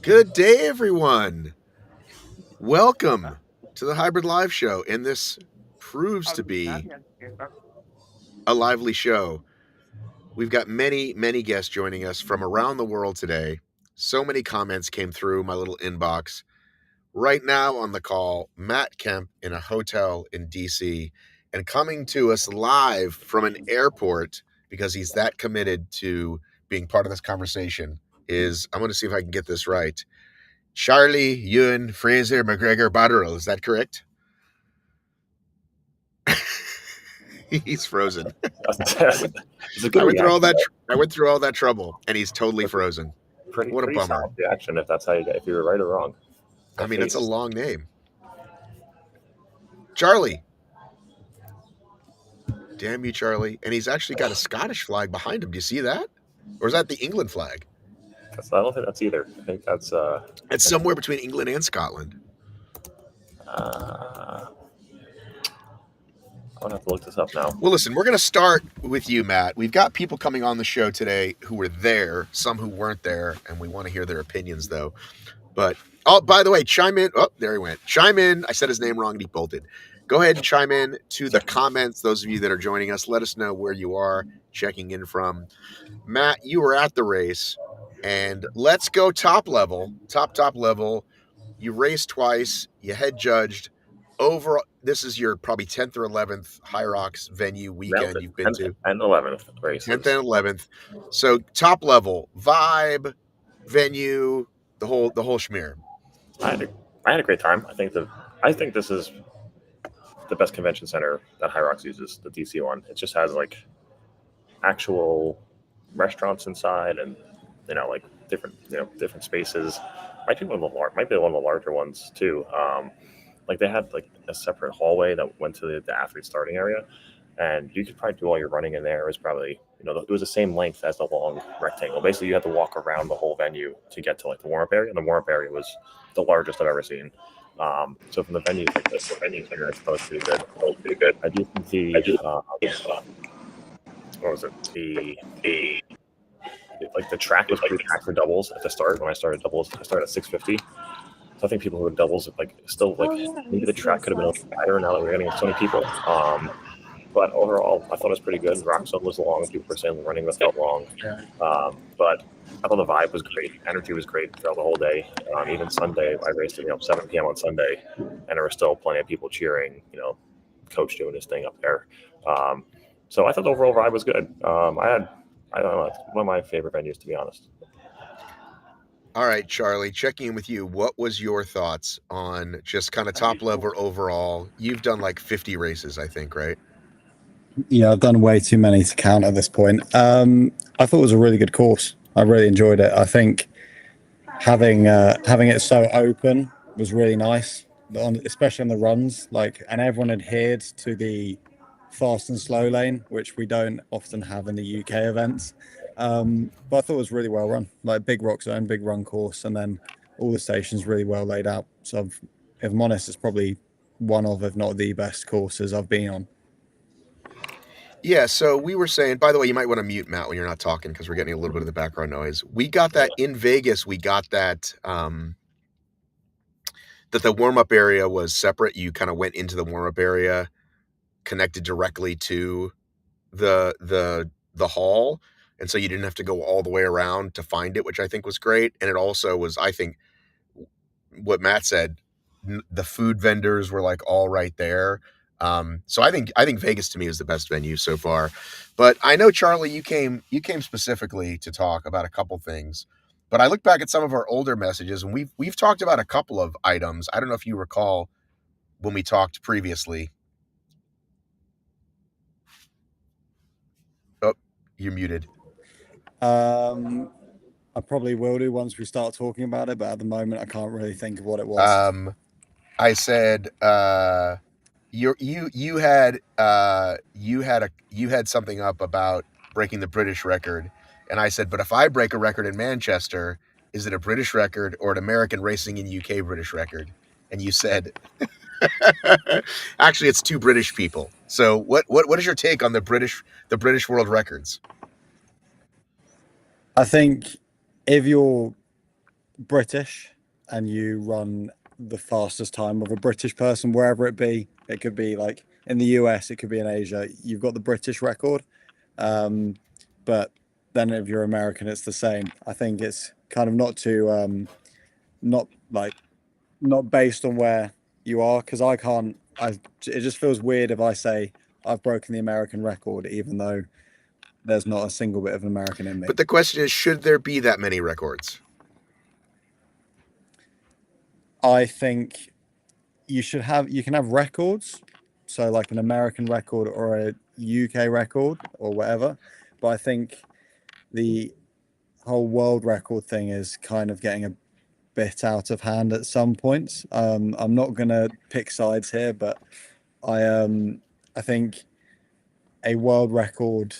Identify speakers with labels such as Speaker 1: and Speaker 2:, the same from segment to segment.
Speaker 1: Good day, everyone. Welcome to the Hybrid Live Show, and this proves to be a lively show. We've got many guests joining us from around the world today. So many comments came through my little inbox. Right now on the call, Matt Kemp in a hotel in DC, and coming to us live from an airport because he's that committed to being part of this conversation is, I'm going to see if I can get this right, Charlie Ewan Fraser McGregor Botterill. Is that correct? He's frozen. I went through all that trouble, and he's totally frozen. What a bummer!
Speaker 2: Solid reaction if that's how if you were right or wrong.
Speaker 1: I mean, it's a long name. Charlie. Damn you, Charlie. And he's actually got a Scottish flag behind him. Do you see that? Or is that the England flag?
Speaker 2: I don't think that's either. I think that's
Speaker 1: it's somewhere between England and Scotland.
Speaker 2: I'm gonna have to look this up now.
Speaker 1: Well, listen, we're gonna start with you, Matt. We've got people coming on the show today who were there, some who weren't there, and we want to hear their opinions, though. But by the way, chime in. Oh, there he went. Chime in. I said his name wrong and he bolted. Go ahead and chime in to the comments. Those of you that are joining us, let us know where you are checking in from. Matt, you were at the race, and let's go top level. Top level. You raced twice. You head judged. Over. This is your probably 10th or 11th HYROX venue weekend you've been to.
Speaker 2: 10th and 11th races.
Speaker 1: 10th and 11th. So top level, vibe, venue, the whole schmear.
Speaker 2: I had a great time. I think this is the best convention center that HYROX uses, the DC one. It just has like actual restaurants inside, and like different spaces. Might be one of the larger ones too. Like they had like a separate hallway that went to the athlete starting area, and you could probably do all your running in there. It was probably it was the same length as the long rectangle. Basically, you had to walk around the whole venue to get to like the warm-up area, and the warm-up area was the largest I've ever seen. So from the venues like this, the venue here is supposed to be pretty good. I do think what was it? The track was pretty packed for doubles at the start. When I started doubles, I started at 650. So I think people who had doubles maybe the track could have been a little wider now that we're getting so many people. But overall, I thought it was pretty good. Rock Zone was long. People were saying the running was felt long. But I thought the vibe was great. Energy was great throughout the whole day. Even Sunday, I raced at 7 p.m. on Sunday, and there were still plenty of people cheering, coach doing his thing up there. So I thought the overall vibe was good. I don't know, it's one of my favorite venues, to be honest.
Speaker 1: All right, Charlie, checking in with you. What was your thoughts on just kind of top level overall? You've done like 50 races, I think, right?
Speaker 3: Yeah, I've done way too many to count at this point. I thought it was a really good course. I really enjoyed it. I think having it so open was really nice, especially on the runs. And everyone adhered to the fast and slow lane, which we don't often have in the UK events. But I thought it was really well run. Like big rock zone, big run course, and then all the stations really well laid out. So if I'm honest, it's probably one of, if not the best courses I've been on.
Speaker 1: Yeah, so we were saying, by the way, you might want to mute Matt when you're not talking because we're getting a little bit of the background noise. We got that in Vegas. We got that that the warm-up area was separate. You kind of went into the warm-up area, connected directly to the hall, and so you didn't have to go all the way around to find it, which I think was great. And it also was, I think, what Matt said, the food vendors were like all right there. So I think Vegas to me is the best venue so far. But I know, Charlie, you came specifically to talk about a couple things. But I look back at some of our older messages, and we've talked about a couple of items. I don't know if you recall when we talked previously. Oh, you're muted.
Speaker 3: I probably will do once we start talking about it, but at the moment I can't really think of what it was.
Speaker 1: I said you had something up about breaking the British record, and I said, but if I break a record in Manchester, is it a British record or an American racing in UK British record? And you said, actually, it's two British people. So what is your take on the British world records?
Speaker 3: I think if you're British and you run the fastest time of a British person, wherever it be. It could be like in the US, it could be in Asia. You've got the British record. But then if you're American, it's the same. I think it's kind of not based on where you are, because it just feels weird if I say I've broken the American record, even though there's not a single bit of American in me.
Speaker 1: But the question is, should there be that many records?
Speaker 3: I think you can have records, so like an American record or a UK record or whatever. But I think the whole world record thing is kind of getting a bit out of hand at some points. I'm not gonna pick sides here, but I think a world record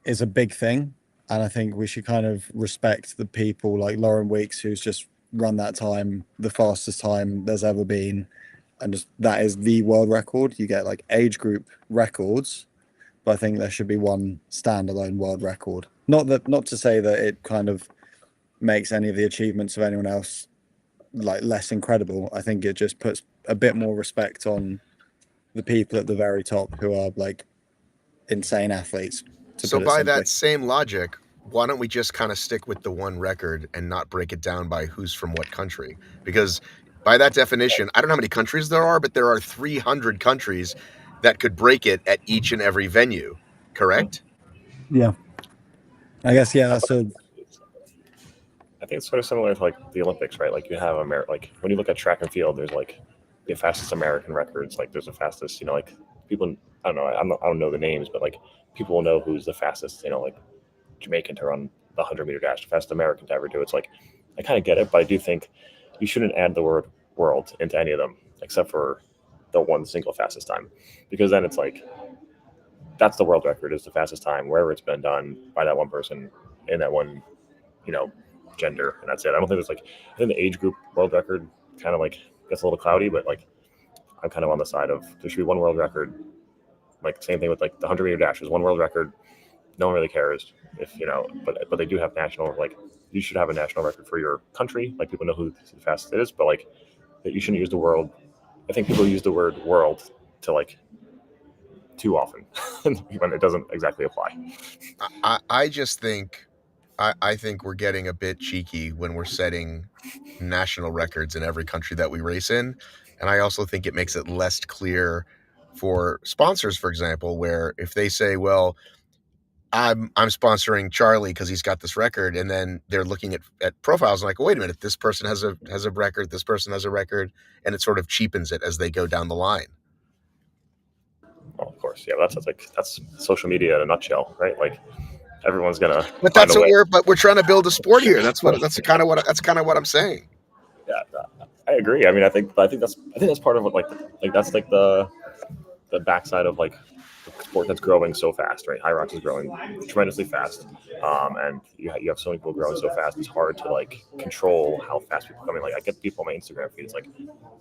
Speaker 3: is a big thing, and I think we should kind of respect the people like Lauren Weeks, who's just run that time, the fastest time there's ever been, and just that is the world record. You get like age group records, but I think there should be one standalone world record. Not to say that it kind of makes any of the achievements of anyone else like less incredible. I think it just puts a bit more respect on the people at the very top who are like insane athletes.
Speaker 1: So by that same logic, why don't we just kind of stick with the one record and not break it down by who's from what country? Because by that definition, I don't know how many countries there are, but there are 300 countries that could break it at each and every venue, correct?
Speaker 3: Yeah. I guess, yeah,
Speaker 2: I think it's sort of similar to like the Olympics, right? Like you have like when you look at track and field, there's like the fastest American records. Like there's the fastest, like people. I don't know. I don't know the names, but like people will know who's the fastest. Like Jamaican to run the 100-meter dash, the fastest American to ever do. It's like I kind of get it, but I do think you shouldn't add the word world into any of them except for the one single fastest time, because then it's like that's the world record, is the fastest time wherever it's been done by that one person in that one, gender, and that's it. I don't think there's I think the age group world record kind of like gets a little cloudy, but like I'm kind of on the side of there should be one world record. Like same thing with like the 100-meter dash is one world record. No one really cares if but they do have national, like you should have a national record for your country, like people know who the fastest it is, but like that you shouldn't use the world. I think people use the word world to like too often when it doesn't exactly apply.
Speaker 1: I just think I think we're getting a bit cheeky when we're setting national records in every country that we race in. And I also think it makes it less clear for sponsors, for example, where if they say, well, I'm sponsoring Charlie because he's got this record, and then they're looking at profiles and like, wait a minute, this person has a record, this person has a record, and it sort of cheapens it as they go down the line.
Speaker 2: Well, of course, yeah, that's social media in a nutshell, right? Like everyone's gonna.
Speaker 1: But that's what we're trying to build a sport here. That's kind of what I'm saying.
Speaker 2: Yeah, I agree. I mean, I think that's part of what that's like the backside of like the sport that's growing so fast, right? HYROX is growing tremendously fast, and you have so many people growing so fast. It's hard to like control how fast people come in. Like I get people on my Instagram feed. It's like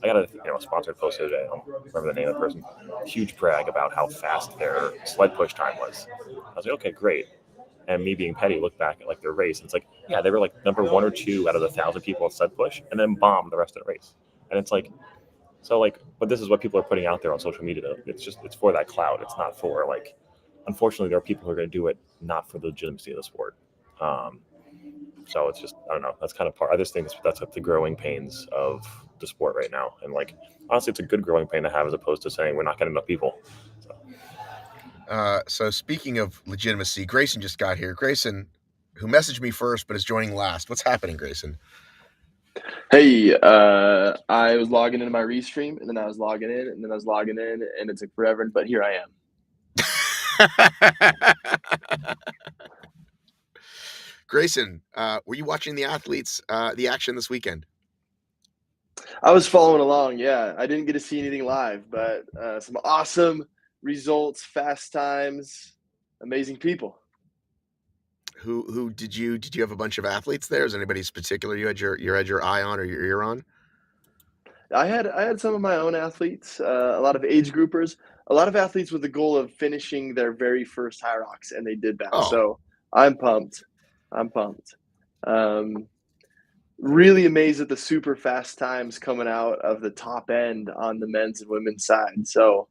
Speaker 2: I got a sponsored post today. I don't remember the name of the person. Huge brag about how fast their sled push time was. I was like, okay, great. And me being petty, look back at like their race. And it's like, yeah, they were like number 1 or 2 out of the 1,000 people at sled push, and then bombed the rest of the race. And it's like, so like, but this is what people are putting out there on social media. It's for that cloud. It's not for like, unfortunately, there are people who are going to do it not for the legitimacy of the sport. So it's just, I don't know. That's kind of part. I just think that's the growing pains of the sport right now. And like, honestly, it's a good growing pain to have as opposed to saying we're not getting enough people.
Speaker 1: So speaking of legitimacy, Grayson just got here. Grayson, who messaged me first but is joining last. What's happening, Grayson?
Speaker 4: Hey, I was logging into my restream, and then I was logging in, and then I was logging in, and it took forever, but here I am.
Speaker 1: Grayson, were you watching the athletes, the action this weekend?
Speaker 4: I was following along, yeah. I didn't get to see anything live, but some awesome results, fast times, amazing people.
Speaker 1: Who did you have a bunch of athletes there? Is there anybody particular you had your eye on or your ear on?
Speaker 4: I had some of my own athletes, a lot of age groupers, a lot of athletes with the goal of finishing their very first HYROX, and they did that.
Speaker 1: Oh.
Speaker 4: So I'm pumped. really amazed at the super fast times coming out of the top end on the men's and women's side. So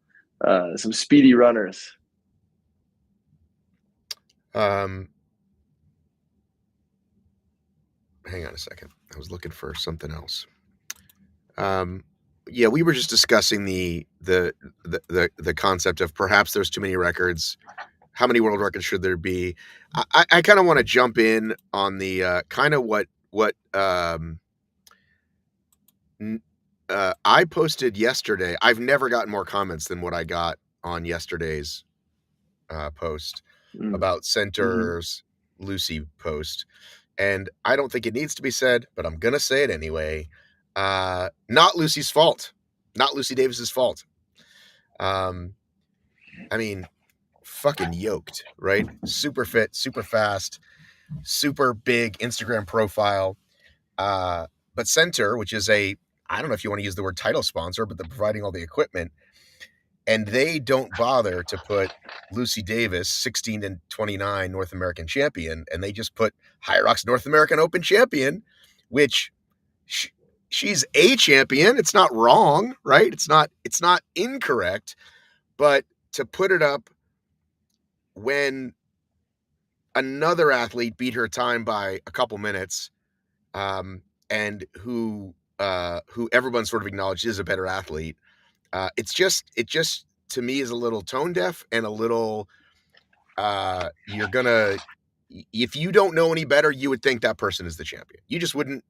Speaker 4: some speedy runners.
Speaker 1: Hang on a second. I was looking for something else. Yeah, we were just discussing the concept of perhaps there's too many records. How many world records should there be? I kind of want to jump in on the kind of what I posted yesterday. I've never gotten more comments than what I got on yesterday's post about Center's Lucy post. And I don't think it needs to be said, but I'm going to say it anyway. Not Lucy's fault. Not Lucy Davis's fault. I mean, fucking yoked, right? Super fit, super fast, super big Instagram profile. But Center, which is I don't know if you want to use the word title sponsor, but they're providing all the equipment. And they don't bother to put Lucy Davis, 16-29 North American champion, and they just put HYROX North American Open champion, which she's a champion. It's not wrong, right? It's not incorrect, but to put it up when another athlete beat her time by a couple minutes, and who everyone sort of acknowledged is a better athlete. It just to me is a little tone deaf and a little you're gonna, if you don't know any better, you would think that person is the champion. You just wouldn't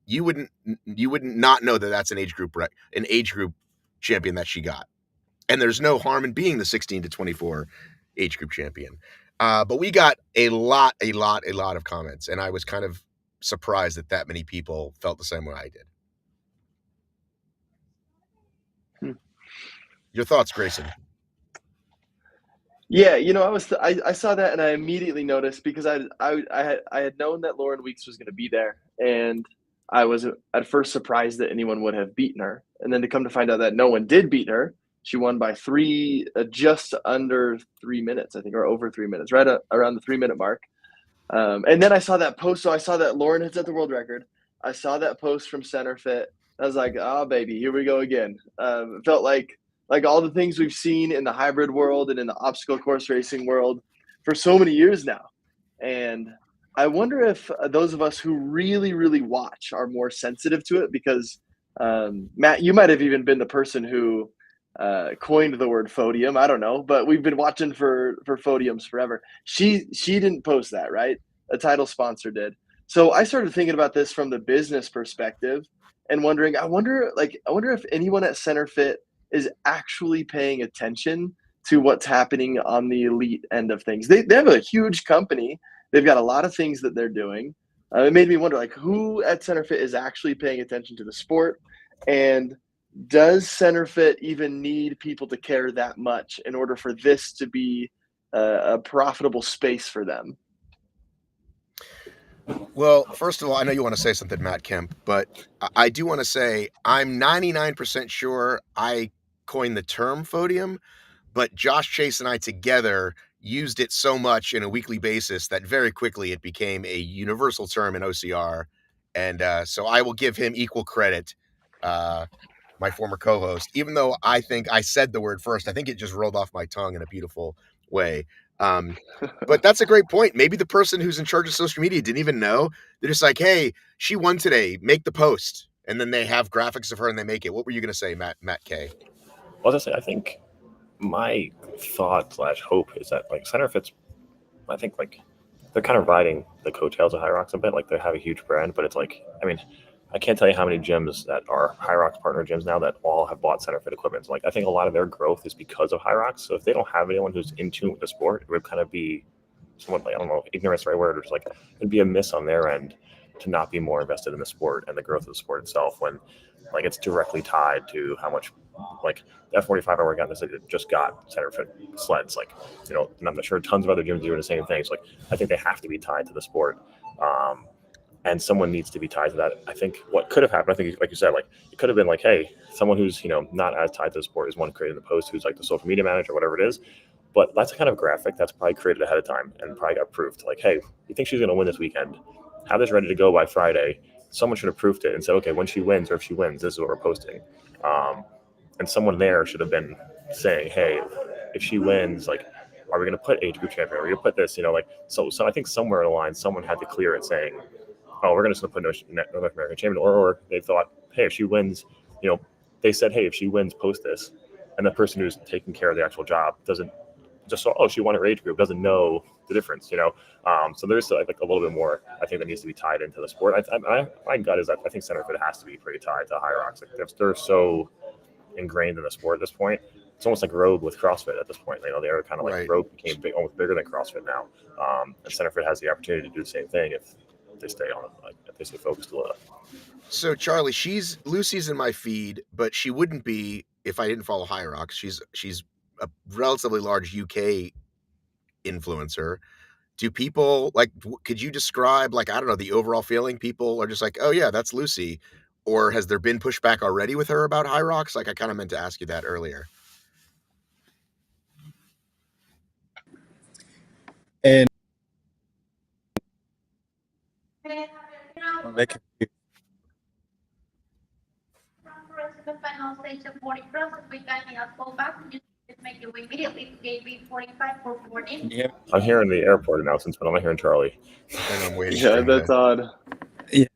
Speaker 1: not know that that's an age group champion that she got. And there's no harm in being the 16-24 age group champion. But we got a lot of comments, and I was kind of surprised that many people felt the same way I did. Your thoughts, Grayson?
Speaker 4: Yeah, I saw that and I immediately noticed because I had known that Lauren Weeks was going to be there, and I was at first surprised that anyone would have beaten her, and then to come to find out that no one did beat her. She won by just under 3 minutes, I think, or over 3 minutes, right around the 3-minute mark. And then I saw that post, so I saw that Lauren had set the world record. I saw that post from Center Fit. I was like, oh baby, here we go again. It felt like all the things we've seen in the hybrid world and in the obstacle course racing world for so many years now. And I wonder if those of us who really, really watch are more sensitive to it because, Matt, you might have even been the person who coined the word podium. I don't know, but we've been watching for podiums forever. She didn't post that, right? A title sponsor did. So I started thinking about this from the business perspective and wondering, I wonder if anyone at Center Fit is actually paying attention to what's happening on the elite end of things. They have a huge company. They've got a lot of things that they're doing. It made me wonder, like, who at Center Fit is actually paying attention to the sport, and does Center Fit even need people to care that much in order for this to be a profitable space for them?
Speaker 1: Well, first of all, I know you want to say something, Matt Kemp, but I do want to say I'm 99% sure I coined the term podium, but Josh Chase and I together used it so much in a weekly basis that very quickly it became a universal term in OCR. And so I will give him equal credit, my former co-host, even though I think I said the word first. I think it just rolled off my tongue in a beautiful way. But that's a great point. Maybe the person who's in charge of social media didn't even know. They're just like, hey, she won today, make the post. And then they have graphics of her and they make it. What were you going to say, Matt K?
Speaker 2: Well, I think my thought / hope is that, like, Center Fit's, I think, like, they're kind of riding the coattails of HYROX a bit. Like, they have a huge brand, but it's like, I mean, I can't tell you how many gyms that are HYROX partner gyms now that all have bought Center Fit equipment. So, like, I think a lot of their growth is because of HYROX. So if they don't have anyone who's in tune with the sport, it would kind of be somewhat, like, I don't know, ignorance the right word, or just like it'd be a miss on their end to not be more invested in the sport and the growth of the sport itself, when, like, it's directly tied to how much, like, the F45 I work on, this just got Center Fit sleds, like, you know, and I'm sure tons of other gyms doing the same thing. So, like, I think they have to be tied to the sport. And someone needs to be tied to that. I think what could have happened, I think, like you said, like, it could have been like, hey, someone who's, you know, not as tied to the sport is one creating the post, who's like the social media manager, whatever it is. But that's a kind of graphic that's probably created ahead of time and probably got approved. Like, hey, you think she's going to win this weekend? Have this ready to go by Friday. someone should have proofed it and said, okay, when she wins or if she wins, this is what we're posting. And someone there should have been saying, hey, if she wins, like, are we going to put age group champion? Are we going to put this, so I think somewhere in the line, someone had to clear it saying, oh, we're going to put North American champion, or they thought, hey, if she wins, they said, hey, if she wins, post this. And the person who's taking care of the actual job doesn't just saw, oh, she won her age group, doesn't know the difference, So there's like a little bit more, I think, that needs to be tied into the sport. My gut is that I think center fit has to be pretty tied to HYROX. Like they're so ingrained in the sport at this point. It's almost like Rogue with CrossFit at this point. They were kind of like Rogue became almost bigger than CrossFit now. And center fit has the opportunity to do the same thing if they stay on, if they stay focused a little.
Speaker 1: So Charlie, Lucy's in my feed, but she wouldn't be if I didn't follow HYROX. She's a relatively large UK influencer. Do people could you describe, I don't know, the overall feeling? People are just like, oh yeah, that's Lucy. Or has there been pushback already with her about HYROX? I kind of meant to ask you that earlier.
Speaker 3: And
Speaker 2: I'm hearing the airport announcements, but I'm not hearing Charlie.
Speaker 1: And I'm waiting.
Speaker 4: Yeah, that's odd.
Speaker 3: Yeah.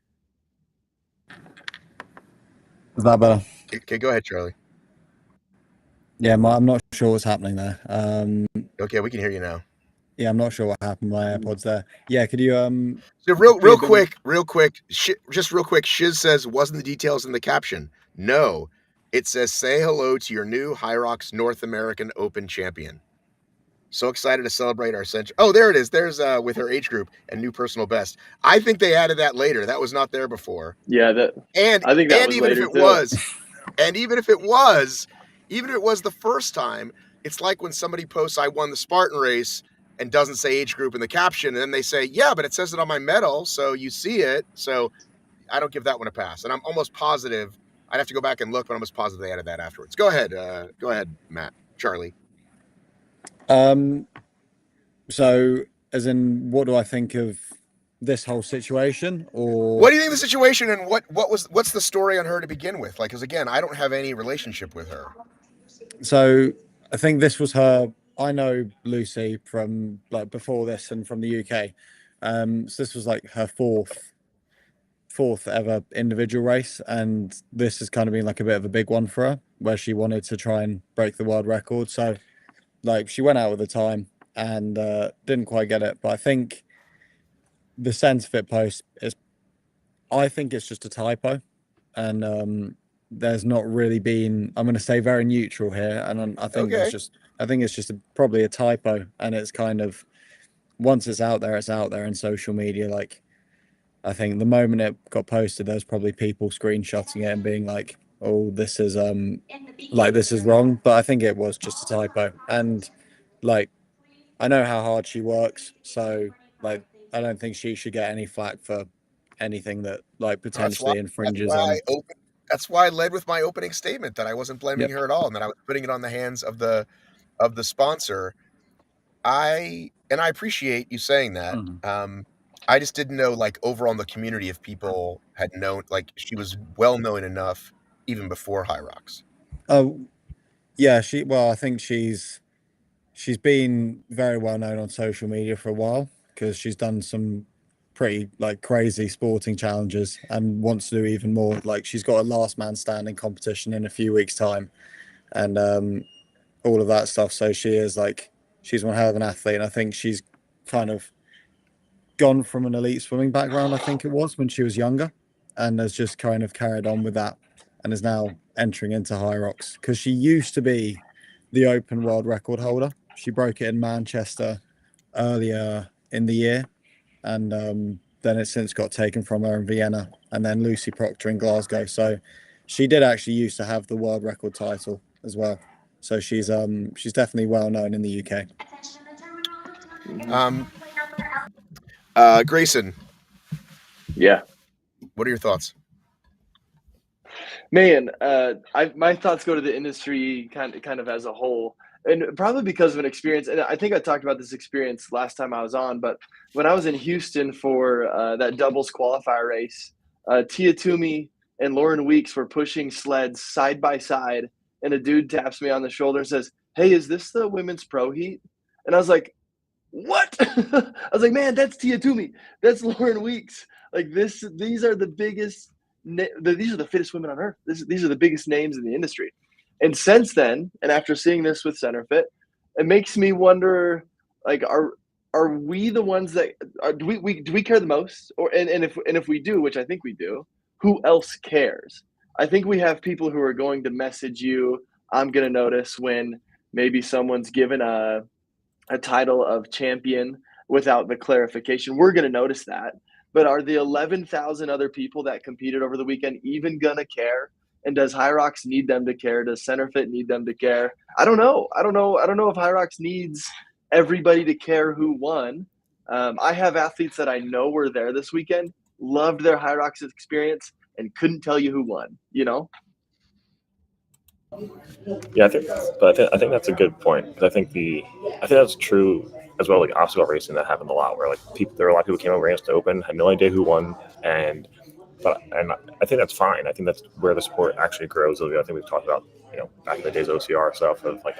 Speaker 3: Is that better?
Speaker 1: Okay, go ahead, Charlie.
Speaker 3: Yeah, I'm not sure what's happening there.
Speaker 1: Okay, we can hear you now.
Speaker 3: Yeah, I'm not sure what happened with my AirPods there. Yeah, could you
Speaker 1: So real quick, just real quick, Shiz says, wasn't the details in the caption? No. It says, say hello to your new HYROX North American Open champion. So excited to celebrate our century. Oh, there it is. There's with her age group and new personal best. I think they added that later. That was not there before.
Speaker 4: Yeah, I think that was
Speaker 1: even
Speaker 4: later
Speaker 1: if it
Speaker 4: too.
Speaker 1: was, and even if it was the first time, it's like when somebody posts, I won the Spartan race, and doesn't say age group in the caption, and then they say, yeah, but it says it on my medal, so you see it. So I don't give that one a pass. And I'm almost positive, I'd have to go back and look, but I'm almost positive they added that afterwards. Go ahead, Matt. Charlie.
Speaker 3: So, as in, what do I think of this whole situation, or
Speaker 1: what do you think of the situation, and what's the story on her to begin with? Because again, I don't have any relationship with her.
Speaker 3: So I think this was her. I know Lucy from before this and from the UK. So this was her fourth ever individual race, and this has kind of been a bit of a big one for her, where she wanted to try and break the world record. So she went out with the time and didn't quite get it. But I think the center fit post I think it's just a typo, and there's not really been, I'm going to say very neutral here, and I think it's just probably a typo, and it's kind of, once it's out there in social media. I think the moment it got posted, there's probably people screenshotting it and being like, oh, this is this is wrong. But I think it was just a typo, and I know how hard she works, so I don't think she should get any flack for anything that potentially infringes on.
Speaker 1: That's why I led with my opening statement that I wasn't blaming her at all, and that I was putting it on the hands of the sponsor. I appreciate you saying that.
Speaker 3: Mm-hmm.
Speaker 1: I just didn't know overall in the community if people had known she was well known enough even before HYROX.
Speaker 3: Oh, yeah. I think she's been very well known on social media for a while, because she's done some pretty crazy sporting challenges and wants to do even more. She's got a last man standing competition in a few weeks' time, and all of that stuff. So she is she's one hell of an athlete, and I think she's kind of gone from an elite swimming background, I think it was, when she was younger, and has just kind of carried on with that, and is now entering into HYROX, because she used to be the open world record holder. She broke it in Manchester earlier in the year, and then it's since got taken from her in Vienna, and then Lucy Proctor in Glasgow. So she did actually used to have the world record title as well. So she's definitely well known in the UK.
Speaker 1: Grayson.
Speaker 4: Yeah.
Speaker 1: What are your thoughts?
Speaker 4: Man, my thoughts go to the industry kind of as a whole, and probably because of an experience. And I think I talked about this experience last time I was on, but when I was in Houston for that doubles qualifier race, Tia Toomey and Lauren Weeks were pushing sleds side by side, and a dude taps me on the shoulder and says, "Hey, is this the women's pro heat?" And I was like, "What?" I was like, "Man, that's Tia Toomey. That's Lauren Weeks. Like this. These are the biggest. These are the fittest women on earth. These are the biggest names in the industry." And since then, and after seeing this with CenterFit, it makes me wonder, like, are we the ones that do we care the most, or and if we do, which I think we do, who else cares? I think we have people who are going to message you. I'm going to notice when maybe someone's given a title of champion without the clarification. We're going to notice that. But are the 11,000 other people that competed over the weekend even going to care? And does HYROX need them to care? Does CenterFit need them to care? I don't know. I don't know if HYROX needs everybody to care who won. I have athletes that I know were there this weekend, loved their HYROX experience, and couldn't tell you who won, you know?
Speaker 2: Yeah, I think that's a good point. I think that's true as well. Like obstacle racing, that happened a lot, where like there were a lot of people who came over raced to open, had no idea who won, and I think that's fine. I think that's where the sport actually grows. I think we've talked about, back in the days OCR stuff of like,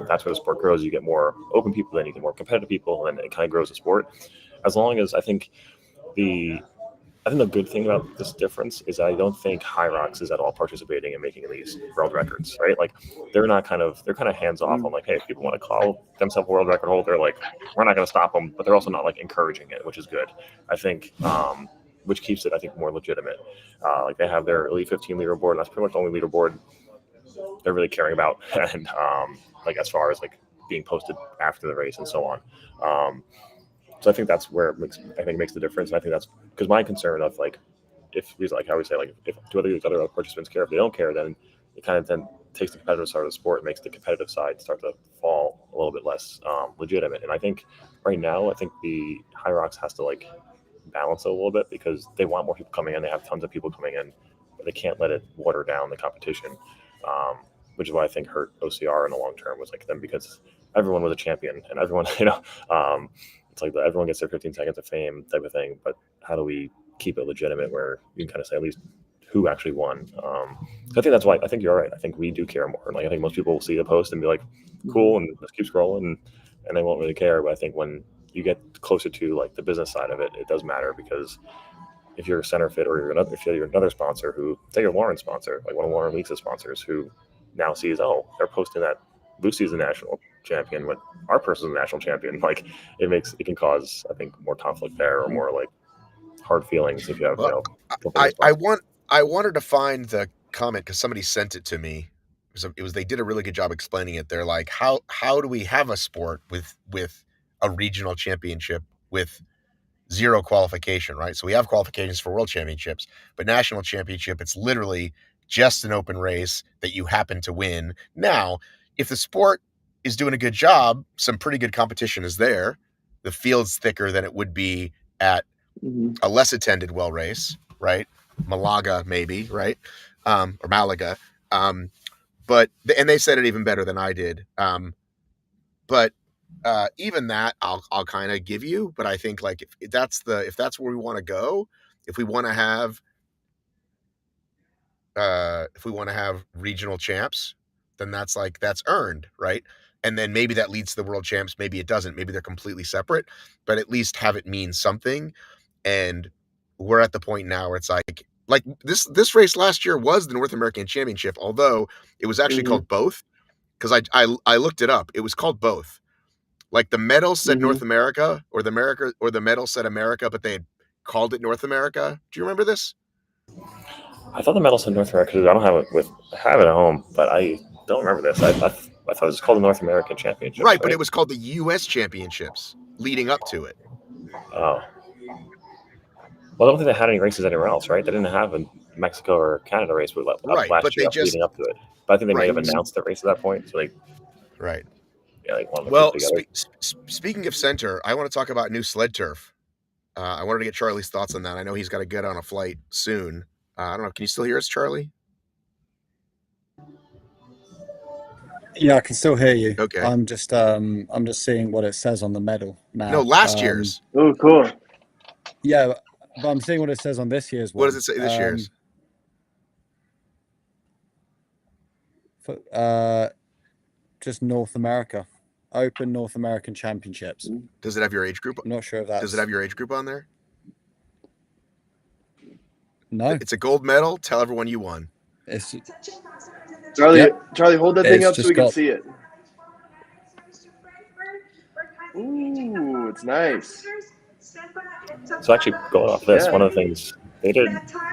Speaker 2: that's where the sport grows. You get more open people, then you get more competitive people, and it kind of grows the sport. As long as I think the good thing about this difference is I don't think HYROX is at all participating in making these world records, right? Like they're kind of hands off on like, hey, if people want to call themselves a world record holder, like we're not going to stop them, but they're also not like encouraging it, which is good. I think, which keeps it, I think, more legitimate. Like they have their Elite 15 leaderboard, and that's pretty much the only leaderboard they're really caring about, and like as far as like being posted after the race and so on. So I think that's where it makes the difference. And I think that's because my concern of like, if like I always say, like if these other participants care, if they don't care, then it kind of then takes the competitive side of the sport, makes the competitive side start to fall a little bit less legitimate. And I think right now, I think the HYROX has to like balance it a little bit because they want more people coming in. They have tons of people coming in, but they can't let it water down the competition, which is why I think hurt OCR in the long term was like them, because everyone was a champion and everyone, it's like everyone gets their 15 seconds of fame type of thing, but how do we keep it legitimate where you can kind of say at least who actually won? I think that's why I think you're right. I think we do care more. Like I think most people will see the post and be like, cool, and just keep scrolling and they won't really care. But I think when you get closer to like the business side of it, it does matter, because if you're a CenterFit or if you're another sponsor who, say you're Lauren's sponsor, like one of Lauren Weeks' sponsors, who now sees, oh, they're posting that Lucy's the national champion, when our person's the national champion, like it can cause, I think, more conflict there, or more like hard feelings if you have,
Speaker 1: I wanted to find the comment because somebody sent it to me. They did a really good job explaining it. They're like, how do we have a sport with a regional championship with zero qualification, right? So we have qualifications for world championships, but national championship, it's literally just an open race that you happen to win. Now, if the sport is doing a good job, some pretty good competition is there. The field's thicker than it would be at a less attended well race, right? Malaga, maybe, right? Or Malaga. But they said it even better than I did. But even that I'll kind of give you, but I think like if that's where we want to go, if we want to have regional champs, then that's earned, right? And then maybe that leads to the world champs, maybe it doesn't, maybe they're completely separate, but at least have it mean something. And we're at the point now where it's like this race last year was the North American Championship, although it was actually called both, because I looked it up. It was called both. Like the medal said North America, or the medal said America, but they had called it North America. Do you remember this?
Speaker 2: I thought the medal said North America. I don't have it I have it at home, but I don't remember this. I thought it was called the North American Championship.
Speaker 1: Right, but it was called the U.S. Championships leading up to it.
Speaker 2: Oh. Well, I don't think they had any races anywhere else, right? They didn't have a Mexico or Canada race with last year leading up to it. But I think they may have announced the race at that point. So
Speaker 1: right.
Speaker 2: Yeah,
Speaker 1: well, speaking of center, I want to talk about new sled turf. I wanted to get Charlie's thoughts on that. I know he's got to get on a flight soon. I don't know. Can you still hear us, Charlie?
Speaker 3: Yeah, I can still hear you.
Speaker 1: Okay.
Speaker 3: I'm just seeing what it says on the medal now.
Speaker 1: No, last year's.
Speaker 4: Oh, cool.
Speaker 3: Yeah, But I'm seeing what it says on this year's one.
Speaker 1: What does it say this year's?
Speaker 3: Just North America. Open North American Championships.
Speaker 1: Does it have your age group?
Speaker 3: I'm not sure if that's...
Speaker 1: Does it have your age group on there?
Speaker 3: No.
Speaker 1: It's a gold medal. Tell everyone you won.
Speaker 3: It's...
Speaker 4: Charlie, hold that thing up so we can see it. Ooh, it's nice.
Speaker 2: So actually, going off this, one of the things they did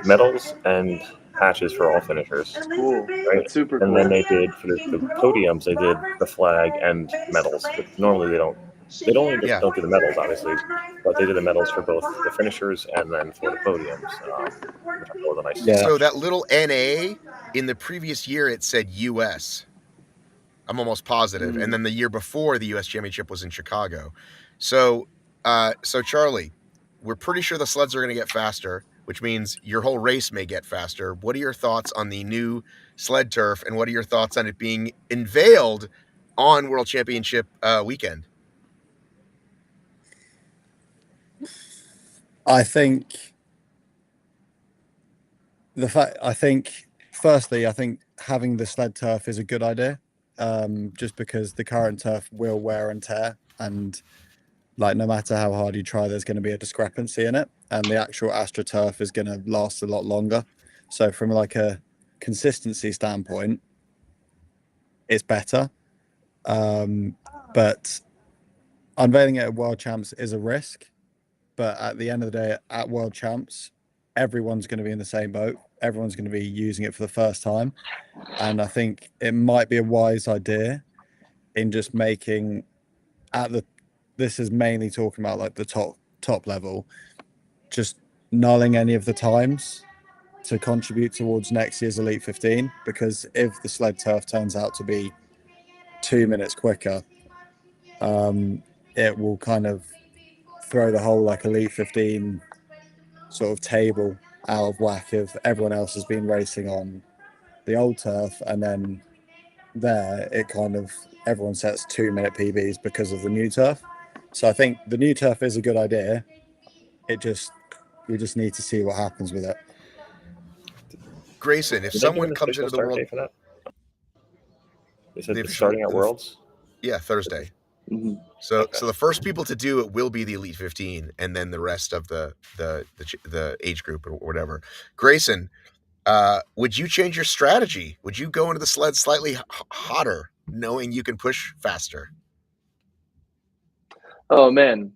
Speaker 2: medals and patches for all finishers.
Speaker 4: That's cool.
Speaker 2: Right?
Speaker 4: That's super cool.
Speaker 2: And then they did for the podiums, they did the flag and medals. But normally they don't. They don't do the medals, obviously, but they did the medals for both the finishers and then for the podiums. Which I thought was nice.
Speaker 3: Yeah.
Speaker 1: So that little NA in the previous year it said US. I'm almost positive. And then the year before the US Championship was in Chicago. So Charlie, we're pretty sure the sleds are going to get faster, which means your whole race may get faster. What are your thoughts on the new sled turf, and what are your thoughts on it being unveiled on World Championship weekend?
Speaker 3: I think firstly, I think having the sled turf is a good idea, just because the current turf will wear and tear, and like no matter how hard you try, there's going to be a discrepancy in it, and the actual AstroTurf is going to last a lot longer. So from like a consistency standpoint, it's better. But unveiling it at World Champs is a risk. But at the end of the day, at World Champs, everyone's going to be in the same boat. Everyone's going to be using it for the first time. And I think it might be a wise idea in just making this is mainly talking about like the top level, just nulling any of the times to contribute towards next year's Elite 15, because if the sled turf turns out to be 2 minutes quicker, it will kind of throw the whole like Elite 15 sort of table out of whack if everyone else has been racing on the old turf, and then it kind of everyone sets 2 minute PBs because of the new turf. So I think the new turf is a good idea. We just need to see what happens with it.
Speaker 1: Grayson, if someone comes into the world
Speaker 2: for that, they said it's starting at Worlds.
Speaker 1: Yeah, Thursday. Mm-hmm. So the first people to do it will be the Elite 15, and then the rest of the age group or whatever. Grayson, would you change your strategy? Would you go into the sled slightly hotter, knowing you can push faster?
Speaker 4: Oh man,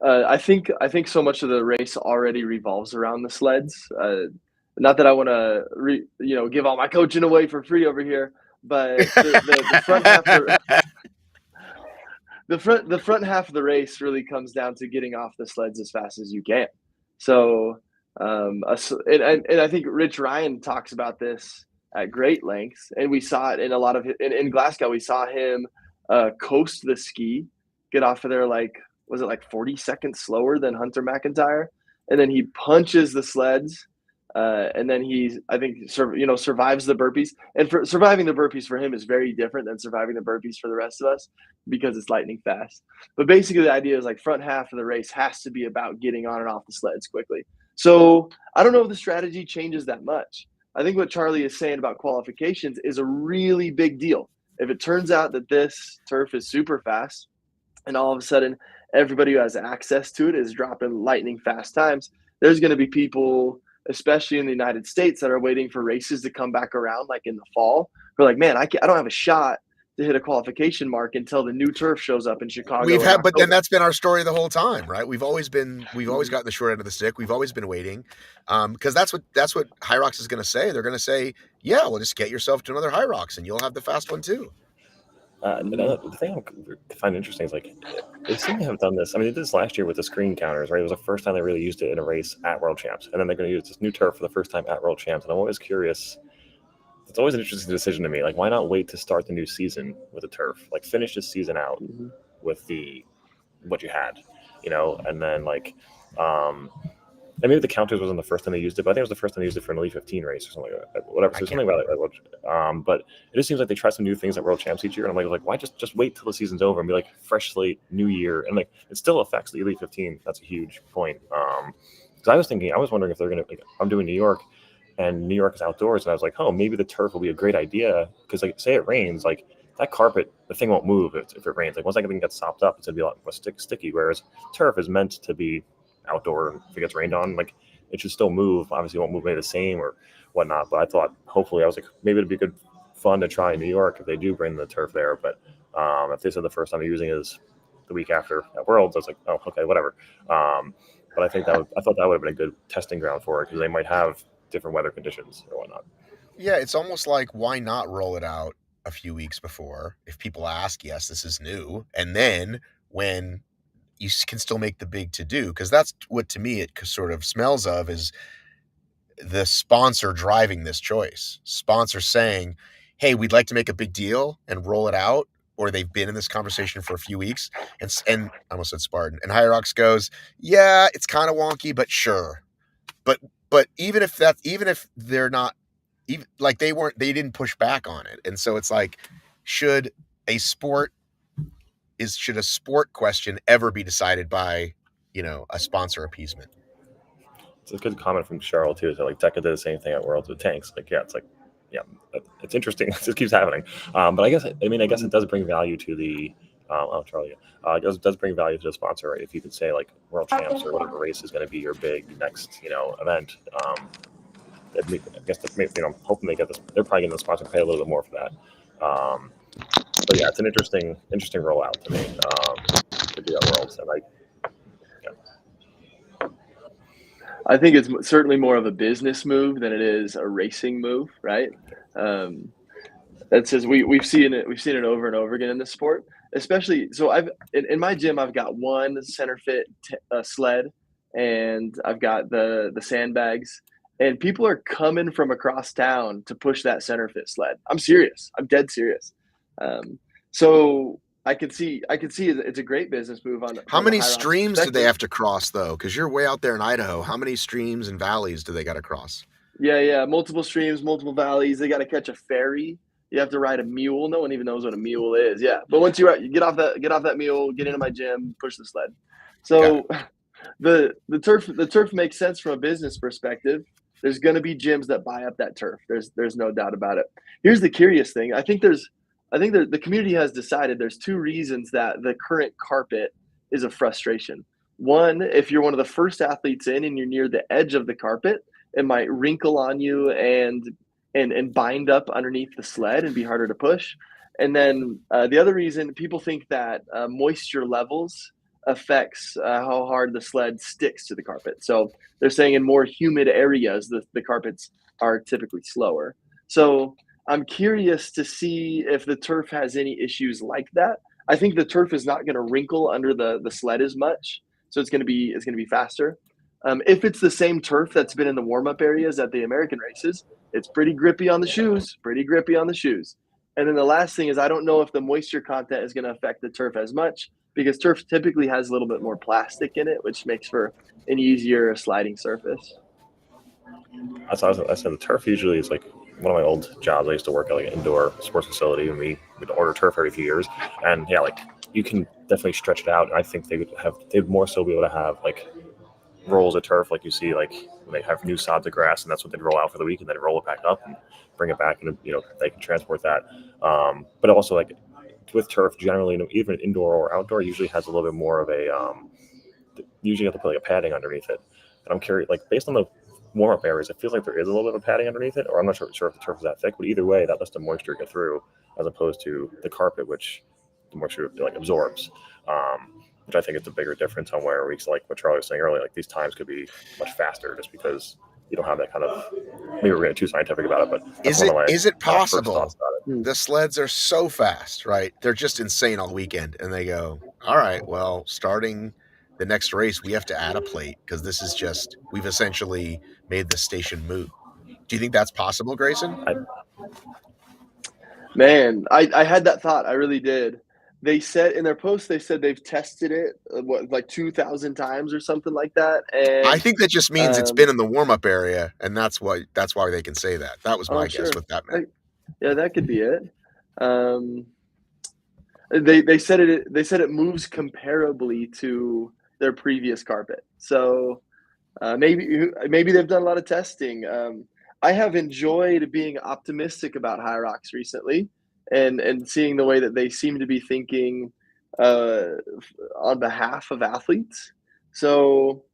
Speaker 4: I think so much of the race already revolves around the sleds. Not that I want to give all my coaching away for free over here, but the front half. The front half of the race really comes down to getting off the sleds as fast as you can. So, and I think Rich Ryan talks about this at great lengths, and we saw it in a lot of in Glasgow. We saw him coast the ski, get off of there was it 40 seconds slower than Hunter McIntyre, and then he punches the sleds. And then survives the burpees. And for surviving the burpees for him is very different than surviving the burpees for the rest of us, because it's lightning fast. But basically the idea is front half of the race has to be about getting on and off the sleds quickly. So I don't know if the strategy changes that much. I think what Charlie is saying about qualifications is a really big deal. If it turns out that this turf is super fast and all of a sudden everybody who has access to it is dropping lightning fast times, there's going to be people, especially in the United States, that are waiting for races to come back around in the fall. We're like, man, I don't have a shot to hit a qualification mark until the new turf shows up in Chicago.
Speaker 1: But then that's been our story the whole time, right? We've always gotten the short end of the stick. We've always been waiting, because that's what HYROX is going to say. They're going to say, yeah, well, just get yourself to another HYROX and you'll have the fast one too.
Speaker 2: The thing I find interesting is they seem to have done this. I mean, they did this last year with the screen counters, right? It was the first time they really used it in a race at World Champs, and then they're going to use this new turf for the first time at World Champs. And I'm always curious. It's always an interesting decision to me. Why not wait to start the new season with a turf? Finish this season out with what you had, and then and maybe the counters wasn't the first time they used it, but I think it was the first time they used it for an Elite 15 race or something like that. Whatever. So something about it. But it just seems like they try some new things at World Champs each year. And I'm like, why just wait till the season's over and be fresh slate, new year? And it still affects the Elite 15. That's a huge point. Because I was wondering if they're going to, like, I'm doing New York, and New York is outdoors, and I was like, oh, maybe the turf will be a great idea, because like say it rains, like that carpet, the thing won't move if it rains. Like once everything gets sopped up, it's gonna be a lot more sticky. Whereas turf is meant to be outdoor, and if it gets rained on, like it should still move. Obviously, it won't move maybe the same or whatnot. But I thought hopefully I was like maybe it'd be good fun to try in New York if they do bring the turf there. But if they said the first time they're using it is the week after at Worlds, I was like, oh, okay, whatever. But I thought that would have been a good testing ground for it, because they might have different weather conditions or whatnot.
Speaker 1: Yeah, it's almost like, why not roll it out a few weeks before? If people ask, yes, this is new. And then when you can still make the big to do, because that's what to me it sort of smells of, is the sponsor driving this choice. Sponsor saying, hey, we'd like to make a big deal and roll it out, or they've been in this conversation for a few weeks. And I almost said Spartan. And HYROX goes, yeah, it's kind of wonky, but sure. But even if they're not, even like they didn't push back on it. And so it's like, should a sport question ever be decided by, a sponsor appeasement?
Speaker 2: It's a good comment from Cheryl too. So like Tekka did the same thing at Worlds with tanks. Like yeah, it's like it's interesting. It just keeps happening. But I guess it does bring value to the Charlie. It does bring value to the sponsor, right? If you could say like World Champs or whatever race is going to be your big next event. I guess I'm hoping they get this. They're probably getting the sponsor to pay a little bit more for that. But yeah, it's an interesting rollout to me to do at Worlds, and
Speaker 4: I think it's certainly more of a business move than it is a racing move, right? That says we've seen it over and over again in this sport, especially. So in my gym I've got one center fit sled, and I've got the sandbags, and people are coming from across town to push that center fit sled. I'm serious. I'm dead serious. So I could see it's a great business move on.
Speaker 1: How many streams do they have to cross though? Because you're way out there in Idaho. How many streams and valleys do they got to cross?
Speaker 4: Yeah, multiple streams, multiple valleys. They got to catch a ferry. You have to ride a mule. No one even knows what a mule is. Yeah, but once you get off that mule, get into my gym, push the sled. So the turf makes sense from a business perspective. There's going to be gyms that buy up that turf. There's no doubt about it. Here's the curious thing. I think the community has decided there's two reasons that the current carpet is a frustration. One, if you're one of the first athletes in and you're near the edge of the carpet, it might wrinkle on you and bind up underneath the sled and be harder to push. And then the other reason, people think that moisture levels affects how hard the sled sticks to the carpet. So they're saying in more humid areas, the carpets are typically slower. So I'm curious to see if the turf has any issues like that. I think the turf is not going to wrinkle under the sled as much, so it's going to be faster. If it's the same turf that's been in the warm-up areas at the American races, it's pretty grippy on the shoes. And then the last thing is, I don't know if the moisture content is going to affect the turf as much, because turf typically has a little bit more plastic in it, which makes for an easier sliding surface.
Speaker 2: I said the turf usually is like one of my old jobs. I used to work at like an indoor sports facility, and we'd order turf every few years. And yeah, like you can definitely stretch it out. And I think they'd more so be able to have like rolls of turf, like you see like when they have new sods of grass, and that's what they'd roll out for the week, and then roll it back up and bring it back, and they can transport that. But also like with turf, generally, even indoor or outdoor, usually has a little bit more of a usually you have to put like a padding underneath it. And I'm curious, like based on the warm-up areas, it feels like there is a little bit of padding underneath it, or I'm not sure if the turf is that thick, but either way, that lets the moisture get through, as opposed to the carpet, which the moisture like absorbs. Which I think is the bigger difference on where weeks, like what Charlie was saying earlier, like these times could be much faster just because you don't have that kind of. Maybe we're getting too scientific about it, but
Speaker 1: is it possible? The sleds are so fast, right? They're just insane all weekend, and they go, all right, well, starting the next race, we have to add a plate because this is just, we've essentially made the station moot. Do you think that's possible, Grayson?
Speaker 4: Man, I had that thought. I really did. They said in their post, they've tested it like 2,000 times or something like that. And
Speaker 1: I think that just means it's been in the warm-up area, and that's why they can say that. That was my guess what that meant.
Speaker 4: Yeah, that could be it. They said it moves comparably to their previous carpet. So Maybe they've done a lot of testing. I have enjoyed being optimistic about HYROX recently, and seeing the way that they seem to be thinking uh, on behalf of athletes. So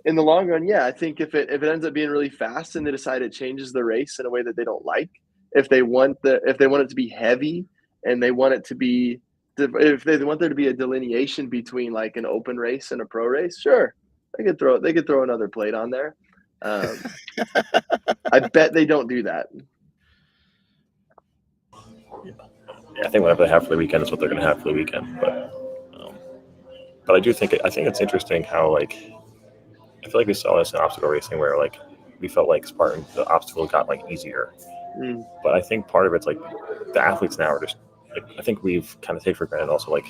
Speaker 4: in the long run, yeah, I think if it ends up being really fast and they decide it changes the race in a way that they don't like, if they want it to be heavy and they want it to be if they want there to be a delineation between like an open race and a pro race, sure, they could throw another plate on there. Um, I bet they don't do that.
Speaker 2: Yeah, I think whatever they have for the weekend is what they're going to have for the weekend. But I do think it's interesting how like I feel like we saw this in obstacle racing where like we felt like Spartan the obstacles got like easier, but I think part of it's like the athletes now are just like, I think we've kind of taken for granted also like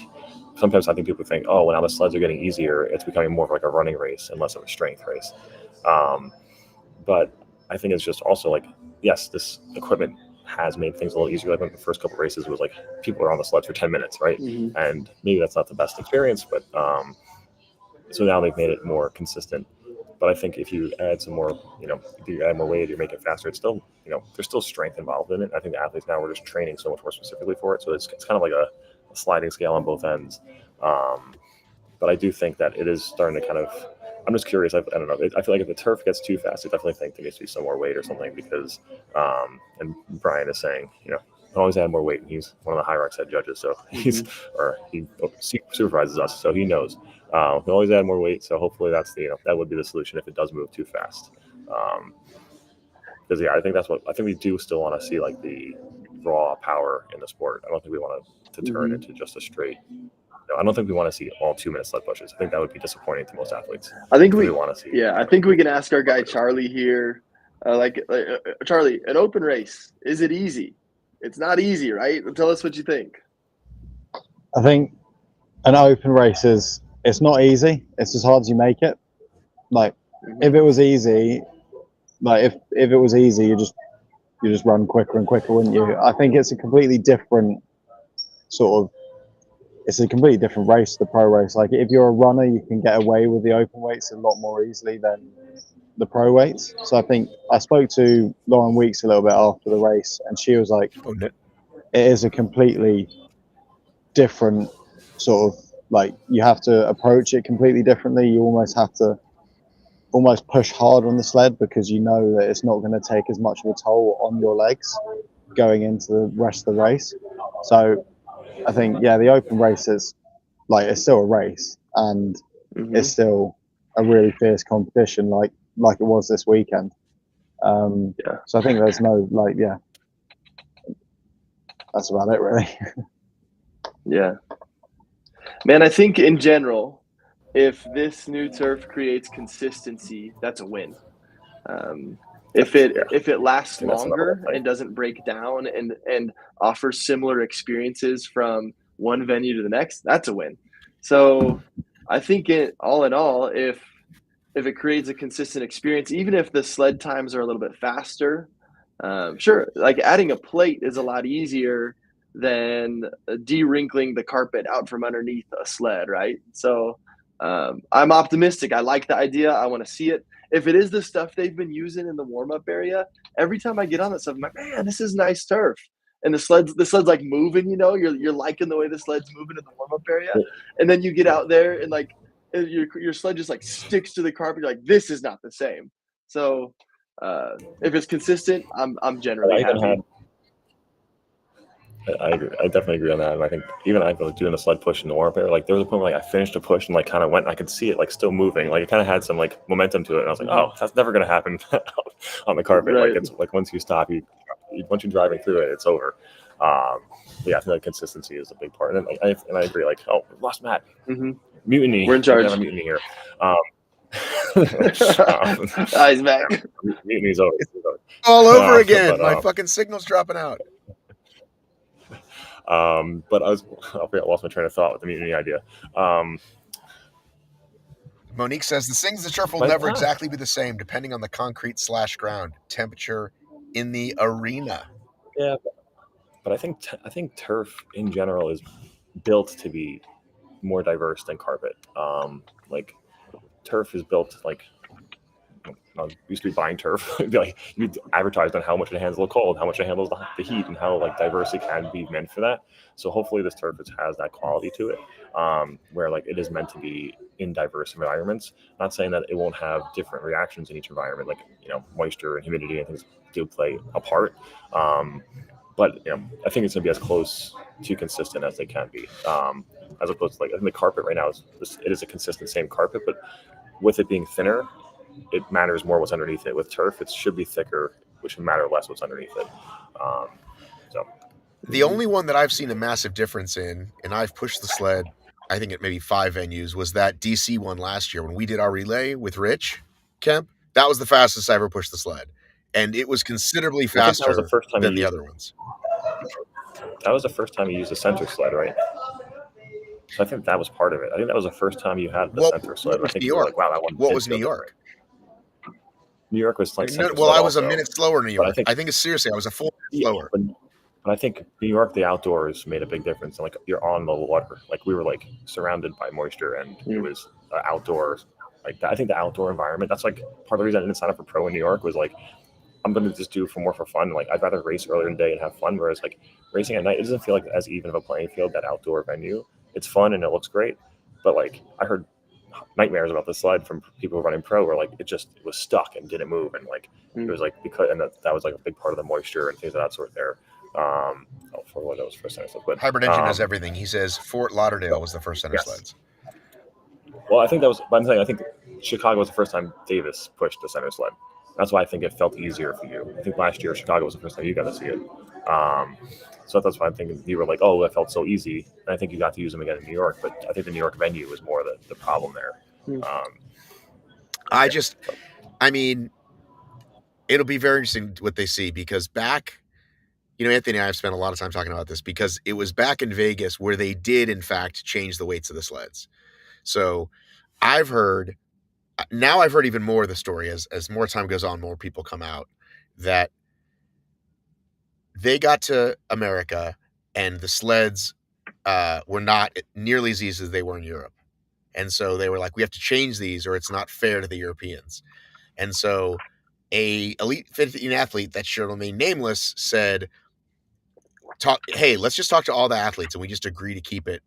Speaker 2: sometimes I think people think, oh, well, now the sleds are getting easier, it's becoming more of like a running race and less of a strength race. But I think it's just also like, yes, this equipment has made things a little easier. Like when the first couple races was like people are on the sleds for 10 minutes, right?
Speaker 4: Mm-hmm.
Speaker 2: And maybe that's not the best experience, but so now they've made it more consistent. But I think if you add some more, if you add more weight, you make it faster. It's still, there's still strength involved in it. I think the athletes now are just training so much more specifically for it. So it's kind of like a sliding scale on both ends. But I do think that it is starting to kind of. I'm just curious. I don't know. I feel like if the turf gets too fast, I definitely think there needs to be some more weight or something because. And Brian is saying, always add more weight. He's one of the HYROX head judges, so he supervises us, so he knows. We always add more weight, so hopefully that's that would be the solution if it does move too fast. Because I think we do still want to see like the raw power in the sport. I don't think we want to turn into just a straight. I don't think we want to see all 2-minute sled pushes. I think that would be disappointing to most athletes.
Speaker 4: I think we
Speaker 2: want to see.
Speaker 4: Yeah, I think we can ask our guy Charlie here. Charlie, an open race, is it easy? It's not easy, right? Tell us what you think.
Speaker 3: I think an open race it's not easy. It's as hard as you make it. Like if it was easy, like if it was easy, you just run quicker and quicker, wouldn't you? I think it's a completely different it's a completely different race, the pro race. Like if you're a runner, you can get away with the open weights a lot more easily than the pro weights. So I think I spoke to Lauren Weeks a little bit after the race, and she was like, it is a completely different like you have to approach it completely differently. You almost have to push hard on the sled because you know that it's not going to take as much of a toll on your legs going into the rest of the race. So I think, the open race is it's still a race and it's still a really fierce competition like it was this weekend. So I think there's no that's about it really.
Speaker 4: Yeah. Man, I think in general, if this new turf creates consistency, that's a win. If it lasts longer and doesn't break down and offers similar experiences from one venue to the next, that's a win. So I think all in all, if it creates a consistent experience, even if the sled times are a little bit faster, sure, like adding a plate is a lot easier than de-wrinkling the carpet out from underneath a sled, right? So I'm optimistic. I like the idea. I want to see it. If it is the stuff they've been using in the warm-up area, every time I get on that stuff, I'm like, man, this is nice turf. And the sled's like moving, you're liking the way the sled's moving in the warm-up area. And then you get out there and like your sled just like sticks to the carpet. You're like, this is not the same. So if it's consistent, I'm generally happy.
Speaker 2: I agree. I definitely agree on that. And I think even I was doing a sled push in the warm-up area, like there was a point where like I finished a push and like kind of went, and I could see it like still moving. Like it kind of had some like momentum to it. And I was like, oh, that's never going to happen on the carpet.
Speaker 4: Right.
Speaker 2: Like it's like once you stop, once you're driving through it, it's over. I think like consistency is a big part. And I agree. Like, oh, we lost Matt. Mutiny.
Speaker 4: We're in charge.
Speaker 2: We have a mutiny here.
Speaker 4: He's back.
Speaker 2: Mutiny's over.
Speaker 1: All over again. My fucking signal's dropping out.
Speaker 2: But I lost my train of thought with the mutiny idea.
Speaker 1: Monique says the things the turf will never exactly be the same depending on the concrete/ground temperature in the arena.
Speaker 2: Yeah, but I think turf in general is built to be more diverse than carpet. Like turf is built like used to be buying turf. It'd be like you'd advertise on how much it handles the cold, how much it handles the heat, and how like diverse it can be meant for that. So hopefully this turf has that quality to it, where like it is meant to be in diverse environments. Not saying that it won't have different reactions in each environment, like moisture and humidity and things do play a part. But I think it's going to be as close to consistent as they can be, as opposed to like I think the carpet right now it is a consistent same carpet, but with it being thinner, it matters more what's underneath it. With turf, it should be thicker, which would matter less what's underneath it. So
Speaker 1: the only one that I've seen a massive difference in, and I've pushed the sled, I think at maybe 5 venues, was that DC one last year when we did our relay with Rich Kemp. That was the fastest I ever pushed the sled, and it was considerably faster
Speaker 2: that was the first time
Speaker 1: than the other ones.
Speaker 2: That was the first time you used a center sled, right? So I think that was part of it. I think that was the first time you had the center sled. I think
Speaker 1: New
Speaker 2: you were
Speaker 1: York?
Speaker 2: like, wow, that one.
Speaker 1: What was New York?
Speaker 2: New York was like center
Speaker 1: well,
Speaker 2: sled
Speaker 1: I was
Speaker 2: also,
Speaker 1: a minute slower in New York.
Speaker 2: I think
Speaker 1: seriously, I was a full minute slower.
Speaker 2: But I think New York, the outdoors made a big difference. And like you're on the water, like we were like surrounded by moisture, and it was outdoors. Like I think the outdoor environment. That's like part of the reason I didn't sign up for pro in New York was like I'm going to just do more for fun. Like I'd rather race earlier in the day and have fun. Whereas like racing at night, it doesn't feel like as even of a playing field. That outdoor venue, it's fun and it looks great. But like I heard nightmares about the sled from people running pro where like it was stuck and didn't move, and like it was like because that was like a big part of the moisture and things of that sort there. For what it was first center sled, but
Speaker 1: Hybrid Engine does everything. He says Fort Lauderdale was the first center sleds.
Speaker 2: Well, I think that was. But I'm saying I think Chicago was the first time Davis pushed the center sled. That's why I think it felt easier for you. I think last year Chicago was the first time you got to see it. So that's why I'm thinking you were like, oh, that felt so easy. And I think you got to use them again in New York, but I think the New York venue was more the problem there.
Speaker 1: I mean, it'll be very interesting what they see because back, Anthony and I have spent a lot of time talking about this because it was back in Vegas where they did, in fact, change the weights of the sleds. So I've heard even more of the story as more time goes on, more people come out that they got to America and the sleds were not nearly as easy as they were in Europe. And so they were like, we have to change these or it's not fair to the Europeans. And so a elite 15 athlete that should remain nameless said, hey, let's just talk to all the athletes and we just agree to keep it.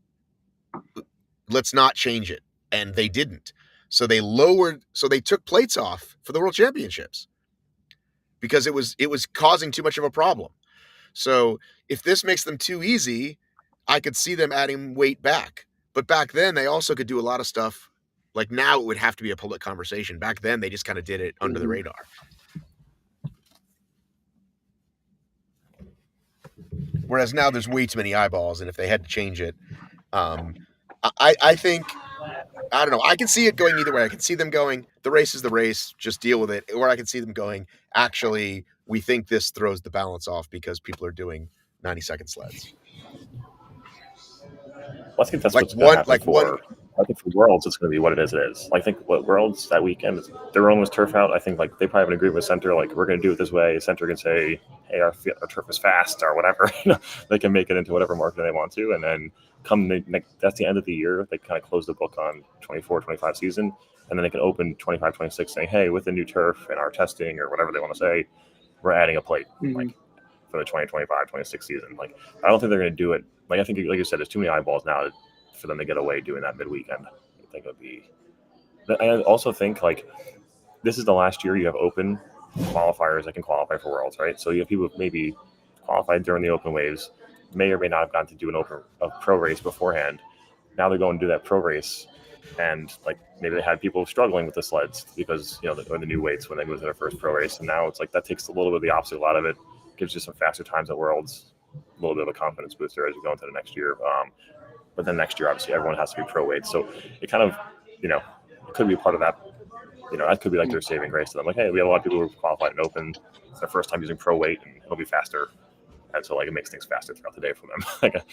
Speaker 1: Let's not change it. And they didn't. So they took plates off for the World Championships because it was causing too much of a problem. So if this makes them too easy, I could see them adding weight back. But back then they also could do a lot of stuff. Like now it would have to be a public conversation. Back then they just kind of did it under the radar. Whereas now there's way too many eyeballs. And if they had to change it, I think, I don't know. I can see it going either way. I can see them going, the race is the race, just deal with it. Or I can see them going, actually, we think this throws the balance off because people are doing 90-second sleds.
Speaker 2: Well, I think that's what's going to happen I think for Worlds, it's going to be what it is. I think what Worlds that weekend, their own was turf out. I think like they probably have an agreement with Center, like we're going to do it this way. Center can say, hey, our turf is fast or whatever. They can make it into whatever market they want to. And then that's the end of the year. They kind of close the book on 24-25 season. And then they can open 25-26 saying, hey, with the new turf and our testing or whatever they want to say, we're adding a plate like for the 2025-26 season. Like I don't think they're going to do it. Like I think, like you said, there's too many eyeballs now for them to get away doing that mid-weekend. I think it would be. I also think like this is the last year you have open qualifiers that can qualify for Worlds, right? So you have people who maybe qualified during the open waves, may or may not have gotten to do a pro race beforehand. Now they're going to do that pro race, and like maybe they had people struggling with the sleds because the new weights when they moved to their first pro race, and now it's like that takes a little bit of the obstacle out of it, gives you some faster times at Worlds, a little bit of a confidence booster as you go into the next year. But then next year, obviously, everyone has to be pro weight. So it kind of, it could be a part of that. That could be like their saving grace to them. Like, hey, we have a lot of people who qualified and open. It's their first time using pro weight, and it'll be faster. And so, like, it makes things faster throughout the day for them.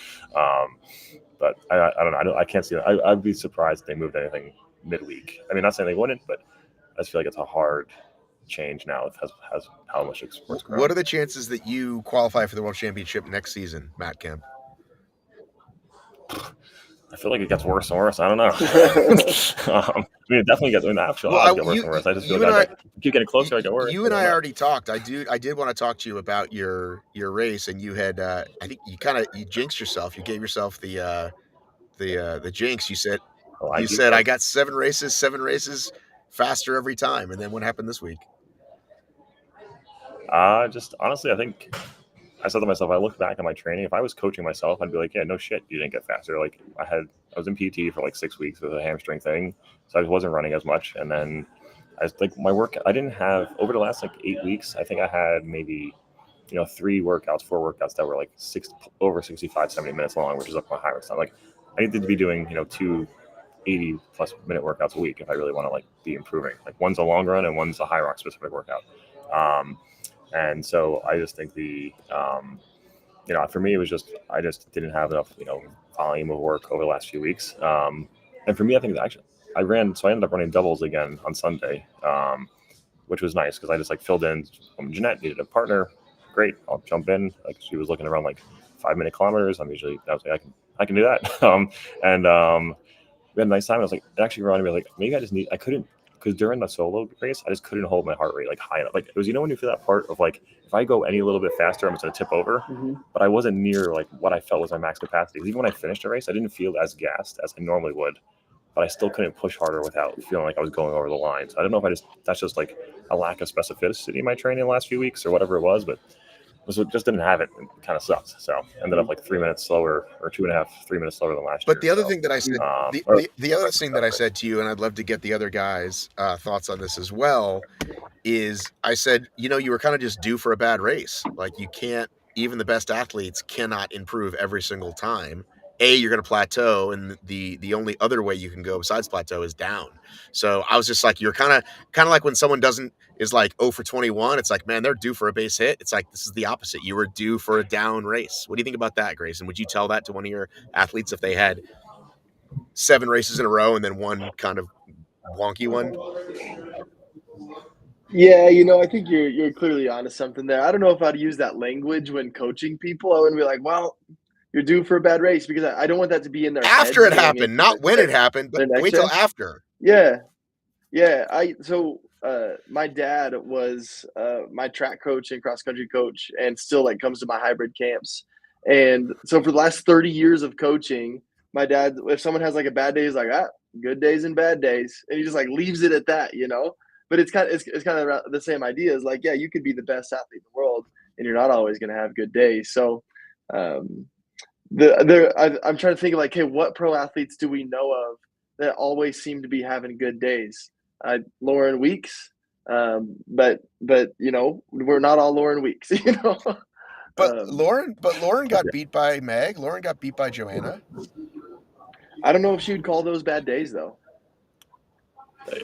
Speaker 2: But I don't know. I can't see it. I'd be surprised if they moved anything midweek. I mean, not saying they wouldn't, but I just feel like it's a hard change now. It has how much sports grown.
Speaker 1: What are the chances that you qualify for the World Championship next season, Matt Kemp?
Speaker 2: I feel like it gets worse and worse. I don't know. I mean, it definitely gets. I mean, the actual odds get worse and worse. I just feel like I keep getting closer. I get worse.
Speaker 1: You and I already talked. I did want to talk to you about your race, and you had I think you jinxed yourself. You gave yourself the jinx. You said I got 7 races faster every time. And then what happened this week?
Speaker 2: Just honestly, I think I said to myself, I look back at my training. If I was coaching myself, I'd be like, yeah, no shit, you didn't get faster. Like I was in PT for like 6 weeks with a hamstring thing, so I wasn't running as much. And then I was like, my work, I didn't have over the last like 8 weeks. I think I had maybe 4 workouts that were like over 65, 70 minutes long, which is up my HYROX time. Like I needed to be doing 2 80+ minute workouts a week if I really want to like be improving. Like one's a long run and one's a HYROX specific workout. And so I just think for me, it was just, I just didn't have enough, volume of work over the last few weeks. And for me, I think actually I ended up running doubles again on Sunday, which was nice because I just like filled in. Jeanette needed a partner. Great. I'll jump in. Like she was looking around like 5-minute kilometers. I was like, I can do that. We had a nice time. I was like, it actually reminded me like, maybe I couldn't, because during the solo race, I just couldn't hold my heart rate like high enough. Like it was, when you feel that part of like, if I go any little bit faster, I'm just going to tip over.
Speaker 4: Mm-hmm.
Speaker 2: But I wasn't near like what I felt was my max capacity. Even when I finished the race, I didn't feel as gassed as I normally would, but I still couldn't push harder without feeling like I was going over the line. So I don't know if that's just like a lack of specificity in my training the last few weeks or whatever it was, but just didn't have it. It kind of sucks. So ended up like 3 minutes slower, or 2.5, 3 minutes slower than last year.
Speaker 1: But the other thing that I said, the other thing that I said to you, and I'd love to get the other guys' thoughts on this as well, is I said, you were kind of just due for a bad race. Like you can't, even the best athletes cannot improve every single time. You're going to plateau, and the only other way you can go besides plateau is down. So I was just like, you're kind of like when someone is like 0 for 21. It's like, man, they're due for a base hit. It's like, this is the opposite. You were due for a down race. What do you think about that, Grayson? Would you tell that to one of your athletes if they had 7 races in a row and then one kind of wonky one?
Speaker 4: Yeah, I think you're clearly onto something there. I don't know if I'd use that language when coaching people. I wouldn't be like, well, you're due for a bad race, because I don't want that to be in their
Speaker 1: after
Speaker 4: head
Speaker 1: it happened, not when it happened, but wait till after.
Speaker 4: Yeah. My dad was my track coach and cross country coach, and still like comes to my hybrid camps. And so for the last 30 years of coaching, my dad, if someone has like a bad day, he's like, good days and bad days, and he just like leaves it at that, But it's kind of the same idea. Is like, yeah, you could be the best athlete in the world, and you're not always going to have good days. So, I'm trying to think of like, hey, what pro athletes do we know of that always seem to be having good days? Lauren Weeks, but we're not all Lauren Weeks,
Speaker 1: But Lauren got beat by Meg. Lauren got beat by Joanna.
Speaker 4: I don't know if she would call those bad days though.
Speaker 2: Yeah.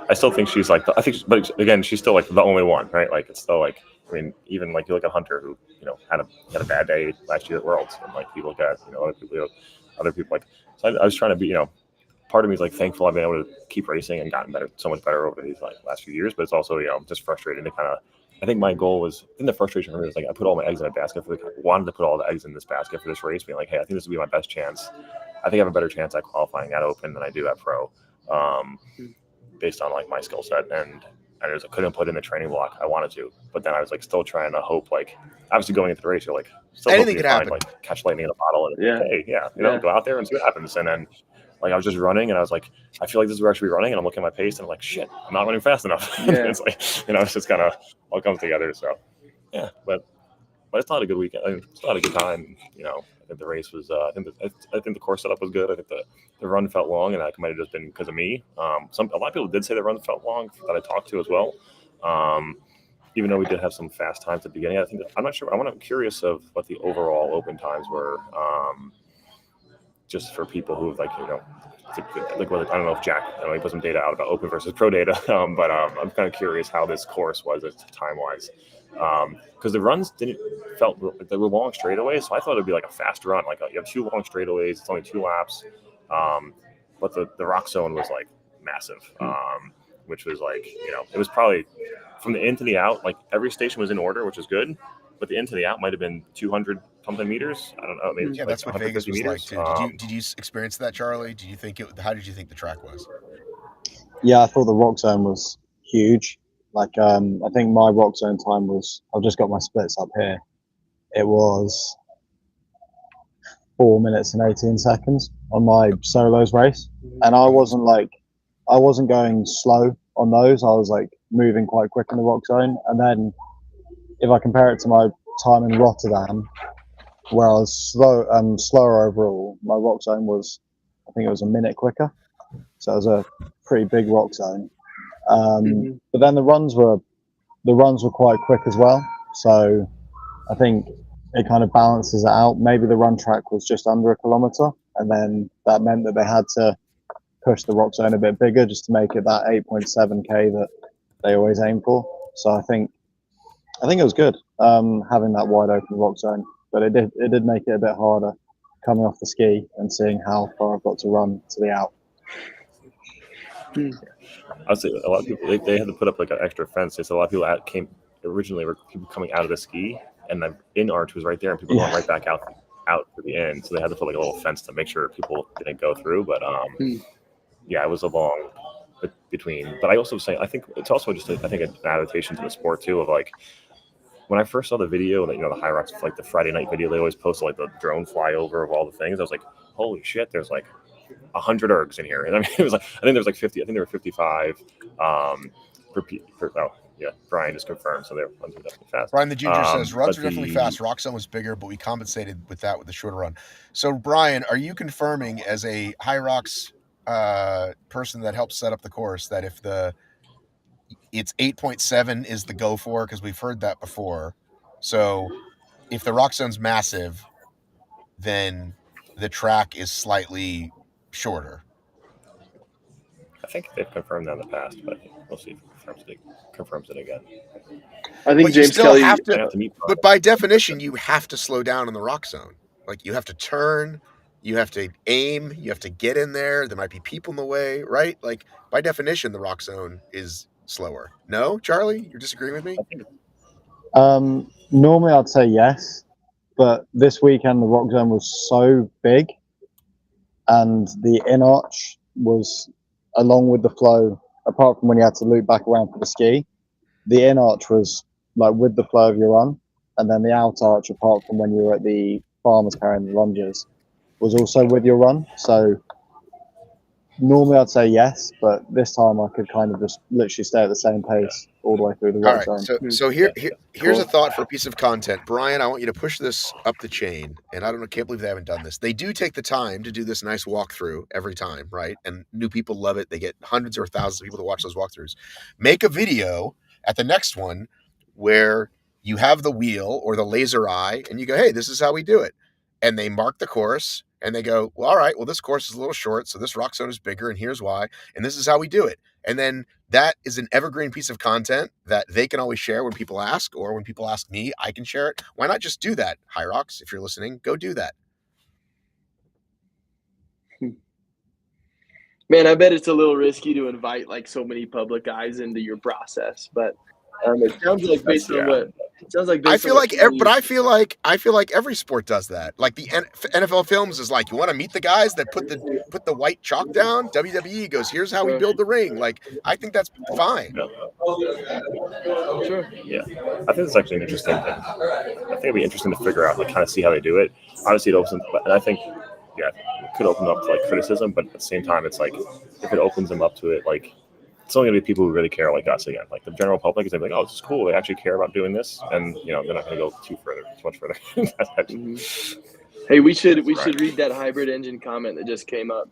Speaker 2: I still think she's like, but again, she's still like the only one, right? Like it's still like, I mean, even like you look at Hunter, who had a bad day last year at Worlds, and like you look at other people like. So I was trying to be, part of me is like thankful I've been able to keep racing and gotten better, so much better over these like last few years. But it's also just frustrating to kind of. I think my goal was, in the frustration for me was like I put all my eggs in a basket wanted to put all the eggs in this basket for this race, being like, hey, I think this would be my best chance. I think I have a better chance at qualifying at Open than I do at Pro. Based on like my skill set, and I couldn't put in the training block I wanted to, but then I was like still trying to hope, like obviously going into the race, you're like still
Speaker 1: anything could happen,
Speaker 2: like catch lightning in a bottle, and go out there and see what happens. And then like I was just running, and I was like, I feel like this is where I should be running, and I'm looking at my pace, and I'm like, shit, I'm not running fast enough. It's like it's just kind of all comes together. So yeah, but it's not a good weekend. I mean, it's not a good time. I think the race was. I think the course setup was good. I think the run felt long, and that might have just been because of me. A lot of people did say the run felt long that I talked to as well. Even though we did have some fast times at the beginning, I'm not sure. I'm curious of what the overall Open times were. Just for people who like like whether, I don't know if Jack he put some data out about Open versus Pro data, but I'm kind of curious how this course was time wise. Because the runs felt like they were long straightaways, so I thought it'd be like a fast run. Like you have 2 long straightaways, it's only 2 laps, but the rock zone was like massive, which was like it was probably from the in to the out. Like every station was in order, which was good, but the in to the out might have been 200 something meters. I don't know. Maybe
Speaker 1: Yeah,
Speaker 2: like
Speaker 1: that's what Vegas
Speaker 2: 150
Speaker 1: was
Speaker 2: meters.
Speaker 1: like too. Did you experience that, Charlie? Did you think it? How did you think the track was?
Speaker 3: Yeah, I thought the rock zone was huge. Like, I think my rock zone time was, I've just got my splits up here. It was 4 minutes and 18 seconds on my solos race. And I wasn't going slow on those. I was like moving quite quick in the rock zone. And then if I compare it to my time in Rotterdam, where I was slower overall, my rock zone was, I think it was a minute quicker. So it was a pretty big rock zone. But then the runs were quite quick as well. So I think it kind of balances it out. Maybe the run track was just under a kilometer, and then that meant that they had to push the rock zone a bit bigger just to make it that 8.7k that they always aim for. So I think it was good having that wide open rock zone, but it did make it a bit harder coming off the ski and seeing how far I've got to run to the out.
Speaker 2: I would say a lot of people they had to put up like an extra fence. So a lot of people came originally were people coming out of the ski, and the in arch was right there, and people going right back out to the end. So they had to put like a little fence to make sure people didn't go through. But yeah, it was a long between. But I also was saying I think it's also just I think an adaptation to the sport too of like. When I first saw the video, that the HYROX, like the Friday night video, they always post like the drone flyover of all the things. I was like, holy shit, there's like 100 ergs in here. And I mean, it was like, I think there was like 50, I think there were 55. Brian just confirmed. So they're definitely fast.
Speaker 1: Brian the Ginger says, runs are definitely fast. Rock zone was bigger, but we compensated with that with the shorter run. So, Brian, are you confirming as a HYROX person that helps set up the course that if it's 8.7 is the go for, because we've heard that before. So if the rock zone's massive, then the track is slightly shorter.
Speaker 2: I think they've confirmed that in the past, but we'll see if it confirms it again.
Speaker 4: I think James Kelly
Speaker 1: but by definition, you have to slow down in the rock zone. Like you have to turn, you have to aim, you have to get in there. There might be people in the way, right? Like by definition, the rock zone is slower. No, Charlie, you're disagreeing with me?
Speaker 3: Normally I'd say yes, but this weekend the rock zone was so big, and the in arch was along with the flow. Apart from when you had to loop back around for the ski, the in arch was like with the flow of your run, and then the out arch, apart from when you were at the farmers carrying the lunges, was also with your run. So normally I'd say yes, but this time I could kind of just literally stay at the same pace all the way through the rock zone.
Speaker 1: So here's a thought for a piece of content. Brian, I want you to push this up the chain, and can't believe they haven't done this. They do take the time to do this nice walkthrough every time, right? And new people love it. They get hundreds or thousands of people to watch those walkthroughs. Make a video at the next one where you have the wheel or the laser eye, and you go, hey, this is how we do it. And they mark the course, and they go, well, all right, well, this course is a little short, so this rock zone is bigger, and here's why, and this is how we do it. And then that is an evergreen piece of content that they can always share when people ask, or when people ask me, I can share it. Why not just do that, HYROX? If you're listening, go do that.
Speaker 4: Man, I bet it's a little risky to invite like so many public eyes into your process, but it sounds like based on what it sounds like.
Speaker 1: I feel like every sport does that. Like the NFL Films is like, you want to meet the guys that put the white chalk down. WWE goes, here's how we build the ring. Like I think that's fine.
Speaker 4: Sure.
Speaker 2: Yeah, I think it's actually an interesting thing. I think it'd be interesting to figure out, like, kind of see how they do it. Obviously, it opens, and I think, it could open up to like criticism, but at the same time, it's like if it opens them up to it, like. It's only going to be people who really care like us again. Like the general public is like, oh, this is cool. They actually care about doing this, and they're not going to go too much further.
Speaker 4: Hey, we should read that hybrid engine comment that just came up.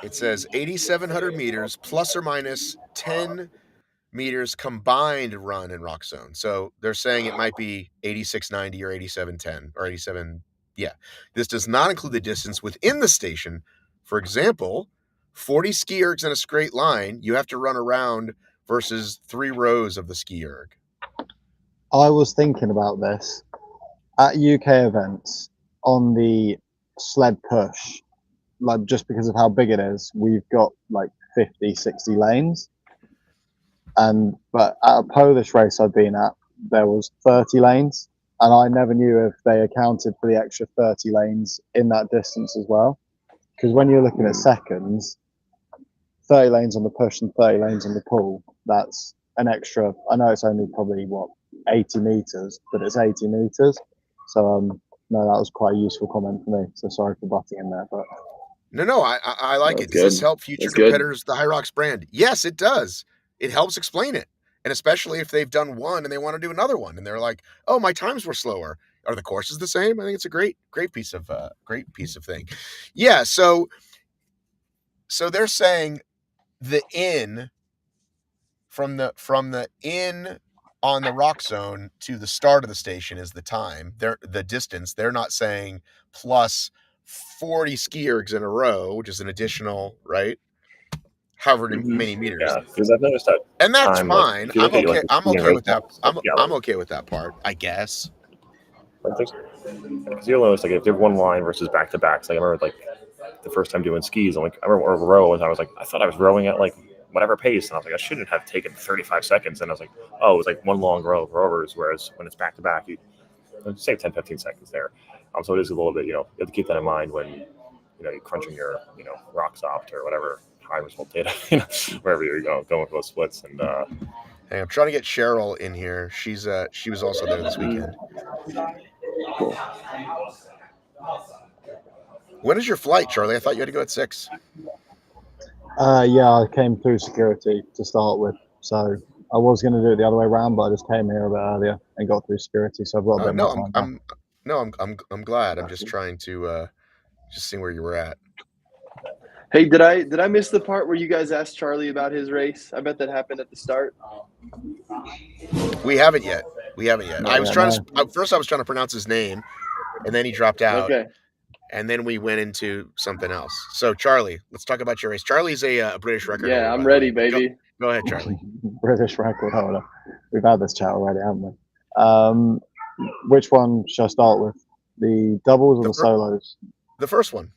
Speaker 1: It says 8,700 meters plus or minus 10 meters combined run in rock zone. So they're saying it might be 86.90 or 87.10 or 87. Yeah, this does not include the distance within the station. For example, 40 ski ergs in a straight line, you have to run around versus 3 rows of the ski erg.
Speaker 3: I was thinking about this at UK events on the sled push, like just because of how big it is, we've got like 50, 60 lanes. But at a Polish race I've been at, there was 30 lanes. and I never knew if they accounted for the extra 30 lanes in that distance as well. Because when you're looking at seconds, 30 lanes on the push and 30 lanes on the pull, that's an extra. I know it's only probably 80 meters, but it's 80 meters. So no, that was quite a useful comment for me. So sorry for butting in there, but
Speaker 1: No, I like it. Does this help future competitors, the HYROX brand? Yes, it does. It helps explain it. And especially if they've done one and they want to do another one and they're like, oh, my times were slower. Are the courses the same? I think it's a great piece of thing. Yeah. So they're saying the in from the in on the rock zone to the start of the station is the time. The distance. They're not saying plus 40 ski ergs in a row, which is an additional, right? However many meters.
Speaker 2: Yeah, because I've noticed that,
Speaker 1: and that's
Speaker 2: time,
Speaker 1: fine.
Speaker 2: Like,
Speaker 1: I'm okay.
Speaker 2: Like,
Speaker 1: I'm okay with that.
Speaker 2: Maps,
Speaker 1: I'm okay with that part, I guess.
Speaker 2: Because you'll notice, like, if you have one line versus back to backs, like I remember, like the first time doing skis, I'm like, I remember a row, and I was like, I thought I was rowing at like whatever pace, and I was like, I shouldn't have taken 35 seconds, and I was like, oh, it was like one long row of rowers, whereas when it's back to back, you save 10-15 seconds there. So it is a little bit, you have to keep that in mind when you're crunching your rock soft or whatever high result data, wherever you're going with those splits. And
Speaker 1: hey, I'm trying to get Cheryl in here. She was also there this weekend.
Speaker 4: Cool.
Speaker 1: When is your flight, Charlie? I thought you had to go at 6.
Speaker 3: Yeah, I came through security to start with, so I was going to do it the other way around, but I just came here a bit earlier and got through security, so I've got a bit more time.
Speaker 1: I'm glad. I'm just trying to just see where you were at.
Speaker 4: Hey, did I miss the part where you guys asked Charlie about his race? I bet that happened at the start.
Speaker 1: We haven't yet. I was trying
Speaker 3: to.
Speaker 1: First, I was trying to pronounce his name, and then he dropped out.
Speaker 4: Okay.
Speaker 1: And then we went into something else. So, Charlie, let's talk about your race. Charlie's a British record holder.
Speaker 4: Yeah, I'm ready, baby.
Speaker 1: Go ahead, Charlie.
Speaker 3: British record holder. We've had this chat already, haven't we? Which one should I start with? The doubles or the solos?
Speaker 1: The first one.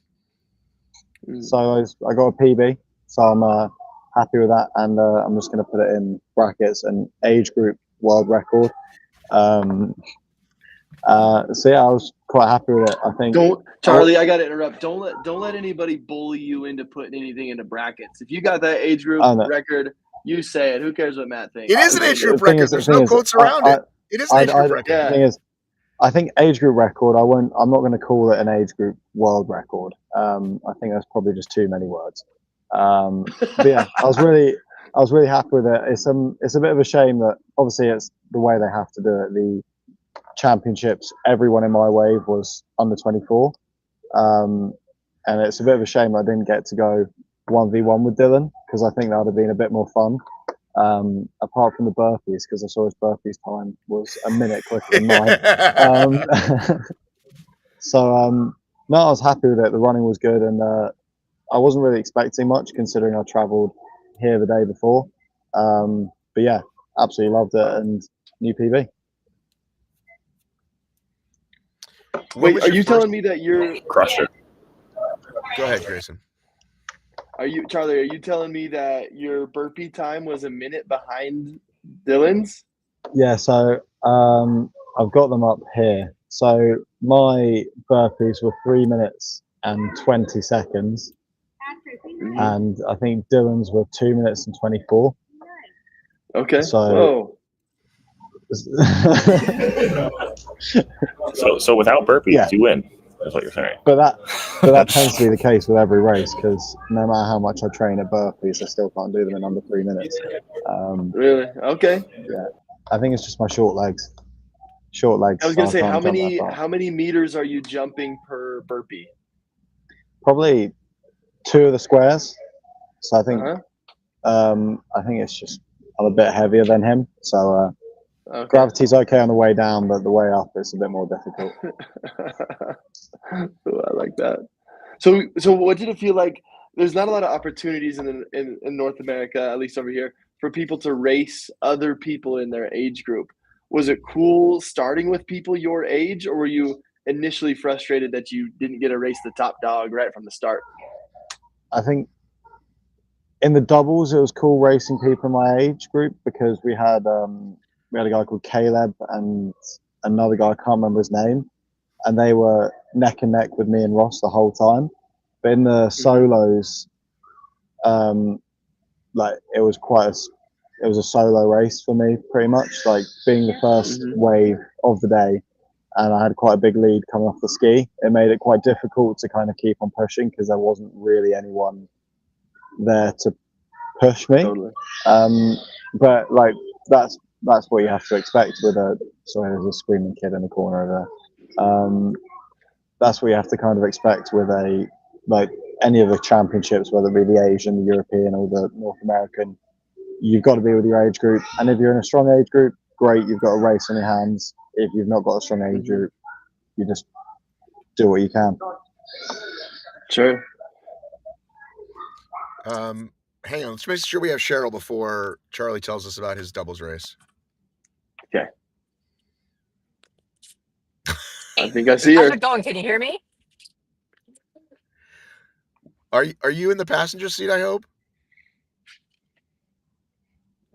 Speaker 3: Solos. I got a PB, so I'm happy with that, and I'm just going to put it in brackets, an age group world record. So yeah, I was quite happy with it. I think.
Speaker 4: Charlie, I got to interrupt. Don't let anybody bully you into putting anything into brackets. If you got that age group record, you say it. Who cares what Matt thinks?
Speaker 1: It is an age group record. There's no quotes around it. It is an age group record.
Speaker 3: The thing is, I think age group record. I'm not going to call it an age group world record. I think that's probably just too many words. But yeah, I was really happy with it. It's a bit of a shame that obviously it's the way they have to do it. The championships, everyone in my wave was under 24, and it's a bit of a shame I didn't get to go 1v1 with Dylan, because I think that would have been a bit more fun. Apart from the burpees, because I saw his burpees time was a minute quicker than mine. No, I was happy with it. The running was good, and I wasn't really expecting much considering I travelled here the day before. But yeah, absolutely loved it, and new PB.
Speaker 4: Wait, are you telling me that you're
Speaker 2: crushed it?
Speaker 1: Go ahead, Grayson.
Speaker 4: Charlie, are you telling me that your burpee time was a minute behind Dylan's?
Speaker 3: Yeah, so I've got them up here. So my burpees were 3 minutes and 20 seconds. And I think Dylan's were 2 minutes and 24.
Speaker 4: Okay.
Speaker 3: So,
Speaker 2: so without burpees, you win. That's what you're saying.
Speaker 3: But that tends to be the case with every race, because no matter how much I train at burpees, I still can't do them in under 3 minutes.
Speaker 4: Really? Okay.
Speaker 3: Yeah, I think it's just my short legs. Short legs.
Speaker 4: I was gonna say, how many meters are you jumping per burpee?
Speaker 3: Probably 2 of the squares. So I think it's just I'm a bit heavier than him. So gravity's okay on the way down, but the way up is a bit more difficult.
Speaker 4: Ooh, I like that. So what did it feel like? There's not a lot of opportunities in North America, at least over here, for people to race other people in their age group. Was it cool starting with people your age, or were you initially frustrated that you didn't get to race the top dog right from the start?
Speaker 3: I think in the doubles, it was cool racing people in my age group, because we had a guy called Caleb and another guy, I can't remember his name, and they were neck and neck with me and Ross the whole time. But in the solos, like it was a solo race for me, pretty much, like being the first wave of the day, and I had quite a big lead coming off the ski. It made it quite difficult to kind of keep on pushing because there wasn't really anyone there to push me.
Speaker 4: Totally.
Speaker 3: But like that's what you have to expect with sorry, there's a screaming kid in the corner over there. That's what you have to kind of expect with any of the championships, whether it be the Asian, the European, or the North American. You've got to be with your age group, and if you're in a strong age group, great, you've got a race on your hands. If you've not got a strong age group, you just do what you can.
Speaker 4: Sure.
Speaker 1: Hang on, let's make sure we have Cheryl before Charlie tells us about his doubles race.
Speaker 4: Okay. I think I see her.
Speaker 5: How's it going? Can you hear me?
Speaker 1: Are you in the passenger seat, I hope?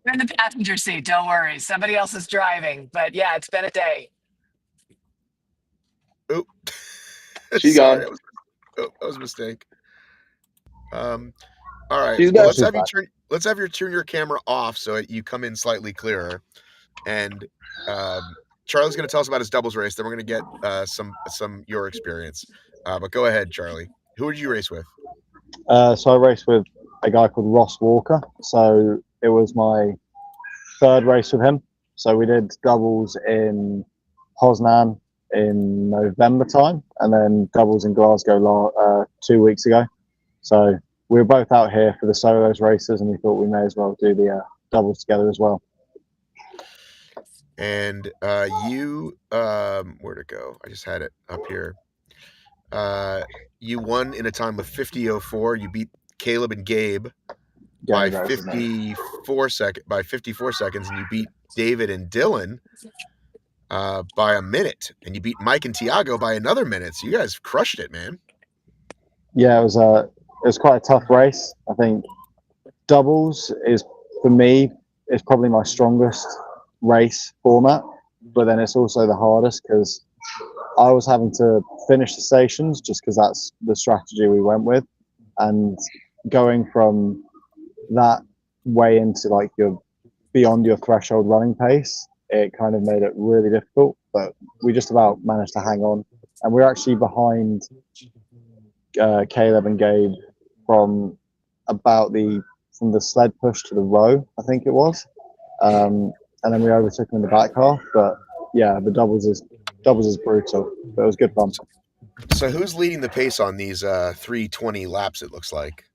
Speaker 5: I'm in the passenger seat. Don't worry. Somebody else is driving. But yeah, it's been a day.
Speaker 1: Oh,
Speaker 4: She's
Speaker 1: sorry,
Speaker 4: gone.
Speaker 1: that was a mistake. All right.
Speaker 4: She's
Speaker 1: Well,
Speaker 4: back.
Speaker 1: let's have you turn your camera off so you come in slightly clearer. And Charlie's going to tell us about his doubles race. Then we're going to get some your experience. But go ahead, Charlie. Who did you race with?
Speaker 3: So I raced with a guy called Ross Walker. So it was my third race with him. So we did doubles in Poznan in November time, and then doubles in Glasgow 2 weeks ago. So we were both out here for the solos races, and we thought we may as well do the doubles together as well.
Speaker 1: And you, where'd it go? I just had it up here. You won in a time of 50:04. You beat Caleb and Gabe by 54 seconds, and you beat David and Dylan by a minute, and you beat Mike and Tiago by another minute. So you guys crushed it, man.
Speaker 3: Yeah, it was quite a tough race. I think doubles for me is probably my strongest race format, but then it's also the hardest because I was having to finish the stations just because that's the strategy we went with, and going from that way into like you're beyond your threshold running pace, it kind of made it really difficult, but we just about managed to hang on, and we're actually behind Caleb and Gabe from the sled push to the row, I think it was, and then we overtook them in the back half. But yeah, the doubles is brutal, but it was good fun.
Speaker 1: So who's leading the pace on these 3:20 laps? It looks like.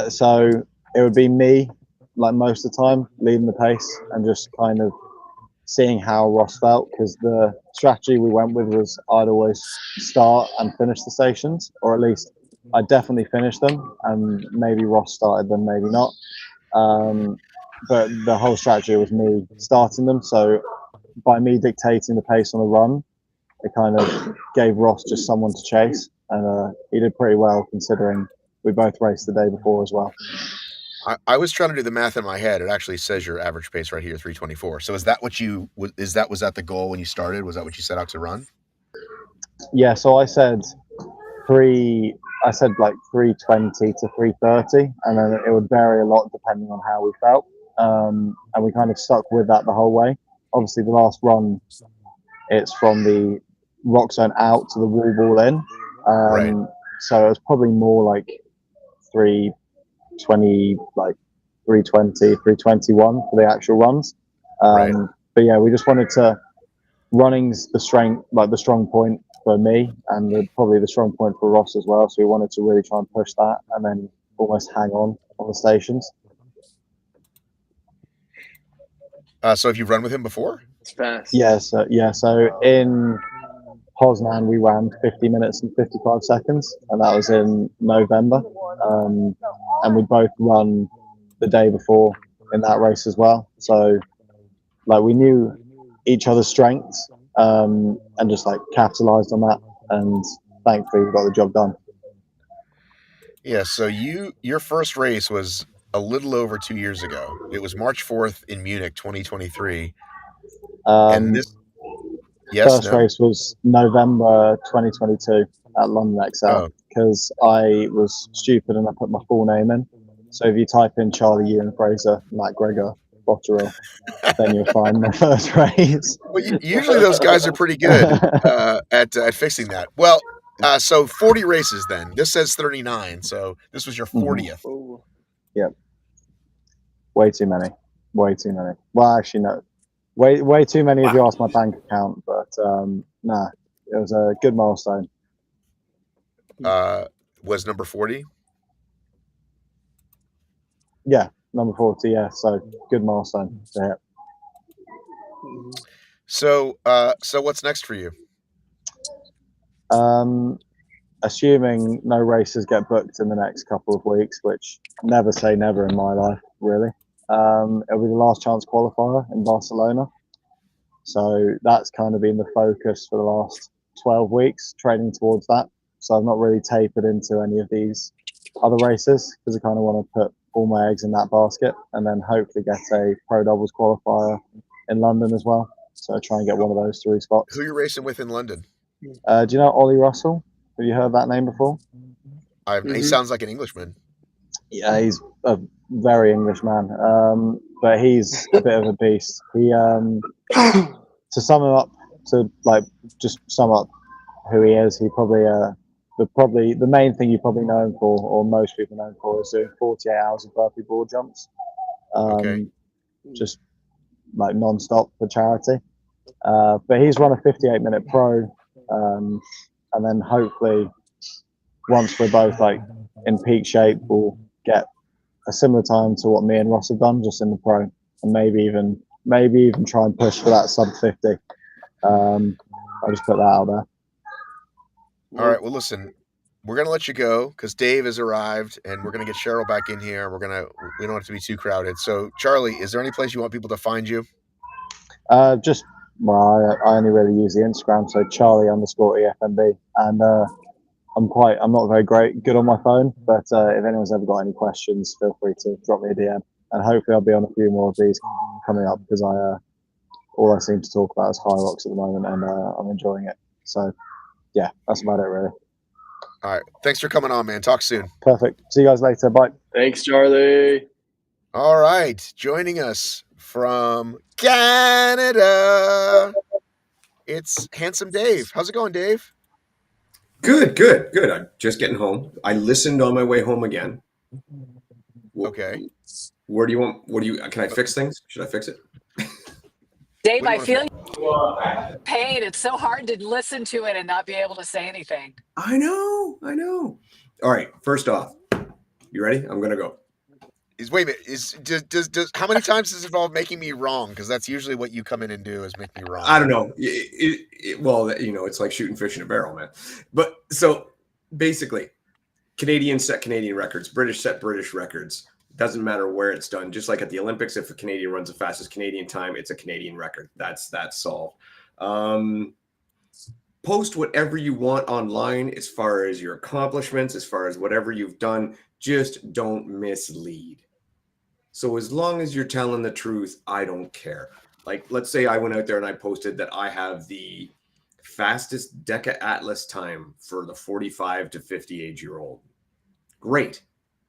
Speaker 3: So it would be me, like most of the time, leading the pace and just kind of seeing how Ross felt, because the strategy we went with was I'd always start and finish the stations, or at least I'd definitely finish them, and maybe Ross started them, maybe not. But the whole strategy was me starting them. So by me dictating the pace on the run, it kind of gave Ross just someone to chase, and he did pretty well considering we both raced the day before as well.
Speaker 1: I was trying to do the math in my head. It actually says your average pace right here, 3:24. So is that what was that the goal when you started? Was that what you set out to run?
Speaker 3: Yeah. So I said like 3:20 to 3:30, and then it would vary a lot depending on how we felt. And we kind of stuck with that the whole way. Obviously, the last run, it's from the rock zone out to the wall ball in.
Speaker 1: Right.
Speaker 3: So it was probably more like 3:20, like 3:20, 3:21 for the actual runs.
Speaker 1: Right.
Speaker 3: But yeah, we just wanted to, running's the strong point for me, and probably the strong point for Ross as well. So we wanted to really try and push that and then almost hang on the stations.
Speaker 1: So have you run with him before?
Speaker 4: It's fast.
Speaker 3: Yes. So in Poznan, we ran 50 minutes and 55 seconds, and that was in November. And we both run the day before in that race as well. So like we knew each other's strengths, and just like capitalized on that, and thankfully we got the job done.
Speaker 1: Yeah. So your first race was a little over 2 years ago. It was March 4th in Munich, 2023. And Yes,
Speaker 3: First race was November 2022 at London XL because I was stupid and I put my full name in. So if you type in Charlie, Ewan Fraser, Matt Gregor, Botterill, then you'll find my first race.
Speaker 1: Well, usually those guys are pretty good at fixing that. Well, so 40 races then. This says 39, so this was your 40th.
Speaker 4: Oh.
Speaker 3: Yep. Way too many. Way too many. Well, actually, no. Way too many if you ask my bank account, but nah, it was a good milestone.
Speaker 1: Was number 40?
Speaker 3: Yeah, number 40, yeah, so good milestone to hit.
Speaker 1: So what's next for you?
Speaker 3: Assuming no races get booked in the next couple of weeks, which never say never in my life, really. It'll be the last chance qualifier in Barcelona. So that's kind of been the focus for the last 12 weeks, training towards that. So I've not really tapered into any of these other races because I kind of want to put all my eggs in that basket and then hopefully get a pro doubles qualifier in London as well. So I try and get one of those 3 spots.
Speaker 1: Who are you racing with in London?
Speaker 3: Do you know Ollie Russell? Have you heard that name before?
Speaker 1: He sounds like an Englishman.
Speaker 3: Yeah, he's a very English man, but he's a bit of a beast. He, to sum him up, just sum up who he is, he probably the main thing you probably know him for, or most people know him for, is doing 48 hours of burpee board jumps, just like non-stop for charity. But he's run a 58-minute pro, and then hopefully once we're both like in peak shape, we'll get a similar time to what me and Ross have done just in the pro, and maybe even try and push for that sub 50. I'll just put that out there.
Speaker 1: All right, well listen, we're gonna let you go because Dave has arrived and we're gonna get Cheryl back in here. We don't want it to be too crowded. So Charlie, is there any place you want people to find you?
Speaker 3: I only really use the Instagram, so Charlie_EFMB, and I'm not very good on my phone, but if anyone's ever got any questions, feel free to drop me a DM, and hopefully I'll be on a few more of these coming up because all I seem to talk about is HYROX at the moment, and I'm enjoying it. So yeah, that's about it really.
Speaker 1: All right, thanks for coming on, man. Talk soon.
Speaker 3: Perfect. See you guys later. Bye.
Speaker 4: Thanks, Charlie.
Speaker 1: All right, joining us from Canada, it's Handsome Dave. How's it going, Dave?
Speaker 6: Good. I'm just getting home. I listened on my way home again.
Speaker 1: Okay.
Speaker 6: Where do you want? Can I fix things? Should I fix it?
Speaker 5: Dave, I feel pain. It's so hard to listen to it and not be able to say anything.
Speaker 6: I know. All right. First off, you ready? I'm gonna go.
Speaker 1: Wait a minute. Does how many times does it involve making me wrong? Because that's usually what you come in and do is make me wrong.
Speaker 6: I don't know. Well, it's like shooting fish in a barrel, man. But so basically, Canadians set Canadian records. British set British records. Doesn't matter where it's done. Just like at the Olympics, if a Canadian runs the fastest Canadian time, it's a Canadian record. That's solved. Post whatever you want online as far as your accomplishments, as far as whatever you've done. Just don't mislead. So as long as you're telling the truth, I don't care. Like, let's say I went out there and I posted that I have the fastest Deca Atlas time for the 45 to 50 age-year-old. Great.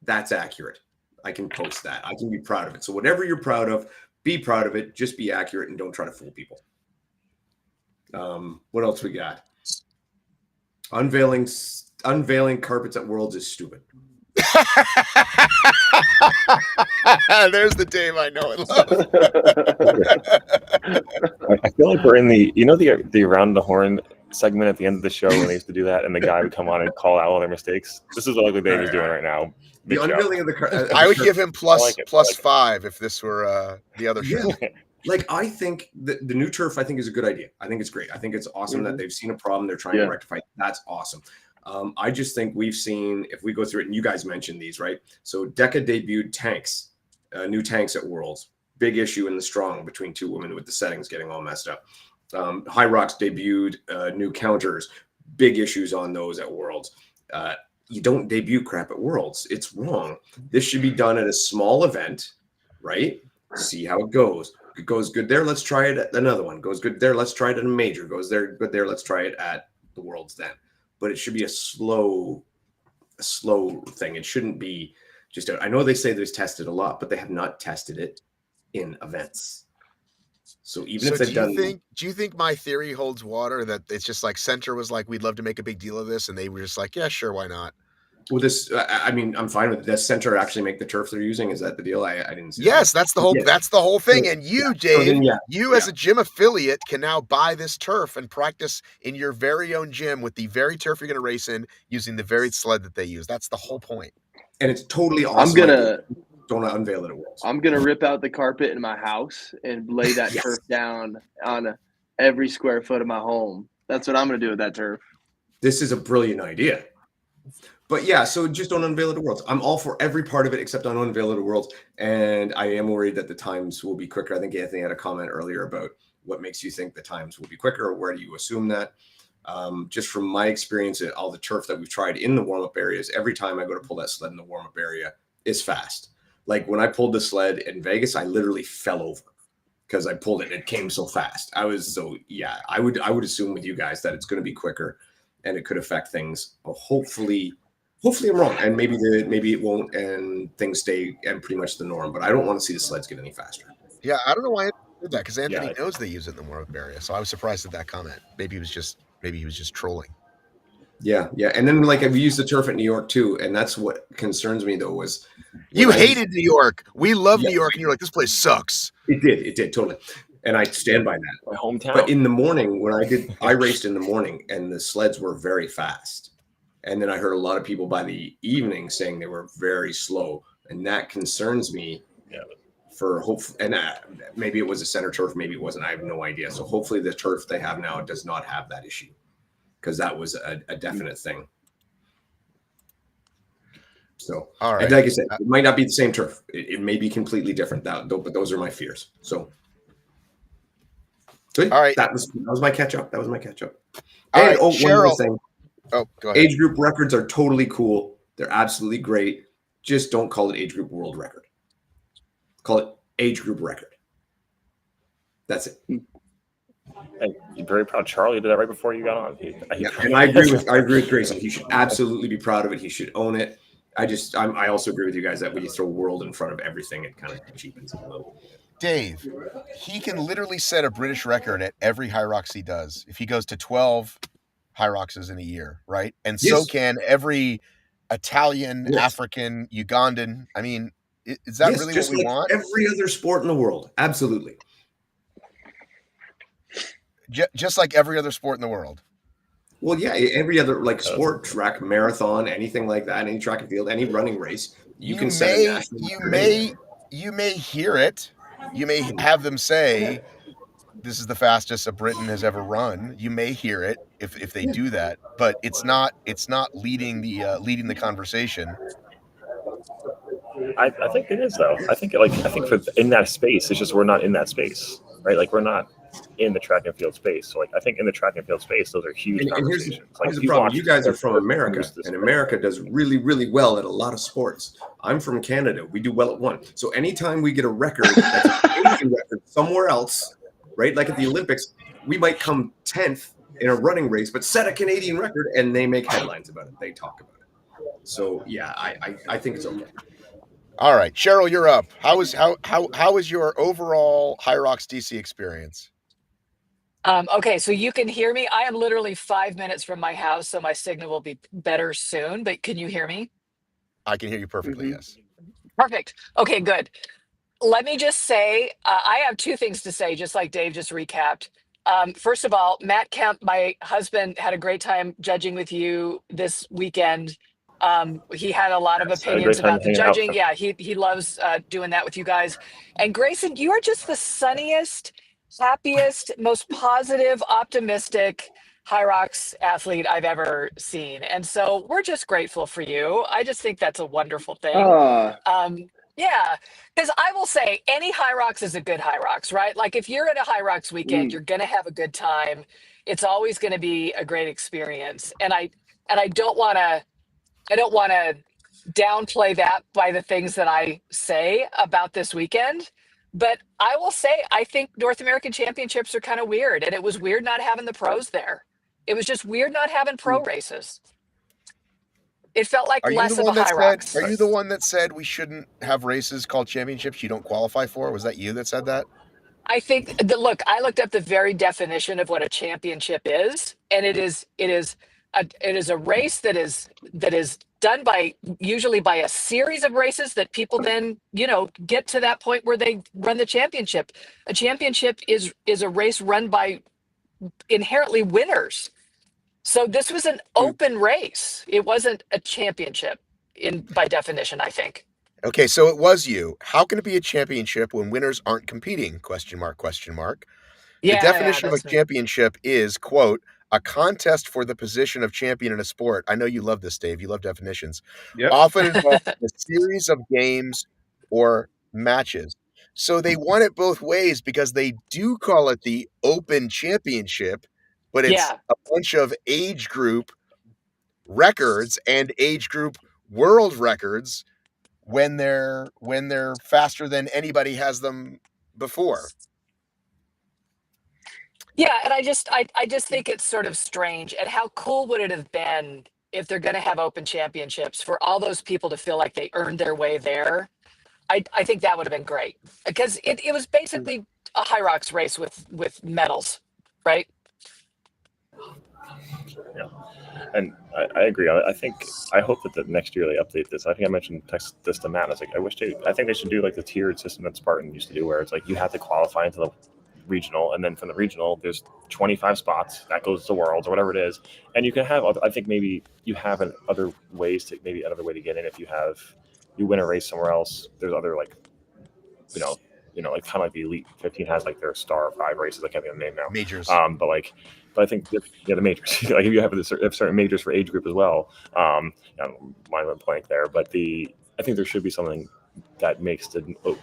Speaker 6: That's accurate. I can post that. I can be proud of it. So whatever you're proud of, be proud of it. Just be accurate and don't try to fool people. What else we got? Unveiling carpets at Worlds is stupid.
Speaker 1: There's the Dave I know and love.
Speaker 2: I feel like we're in the around the horn segment at the end of the show when they used to do that, and the guy would come on and call out all their mistakes. This is what Dave is doing right now.
Speaker 6: The unveiling of the
Speaker 1: I would give him plus 5 if this were the other show.
Speaker 6: Like, I think the new turf, I think, is a good idea. I think it's great. I think it's awesome that they've seen a problem. They're trying to rectify it. That's awesome. I just think we've seen, if we go through it, and you guys mentioned these, right? So Deca debuted tanks, new tanks at Worlds. Big issue in the strong between two women with the settings getting all messed up. HYROX debuted new counters. Big issues on those at Worlds. You don't debut crap at Worlds. It's wrong. This should be done at a small event, right? See how it goes. Goes good there, let's try it at another one. Goes good there, let's try it at a major. Goes there, good there, let's try it at the Worlds then. But it should be a slow thing. It shouldn't be just I know they say there's tested a lot, but they have not tested it in events. So even if they've done,
Speaker 1: do you think my theory holds water, that it's just like Center was like, we'd love to make a big deal of this, and they were just like, yeah, sure, why not?
Speaker 6: Well, this, I mean, I'm fine with it. Does Center actually make the turf they're using? Is that the deal? I didn't see.
Speaker 1: Yes, that's the whole.
Speaker 6: Yeah.
Speaker 1: That's the whole thing. And you,
Speaker 6: Yeah.
Speaker 1: Dave,
Speaker 6: So then, yeah.
Speaker 1: you as a gym affiliate can now buy this turf and practice in your very own gym with the very turf you're going to race in, using the very sled that they use. That's the whole point.
Speaker 6: And it's totally awesome. Don't unveil it at Worlds.
Speaker 4: I'm gonna rip out the carpet in my house and lay that turf down on every square foot of my home. That's what I'm gonna do with that turf.
Speaker 6: This is a brilliant idea. But yeah, so just don't unveil it at Worlds. I'm all for every part of it except don't unveil it at Worlds. And I am worried that the times will be quicker. I think Anthony had a comment earlier about what makes you think the times will be quicker, or where do you assume that? Just from my experience at all the turf that we've tried in the warm-up areas, every time I go to pull that sled in the warm-up area, it's fast. Like when I pulled the sled in Vegas, I literally fell over because I pulled it and it came so fast. I would assume with you guys that it's going to be quicker and it could affect things. Hopefully I'm wrong, and maybe it won't, and things stay and pretty much the norm. But I don't want to see the sleds get any faster.
Speaker 1: Yeah, I don't know why I did that, because Anthony knows they use it in the warm-up area. So I was surprised at that comment. Maybe he was just trolling.
Speaker 6: Yeah. And then like I've used the turf at New York too, and that's what concerns me though was
Speaker 1: you hated New York. We love New York, and you're like, this place sucks.
Speaker 6: It did totally, and I stand by that.
Speaker 2: My hometown.
Speaker 6: But in the morning when I raced in the morning, and the sleds were very fast, and then I heard a lot of people by the evening saying they were very slow, and that concerns me.
Speaker 2: Yeah.
Speaker 6: For hope, and maybe it was a center turf, maybe it wasn't. I have no idea. So hopefully the turf they have now does not have that issue, because that was a definite thing. So,
Speaker 1: all right.
Speaker 6: And like I said, it might not be the same turf. It may be completely different. But those are my fears. So all right, that was my catch up.
Speaker 1: All
Speaker 6: right,
Speaker 1: Cheryl.
Speaker 6: One more thing.
Speaker 1: Oh, go ahead.
Speaker 6: Age group records are totally cool. They're absolutely great. Just don't call it age group world record. Call it age group record. That's it.
Speaker 2: And you're very proud, Charlie. You did that right before you got on.
Speaker 6: And I agree with Grayson. He should absolutely be proud of it. He should own it. I also agree with you guys that when you throw world in front of everything, it kind of cheapens it a little.
Speaker 1: Dave, he can literally set a British record at every HYROX he does. If he goes to 12 HYROXs in a year, right? And so can every Italian, African, Ugandan. I mean, is that really what we want?
Speaker 6: Every other sport in the world. Absolutely.
Speaker 1: Just like every other sport in the world.
Speaker 6: Well, yeah, every other sport, track, marathon, anything like that, any track and field, any running race, you can set a national record.
Speaker 1: You may hear it. You may have them say, "This is the fastest a Briton has ever run." You may hear it if they do that, but it's not leading the conversation.
Speaker 2: I think it is though. I think for in that space, it's just we're not in that space, right? Like we're not in the track and field space. So I think in the track and field space, those are huge conversations.
Speaker 6: Here's the problem. You guys are from America, and America does really, really well at a lot of sports. I'm from Canada. We do well at one. So anytime we get a record, that's an Asian record somewhere else, right? Like at the Olympics, we might come 10th in a running race, but set a Canadian record, and they make headlines about it. They talk about it. So yeah, I think it's okay.
Speaker 1: All right, Cheryl, you're up. How is your overall HYROX DC experience?
Speaker 5: Okay, so you can hear me. I am literally 5 minutes from my house, so my signal will be better soon. But can you hear me?
Speaker 1: I can hear you perfectly. Yes.
Speaker 5: Perfect. Okay, good. Let me just say, I have two things to say, just like Dave just recapped. First of all, Matt Kemp, my husband, had a great time judging with you this weekend. He had a lot of opinions about the judging. Yeah, he loves doing that with you guys. And Grayson, you are just the sunniest, happiest, most positive, optimistic HYROX athlete I've ever seen. And so we're just grateful for you. I just think that's a wonderful thing. Yeah, because I will say any HYROX is a good HYROX, right? Like if you're at a HYROX weekend, you're going to have a good time. It's always going to be a great experience. And I don't want to downplay that by the things that I say about this weekend. But I will say, I think North American Championships are kind of weird, and it was weird not having the pros there. It was just weird not having pro races. It felt like
Speaker 1: Are you the
Speaker 5: less of a
Speaker 1: one that
Speaker 5: high
Speaker 1: said?
Speaker 5: rocks.
Speaker 1: Are you the one that said we shouldn't have races called championships you don't qualify for? Was that you that said that?
Speaker 5: I think look, I looked up the very definition of what a championship is, and it is a race that is done by usually by a series of races that people then, get to that point where they run the championship. A championship is a race run by inherently winners. So this was an open race. It wasn't a championship in by definition, I think.
Speaker 1: Okay, so it was you. How can it be a championship when winners aren't competing? Question mark, question mark. The
Speaker 5: Yeah,
Speaker 1: definition of a
Speaker 5: that's me.
Speaker 1: championship is, quote, a contest for the position of champion in a sport. I know you love this, Dave. You love definitions.
Speaker 6: Yep.
Speaker 1: Often involving a series of games or matches. So they won it both ways because they do call it the Open Championship, but it's
Speaker 5: Yeah.
Speaker 1: a bunch of age group records and age group world records when they're faster than anybody has them before.
Speaker 5: Yeah, and I just think it's sort of strange. And how cool would it have been if they're going to have open championships for all those people to feel like they earned their way there? I think that would have been great because it was basically a HYROX race with medals, right?
Speaker 2: Yeah, and I agree. I hope that the next year they update this. I think I mentioned this to Matt. I was like, I think they should do like the tiered system that Spartan used to do, where it's like you have to qualify into the regional, and then from the regional, there's 25 spots that goes to Worlds or whatever it is, and you can have. I think maybe you have other ways to another way to get in if you win a race somewhere else. There's other like like kind of like the Elite 15 has like their Star 5 races. I can't think of the name now.
Speaker 1: Majors.
Speaker 2: But I think the majors. Like if you have certain majors for age group as well. Mine went blank there, but I think there should be something that makes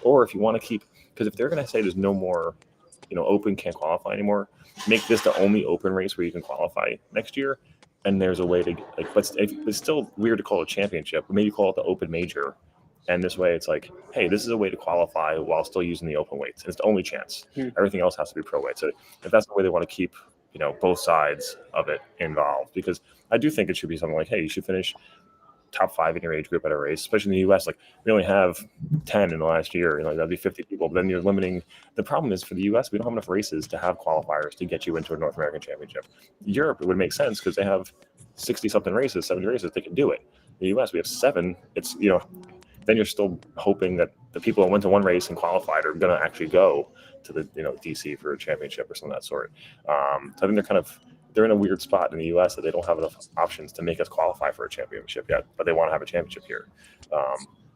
Speaker 2: or if you want to keep, because if they're going to say there's no more, open can't qualify anymore, make this the only open race where you can qualify next year. And there's a way to but it's still weird to call it a championship, but maybe call it the open major. And this way, it's like, hey, this is a way to qualify while still using the open weights. It's the only chance. Everything else has to be pro weight. So if that's the way they want to keep, both sides of it involved, because I do think it should be something like, hey, you should finish top 5 in your age group at a race, especially in the U.S. Like we only have 10 in the last year. That'd be 50 people. But then you're limiting. The problem is for the U.S. we don't have enough races to have qualifiers to get you into a North American Championship. Europe, it would make sense because they have 60 something races, 70 races. They can do it. In the U.S. we have 7. It's then you're still hoping that the people that went to one race and qualified are going to actually go to the DC for a championship or something of that sort. So I think they're in a weird spot in the U.S. that they don't have enough options to make us qualify for a championship yet, but they want to have a championship here.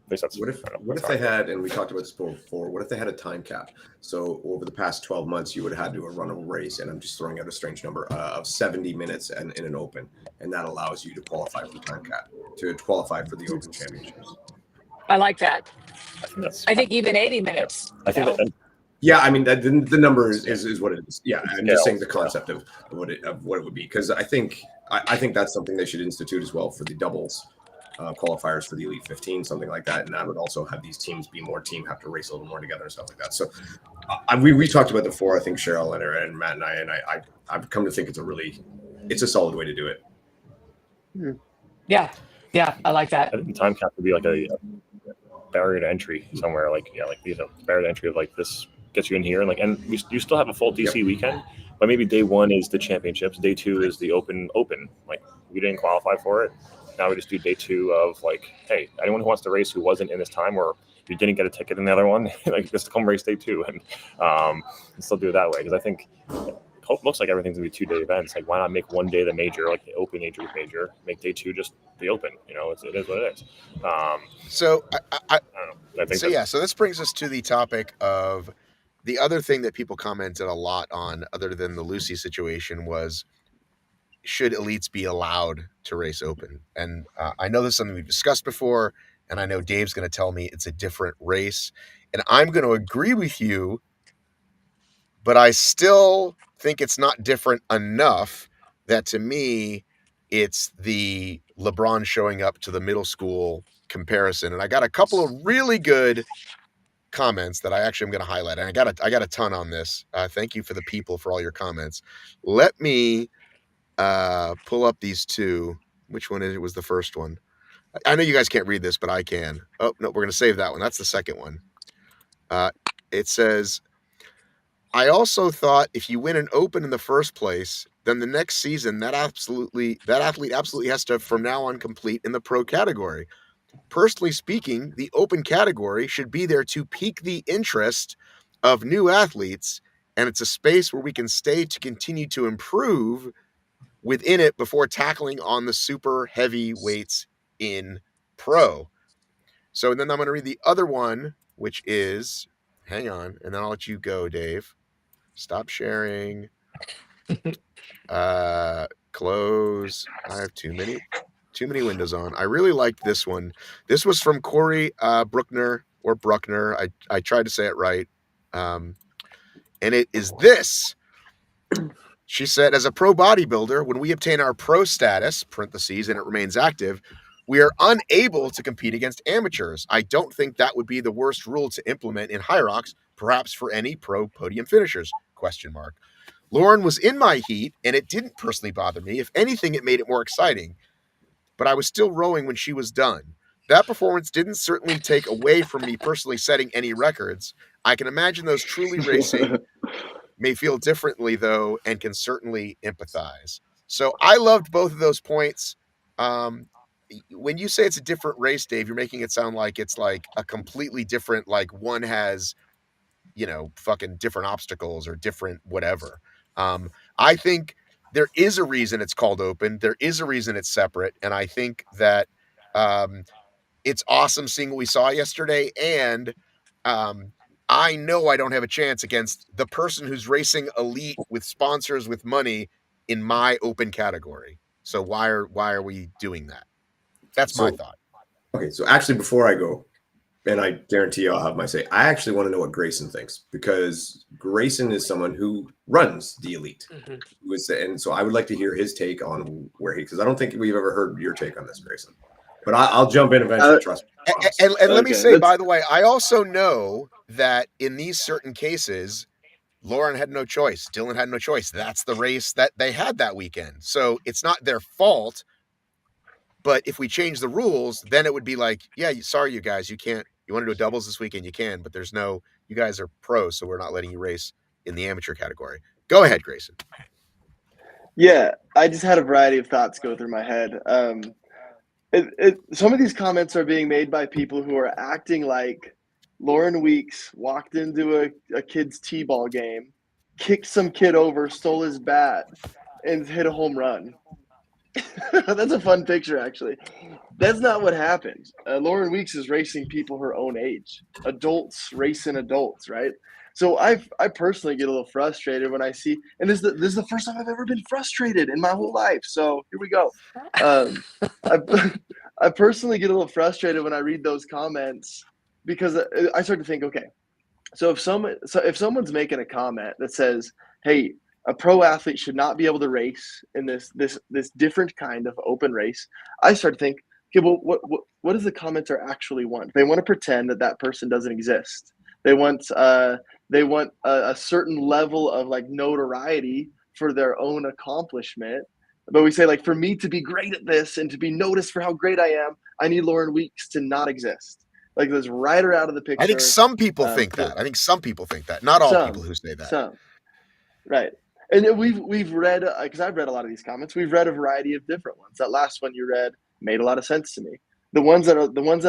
Speaker 6: What if they had, and we talked about this before, what if they had a time cap? So over the past 12 months, you would have had to run a race, and I'm just throwing out a strange number, of 70 minutes in an open, and that allows you to qualify for the time cap, to qualify for the open championships.
Speaker 5: I like that.
Speaker 2: I
Speaker 5: think even 80 minutes.
Speaker 2: I think that.
Speaker 6: Yeah, I mean the number is what it is. Yeah, I'm just saying the concept of what it would be, because I think that's something they should institute as well for the doubles qualifiers for the Elite 15, something like that, and I would also have these teams be more have to race a little more together and stuff like that. So we talked about it before. I think Cheryl and Matt and I've come to think it's a solid way to do it.
Speaker 5: Yeah, I like that.
Speaker 2: I think the time cap would be like a barrier to entry somewhere, barrier to entry of like this gets you in here, and you still have a full DC weekend, but maybe day 1 is the championships, day 2 is the open. Like we didn't qualify for it. Now we just do day 2 of like, hey, anyone who wants to race who wasn't in this time, or if you didn't get a ticket in the other one, like just come race day 2 and still do it that way. Because I think looks like everything's gonna be 2-day events. Like why not make one day the major, like the open age group major, make day 2 just the open? It is what it is.
Speaker 1: So
Speaker 2: I don't know. I think
Speaker 1: so this brings us to the topic of the other thing that people commented a lot on, other than the Lucy situation, was should elites be allowed to race open? And I know this is something we've discussed before, and I know Dave's going to tell me it's a different race, and I'm going to agree with you, but I still think it's not different enough that to me it's the LeBron showing up to the middle school comparison. And I got a couple of really good comments that I actually am going to highlight, and I got a ton on this. Thank you for the people for all your comments. Let me pull up these two. Which one was the first one? I know you guys can't read this, but I can. Oh no, we're going to save that one. That's the second one. It says, I also thought if you win an Open in the first place, then the next season that athlete absolutely has to from now on compete in the pro category. Personally speaking, the Open category should be there to pique the interest of new athletes, and it's a space where we can stay to continue to improve within it before tackling on the super heavy weights in pro. So then I'm going to read the other one, which is, hang on, and then I'll let you go, Dave. Stop sharing. Close. I have too many windows on. I really liked this one. This was from Corey Bruckner. I tried to say it right. And it is this. She said, as a pro bodybuilder, when we obtain our pro status, parentheses, and it remains active, we are unable to compete against amateurs. I don't think that would be the worst rule to implement in HYROX, perhaps for any pro podium finishers, ? Lauren was in my heat, and it didn't personally bother me. If anything, it made it more exciting. But I was still rowing when she was done. That performance didn't certainly take away from me personally setting any records. I can imagine those truly racing may feel differently, though, and can certainly empathize. So I loved both of those points. When you say it's a different race, Dave, you're making it sound like it's like a completely different, like one has, fucking different obstacles or different whatever. I think there is a reason it's called Open. There is a reason it's separate. And I think that it's awesome seeing what we saw yesterday. And I know I don't have a chance against the person who's racing elite with sponsors with money in my Open category. So why are we doing that? That's my thought.
Speaker 6: Okay, so actually before I go, and I guarantee you I'll have my say, I actually want to know what Grayson thinks, because Grayson is someone who runs the elite. And so I would like to hear his take on because I don't think we've ever heard your take on this, Grayson. But I'll jump in eventually, trust me.
Speaker 1: And let me say, by the way, I also know that in these certain cases, Lauren had no choice. Dylan had no choice. That's the race that they had that weekend. So it's not their fault. But if we change the rules, then it would be like, yeah, sorry, you guys, you can't. You want to do a doubles this weekend, you can, but you guys are pros, so we're not letting you race in the amateur category. Go ahead, Grayson.
Speaker 4: Yeah, I just had a variety of thoughts go through my head. Some of these comments are being made by people who are acting like Lauren Weeks walked into a kid's t-ball game, kicked some kid over, stole his bat, and hit a home run. That's a fun picture, actually. That's not what happened. Lauren Weeks is racing people her own age. Adults racing adults, right? So I personally get a little frustrated when I see, and this is the first time I've ever been frustrated in my whole life. So here we go. I personally get a little frustrated when I read those comments, because I start to think, okay, so if someone's making a comment that says, hey, a pro athlete should not be able to race in this different kind of open race, I start to think, okay, well, what does the commenter actually want? They want to pretend that person doesn't exist. They want a certain level of like notoriety for their own accomplishment. But we say, like, for me to be great at this and to be noticed for how great I am, I need Lauren Weeks to not exist. Like, let's write her out of the picture.
Speaker 1: I think some people think that. Not all people who say that.
Speaker 4: Some, right. And we've read, because I've read a lot of these comments. We've read a variety of different ones. That last one you read made a lot of sense to me. The ones that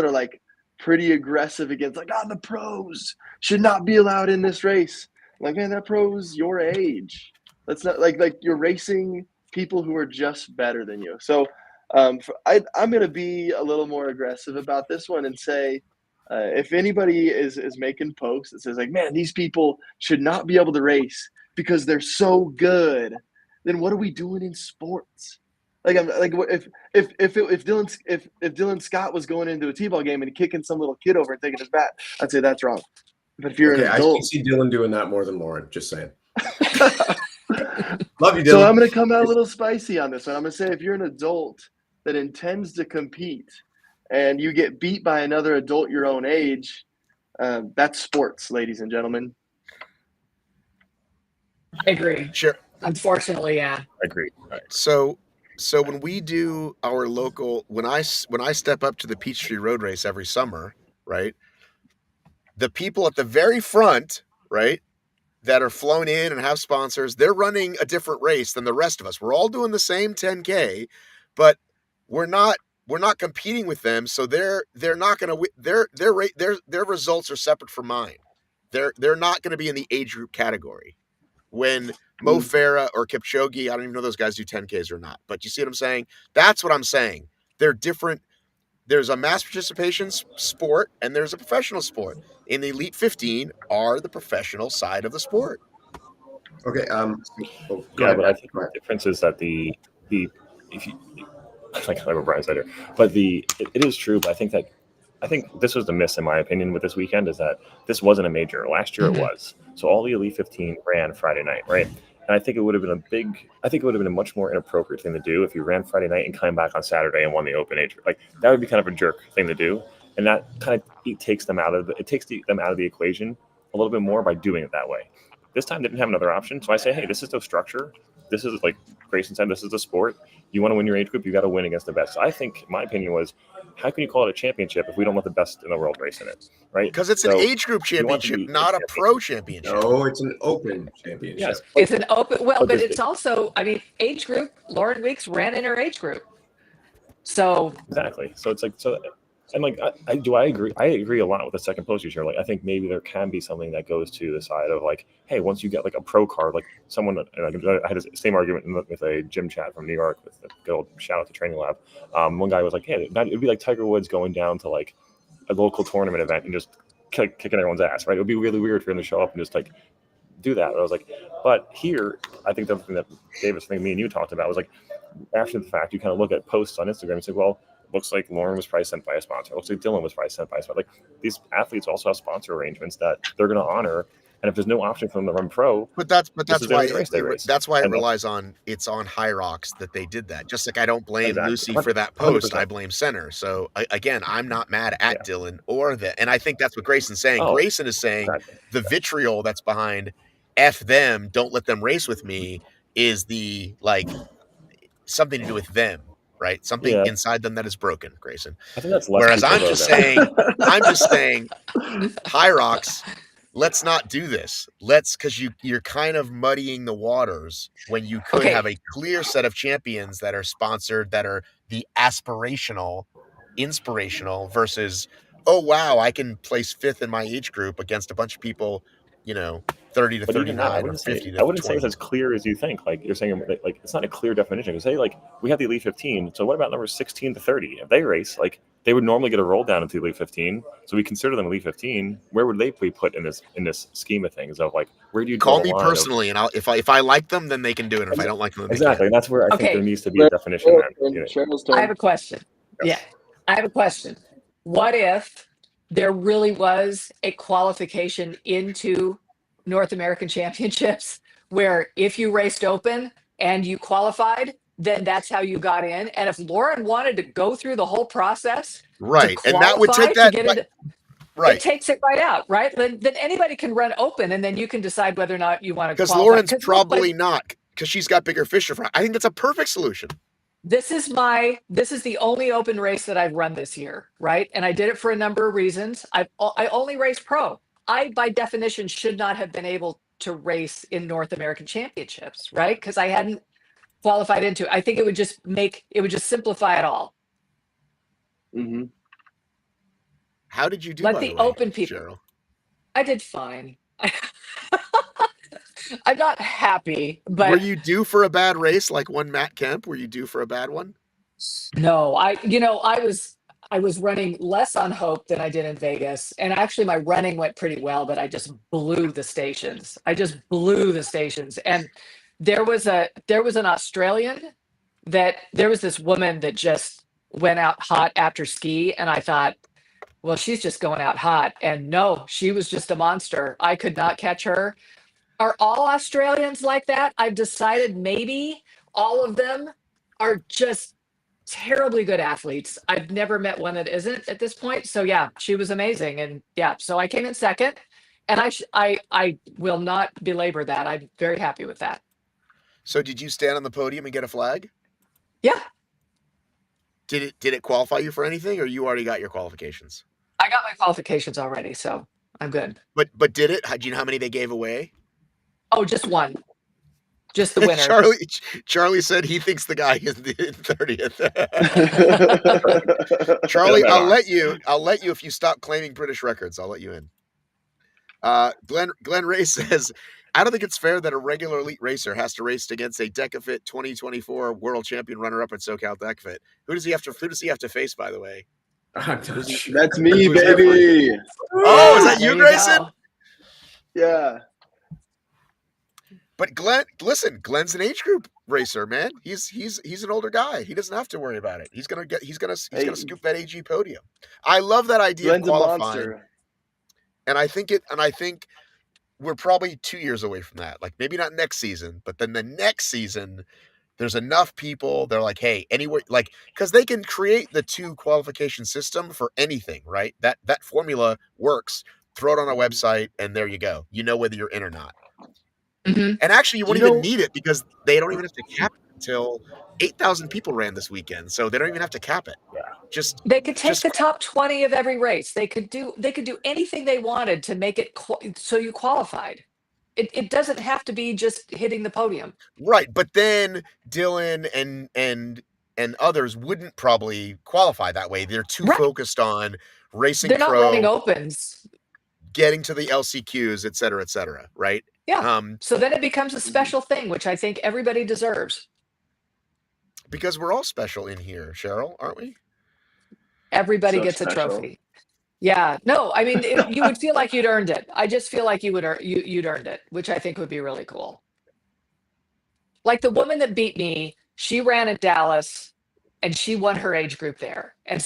Speaker 4: are like pretty aggressive against, like, the pros should not be allowed in this race. Like, man, that pro's your age. That's not like you're racing people who are just better than you. So I'm going to be a little more aggressive about this one and say, if anybody is making posts that says, like, man, these people should not be able to race because they're so good, then what are we doing in sports? Like, I'm like, if Dylan Scott was going into a t-ball game and kicking some little kid over and taking his bat, I'd say that's wrong. But if you're an adult,
Speaker 6: I see Dylan doing that more than Lauren. Just saying. Love you, Dylan.
Speaker 4: So I'm going to come out a little spicy on this one. I'm going to say, if you're an adult that intends to compete and you get beat by another adult your own age, That's sports, ladies and gentlemen.
Speaker 5: I agree.
Speaker 1: Sure.
Speaker 5: Unfortunately, yeah.
Speaker 2: I agree.
Speaker 1: So when we do our local, when I step up to the Peachtree Road Race every summer, right? The people at the very front, right, that are flown in and have sponsors, they're running a different race than the rest of us. We're all doing the same 10K, but we're not competing with them, so they're not going to their results are separate from mine. They're not going to be in the age group category. When Mo Farah or Kipchoge, I don't even know those guys do 10Ks or not, but you see what I'm saying? That's what I'm saying. They're different. There's a mass participation sport and there's a professional sport. In the Elite 15 are the professional side of the sport.
Speaker 6: Okay.
Speaker 2: Yeah, but I think the difference is that the if you like what Brian said here, but it is true. But I think this was the miss in my opinion with this weekend is that this wasn't a major. Last year it was. So all the Elite 15 ran Friday night, right? And I think it would have been a much more inappropriate thing to do if you ran Friday night and came back on Saturday and won the open age. Like that would be kind of a jerk thing to do. And that kind of takes them out of the equation a little bit more by doing it that way. This time they didn't have another option. So I say, hey, this is the structure. This is like Grayson said, this is the sport. You want to win your age group, you got to win against the best. So I think my opinion was, how can you call it a championship if we don't let the best in the world race in it, right?
Speaker 1: Because it's an age group championship, not a pro championship.
Speaker 6: No, it's an open championship.
Speaker 2: Yes,
Speaker 5: it's an open. Well, but it's also, I mean, age group. Lauren Weeks ran in her age group, so
Speaker 2: exactly. So it's like so. And like, I agree. I agree a lot with the second post you share. Like, I think maybe there can be something that goes to the side of like, hey, once you get like a pro card, like someone, and I had the same argument with a gym chat from New York with the good old shout out to Training Lab. One guy was like, hey, it'd be like Tiger Woods going down to like a local tournament event and just kicking everyone's ass, right? It would be really weird for him to show up and just like do that. And I was like, but here, I think the other thing that Davis, me and you talked about was like, after the fact, you kind of look at posts on Instagram and say, well, looks like Lauren was probably sent by a sponsor. Looks like Dylan was probably sent by a sponsor. Like these athletes also have sponsor arrangements that they're going to honor. And if there's no option for them to run pro,
Speaker 1: but that's why it relies on it's on HYROX that they did that. Just like I don't blame Lucy for that post, 100%. I blame Center. So again, I'm not mad at Dylan or that, and I think that's what Grayson's saying. Grayson is saying the vitriol that's behind F them, don't let them race with me is the like something to do with them. Right, something inside them that is broken, Grayson.
Speaker 2: I think that's less.
Speaker 1: Whereas I'm just saying, HYROX, let's not do this. Because you're kind of muddying the waters when you could have a clear set of champions that are sponsored, that are the aspirational, inspirational versus, oh wow, I can place 5th in my age group against a bunch of people, 30 to 39 or 50 to 20.
Speaker 2: I wouldn't say it's as clear as you think. Like you're saying, like it's not a clear definition. Because say like we have the Elite 15. So what about numbers 16 to 30? If they race, like they would normally get a roll down into the Elite 15. So we consider them Elite 15. Where would they be put in this scheme of things? Of like, where do you
Speaker 1: call me personally? And if I like them, then they can do it. And if I don't like them, then
Speaker 2: exactly. And that's where I think there needs to be a definition.
Speaker 5: I have a question. Yeah, I have a question. What if there really was a qualification into North American Championships where if you raced open and you qualified, then that's how you got in? And if Lauren wanted to go through the whole process,
Speaker 1: right, and that would take that
Speaker 5: right, it takes it right out, right? Then anybody can run open, and then you can decide whether or not you want to.
Speaker 1: Because Lauren's probably not, because she's got bigger fish to fry. I think that's a perfect solution.
Speaker 5: This is the only open race that I've run this year, right? And I did it for a number of reasons. I only raced pro. I, by definition, should not have been able to race in North American Championships, right? Because I hadn't qualified into it. I think it would just simplify it all.
Speaker 4: Mm-hmm.
Speaker 1: How did you do?
Speaker 5: Let the open people.
Speaker 1: Cheryl?
Speaker 5: I did fine. I'm not happy, but
Speaker 1: were you due for a bad race like one Matt Kemp? Were you due for a bad one?
Speaker 5: No, I was running less on hope than I did in Vegas. And actually my running went pretty well, but I just blew the stations. And there was an Australian there was this woman that just went out hot after ski. And I thought, well, she's just going out hot. And no, she was just a monster. I could not catch her. Are all Australians like that? I've decided maybe all of them are just terribly good athletes. I've never met one that isn't at this point. So yeah, she was amazing. And yeah, so I came in second, and I will not belabor that. I'm very happy with that.
Speaker 1: So did you stand on the podium and get a flag?
Speaker 5: Yeah,
Speaker 1: Did it qualify you for anything, or you already got your qualifications?
Speaker 5: I got my qualifications already, so I'm good.
Speaker 1: But did it? Do you know how many they gave away?
Speaker 5: Oh, just one. Just the winner.
Speaker 1: Charlie said he thinks the guy is in 30th.
Speaker 6: Put
Speaker 1: Charlie,
Speaker 6: that
Speaker 1: I'll
Speaker 6: on.
Speaker 1: let you if you stop claiming British records. I'll let you in. Glenn Ray says, I don't think it's fair that a regular elite racer has to race against a DecaFit 2024 world champion runner-up at SoCal DecaFit. Who does he have to face, by the way?
Speaker 6: I'm not sure.
Speaker 4: That's me,
Speaker 1: Who's there?
Speaker 4: baby.
Speaker 1: Oh, is that
Speaker 5: There
Speaker 1: you, Grayson?
Speaker 5: go.
Speaker 4: Yeah.
Speaker 1: But Glenn's an age group racer, man. He's an older guy. He doesn't have to worry about it. He's gonna scoop that AG podium. I love that idea
Speaker 4: Glenn's
Speaker 1: of
Speaker 4: a
Speaker 1: qualifying.
Speaker 4: monster.
Speaker 1: And I think we're probably 2 years away from that. Like maybe not next season, but then the next season, there's enough people. They're like, hey, anywhere, like, because they can create the 2 qualification system for anything, right? That formula works. Throw it on a website, and there you go. You know whether you're in or not.
Speaker 5: Mhm.
Speaker 1: And actually, you won't
Speaker 4: You
Speaker 1: even
Speaker 4: know-
Speaker 1: need it because they don't even have to cap it until 8,000 people ran this weekend, so they don't even have to cap it.
Speaker 2: Yeah.
Speaker 1: Just
Speaker 5: They could take
Speaker 1: Just-
Speaker 5: the top 20 of every race. They could do anything they wanted to make it so you qualified. It doesn't have to be just hitting the podium.
Speaker 1: right, but then Dylan and others wouldn't probably qualify that way. They're too
Speaker 5: Right.
Speaker 1: focused on racing
Speaker 5: They're not running
Speaker 1: pro,
Speaker 5: opens.
Speaker 1: getting to the LCQs, et cetera, right?
Speaker 5: Yeah. So then it becomes a special thing, which I think everybody deserves.
Speaker 1: Because we're all special in here, Cheryl, aren't we?
Speaker 5: Everybody
Speaker 4: So
Speaker 5: gets a
Speaker 4: special.
Speaker 5: trophy. Yeah. No, I mean, you would feel like you'd earned it. I just feel like you'd earned it, which I think would be really cool. Like the woman that beat me, she ran at Dallas and she won her age group there. And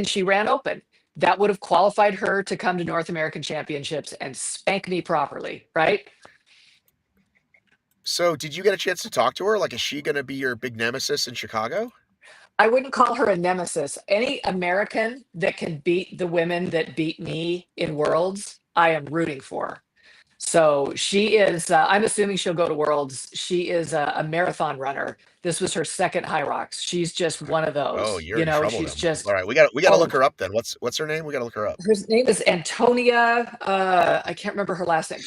Speaker 5: she ran open. That would have qualified her to come to North American Championships and spank me properly, right?
Speaker 1: So did you get a chance to talk to her? Like, is she going to be your big nemesis in Chicago?
Speaker 5: I wouldn't call her a nemesis. Any American that can beat the women that beat me in Worlds, I am rooting for. So she is, I'm assuming she'll go to Worlds. She is a marathon runner. This was her second HYROX. She's just one of those.
Speaker 1: Oh, you're in trouble.
Speaker 5: She's
Speaker 1: then.
Speaker 5: just,
Speaker 1: All right. We got to
Speaker 5: Oh.
Speaker 1: look her up then. What's her name? We got to look her up.
Speaker 5: her name is Antonia. I can't remember her last name.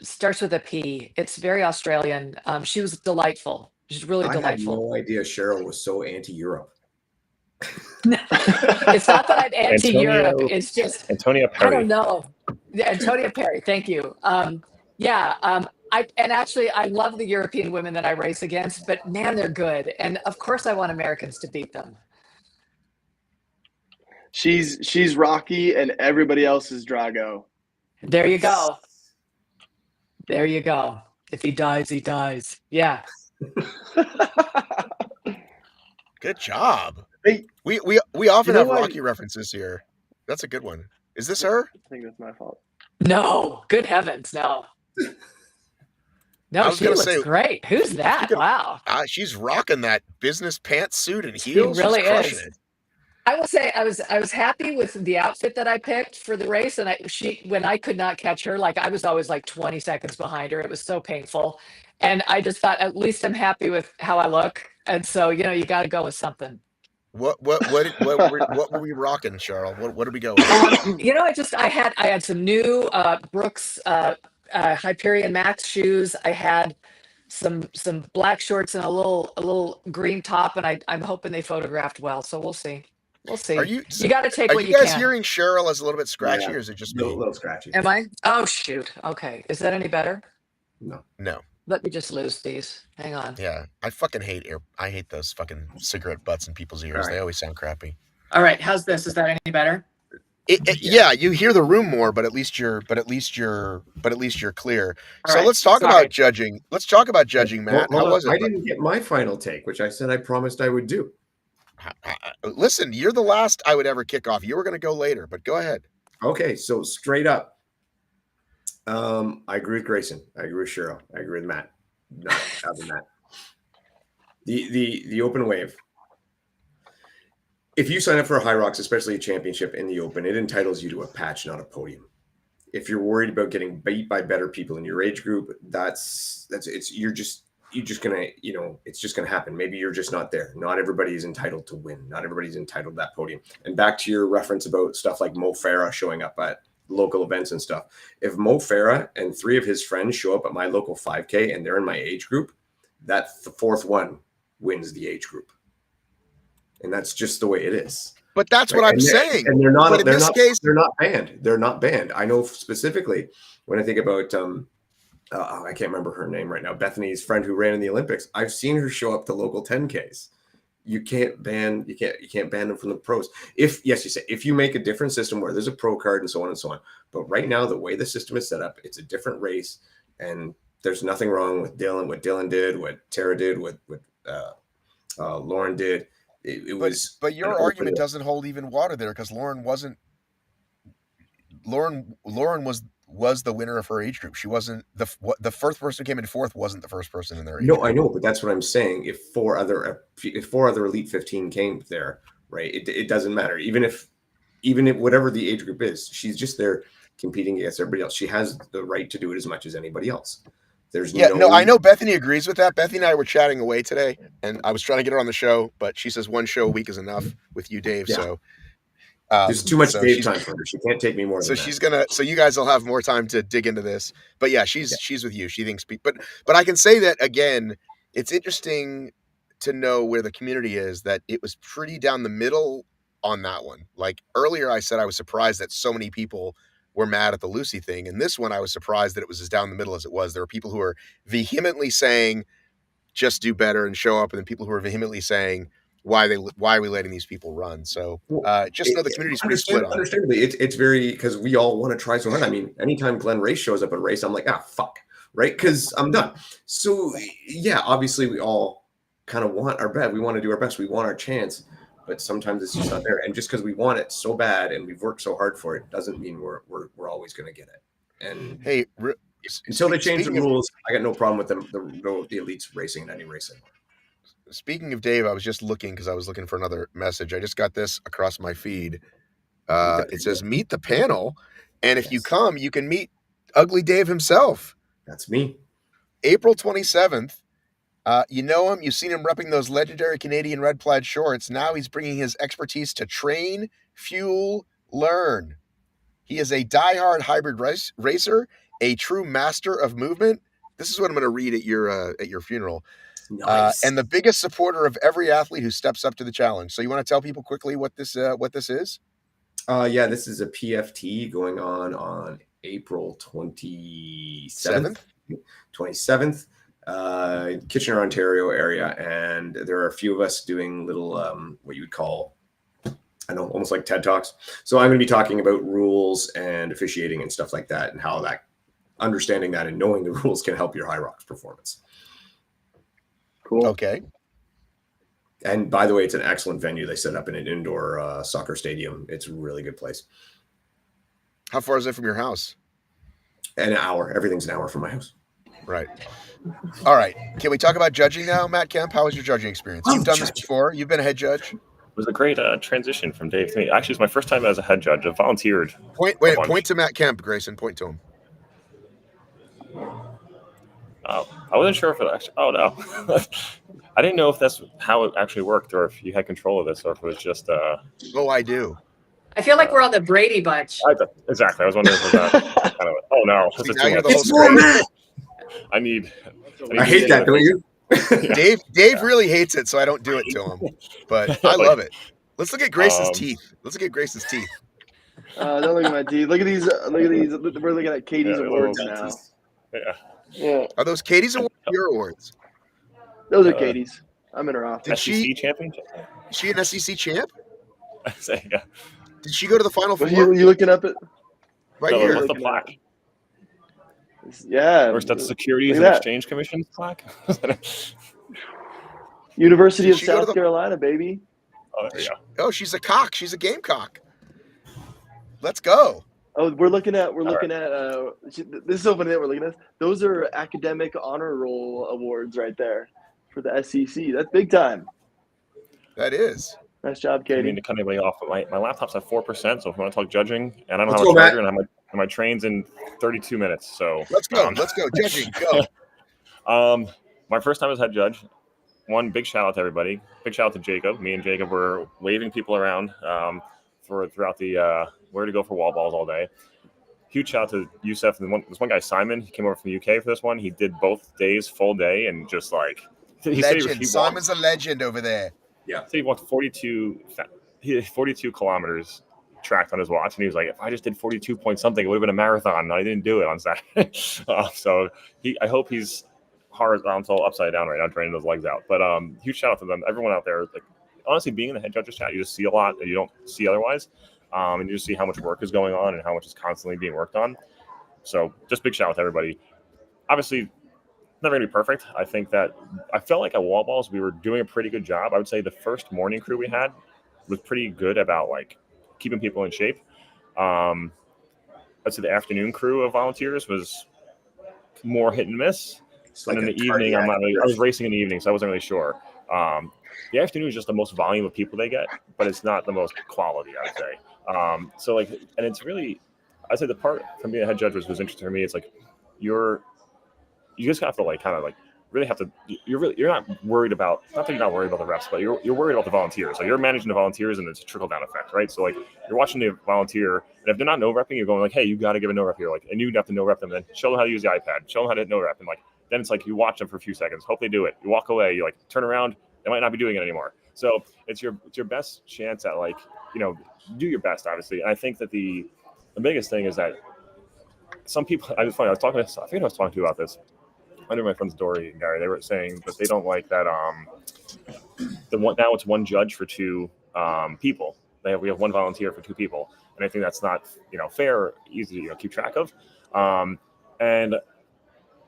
Speaker 5: Starts with a P. It's very Australian. She was delightful. She's really
Speaker 6: I had
Speaker 5: delightful.
Speaker 6: no idea Cheryl was so anti-Europe.
Speaker 5: It's not that I'm anti-Europe.
Speaker 2: Antonio-
Speaker 5: It's just
Speaker 2: Antonia
Speaker 5: I
Speaker 2: Perry.
Speaker 5: don't know. Yeah, Antonia Perry. Thank you. I love the European women that I race against, but man, they're good. And of course, I want Americans to beat them.
Speaker 4: She's Rocky and everybody else is Drago.
Speaker 5: There you go. There you go. If he dies, he dies. Yeah.
Speaker 1: Good job.
Speaker 4: Hey,
Speaker 1: We often
Speaker 4: you know
Speaker 1: have
Speaker 4: what?
Speaker 1: Rocky references here. That's a good one. Is this her?
Speaker 4: I think that's my fault.
Speaker 5: No. Good heavens, no. No,
Speaker 1: I was
Speaker 5: she
Speaker 1: gonna
Speaker 5: looks
Speaker 1: say,
Speaker 5: great. Who's that?
Speaker 1: speaking of-
Speaker 5: Wow.
Speaker 1: She's rocking that business pantsuit and
Speaker 5: She
Speaker 1: heels.
Speaker 5: really
Speaker 1: She's crushing
Speaker 5: is.
Speaker 1: it.
Speaker 5: I will say I was happy with the outfit that I picked for the race, and when I could not catch her, like I was always like 20 seconds behind her. It was so painful, and I just thought at least I'm happy with how I look, and so you got to go with something.
Speaker 1: What were we rocking, Cheryl? What did we go with?
Speaker 5: I had some new Brooks Hyperion Max shoes. I had some black shorts and a little green top, and I'm hoping they photographed well. So we'll see. We'll see. You got to take
Speaker 1: Are
Speaker 5: what
Speaker 1: you
Speaker 5: you
Speaker 1: guys
Speaker 5: can.
Speaker 1: hearing Cheryl as a little bit scratchy,
Speaker 6: Yeah.
Speaker 1: or is it just
Speaker 6: A
Speaker 1: me?
Speaker 6: little scratchy.
Speaker 5: Am I? Oh shoot. Okay. Is that any better?
Speaker 1: No.
Speaker 5: Let me just lose these. Hang on.
Speaker 1: Yeah, I fucking hate I hate those fucking cigarette butts in people's ears.
Speaker 6: All right.
Speaker 1: They always sound crappy.
Speaker 5: All right. How's this? Is that any better?
Speaker 1: Yeah, you hear the room more, but at least you're clear.
Speaker 5: All
Speaker 1: So
Speaker 5: right,
Speaker 1: let's talk
Speaker 5: sorry.
Speaker 1: about judging. Let's talk about judging, Matt.
Speaker 6: Hold
Speaker 1: How
Speaker 6: on.
Speaker 1: was it?
Speaker 6: I didn't get my final take, which I said I promised I would do.
Speaker 1: Listen, you're the last I would ever kick off. You were going to go later, but go ahead.
Speaker 6: Okay, so straight up, I agree with Grayson. I agree with Cheryl. I agree with Matt. Not other than that. The open wave, if you sign up for a HYROX, especially a championship in the open, it entitles you to a patch, not a podium. If you're worried about getting beat by better people in your age group, you're just gonna, it's just gonna happen. Maybe you're just not there. Not everybody is entitled to win. Not everybody's entitled to that podium. And back to your reference about stuff like Mo Farah showing up at local events and stuff. If Mo Farah and 3 of his friends show up at my local 5K and they're in my age group, that the 4th one wins the age group. And that's just the way it is.
Speaker 1: But that's what I'm saying.
Speaker 6: And they're not
Speaker 1: banned.
Speaker 6: They're not banned. I know specifically when I think about I can't remember her name right now, Bethany's friend who ran in the Olympics. I've seen her show up to local 10Ks. You can't ban them from the pros. If you make a different system where there's a pro card and so on and so on. But right now, the way the system is set up, it's a different race, and there's nothing wrong with Dylan, what Dylan did, what Tara did, what Lauren did.
Speaker 1: But your argument doesn't hold even water there, because Lauren was the winner of her age group. She wasn't the first person who came in 4th wasn't the first person in their age group.
Speaker 6: I know, but that's what I'm saying. If four other Elite 15 came there, right? It doesn't matter. Even if whatever the age group is, she's just there competing against everybody else. She has the right to do it as much as anybody else.
Speaker 1: I know Bethany agrees with that. Bethany and I were chatting away today, and I was trying to get her on the show, but she says 1 show a week is enough with you, Dave.
Speaker 6: Yeah.
Speaker 1: So
Speaker 6: there's too much Dave time for her. She can't take me more than that.
Speaker 1: So you guys will have more time to dig into this. But yeah, she's with you. She thinks, but I can say that again, it's interesting to know where the community is, that it was pretty down the middle on that one. Like earlier I said I was surprised that so many people were mad at the Lucy thing. And this one, I was surprised that it was as down the middle as it was. There were people who are vehemently saying, just do better and show up. And then people who are vehemently saying, why are we letting these people run? So just know the community's pretty split on it.
Speaker 6: Understandably, it's very, because we all want to try so hard. I mean, anytime Glenn Race shows up at a race, I'm like, fuck, right? Because I'm done. So yeah, obviously we all kind of want our best. We want to do our best. We want our chance. But sometimes it's just not there. And just because we want it so bad and we've worked so hard for it doesn't mean we're always going to get it. And
Speaker 1: hey,
Speaker 6: until they change the rules, I got no problem with them, the elites racing in any race anymore.
Speaker 1: Speaking of Dave, I was just looking because I was looking for another message. I just got this across my feed. It says, meet the panel. And if you come, you can meet Ugly Dave himself.
Speaker 6: That's me.
Speaker 1: April 27th. You know him. You've seen him repping those legendary Canadian red plaid shorts. Now he's bringing his expertise to train, fuel, learn. He is a diehard hybrid racer, a true master of movement. This is what I'm going to read at your funeral.
Speaker 6: Nice.
Speaker 1: And the biggest supporter of every athlete who steps up to the challenge. So you want to tell people quickly what this is?
Speaker 6: Yeah, this is a PFT going on April 27th. 27th. Kitchener, Ontario area, and there are a few of us doing little what you would call, I know, almost like TED Talks. So I'm going to be talking about rules and officiating and stuff like that, and how that understanding that and knowing the rules can help your HYROX performance.
Speaker 4: Cool.
Speaker 1: Okay.
Speaker 6: And by the way, it's an excellent venue. They set up in an indoor soccer stadium. It's a really good place.
Speaker 1: How far is it from your house?
Speaker 6: An hour. Everything's an hour from my house.
Speaker 1: Right. All right. Can we talk about judging now, Matt Kemp? How was your judging experience? You've done this before. You've been a head judge.
Speaker 2: It was a great transition from Dave to me. Actually, it's my first time as a head judge. I volunteered.
Speaker 1: Point to Matt Kemp, Grayson. Point to him.
Speaker 2: I wasn't sure if it actually. Oh no, I didn't know if that's how it actually worked, or if you had control of this, or if it was just.
Speaker 1: Oh, I do.
Speaker 7: I feel like we're on the Brady Bunch.
Speaker 2: Exactly. I was wondering if it was that kind of. Oh no,
Speaker 1: See, now you're the host.
Speaker 2: I
Speaker 6: hate that, don't you?
Speaker 1: Dave really hates it, so I don't do it to him. But I love it. Let's look at Grace's teeth.
Speaker 4: Don't look at my teeth. Look at these. We're looking at Katie's awards now. Yeah.
Speaker 1: Are those Katie's awards or your awards?
Speaker 4: Those are Katie's. I'm in her office.
Speaker 2: SEC championship?
Speaker 1: Is she an SEC champ?
Speaker 2: I say, yeah.
Speaker 1: Did she go to the Final Four?
Speaker 4: You looking up at
Speaker 1: right here?
Speaker 2: What's the plaque?
Speaker 4: Yeah.
Speaker 2: Or is that the Securities and Exchange Commission's plaque?
Speaker 4: University of South Carolina, baby.
Speaker 2: Oh, there you go.
Speaker 1: Oh, she's a cock. She's a gamecock. Let's go.
Speaker 4: Oh, we're looking at this is so funny that we're looking at this. Those are academic honor roll awards right there for the SEC. That's big time.
Speaker 1: That is.
Speaker 4: Nice job,
Speaker 2: I mean,
Speaker 4: Katie.
Speaker 2: to cut anybody off, but my laptop's at 4%. So if you want to talk judging, and I don't
Speaker 6: Let's
Speaker 2: have a
Speaker 6: go,
Speaker 2: charger,
Speaker 6: Matt.
Speaker 2: and my train's in 32 minutes. So
Speaker 1: Let's go. Let's go. Judging. Go.
Speaker 2: My first time as head judge. One, big shout out to everybody. Big shout out to Jacob. Me and Jacob were waving people around throughout the where to go for wall balls all day. Huge shout out to Youssef and this one guy, Simon. He came over from the UK for this one. He did both days, full day, and just like
Speaker 1: Legend. Simon's a legend over there.
Speaker 2: Yeah. So he walked 42 kilometers tracked on his watch, and he was like, if I just did 42 point something, it would have been a marathon. I didn't do it on Saturday. So I hope he's horizontal upside down right now, draining those legs out. But huge shout out to them, everyone out there. Like, honestly, being in the head judges chat, you just see a lot that you don't see otherwise, and you just see how much work is going on and how much is constantly being worked on. So just big shout out to everybody. Obviously, never gonna be perfect. I think that I felt like at wall balls we were doing a pretty good job. I would say the first morning crew we had was pretty good about like keeping people in shape. I'd say the afternoon crew of volunteers was more hit and miss. And in the evening, I was racing in the evening, so I wasn't really sure. The afternoon is just the most volume of people they get, but it's not the most quality, I would say. So like, and it's really, I'd say the part from being a head judge was interesting for me. It's like you just have to like kind of like really have to. You're not worried about, not that you're not worried about the reps, but you're worried about the volunteers. So you're managing the volunteers, and it's a trickle down effect, right? So like you're watching the volunteer, and if they're not no repping, you're going like, hey, you got to give a no rep here, like, and you have to no rep them, then show them how to use the iPad, show them how to no rep, and like then it's like you watch them for a few seconds, hope they do it, you walk away, you like turn around, they might not be doing it anymore. So it's your best chance at like, you know, do your best, obviously. And I think that the biggest thing is that some people, I forget who I was talking to about this. I know my friends Dory and Gary, they were saying that they don't like that now it's one judge for two people. We have one volunteer for two people, and I think that's not, you know, fair or easy to keep track of. And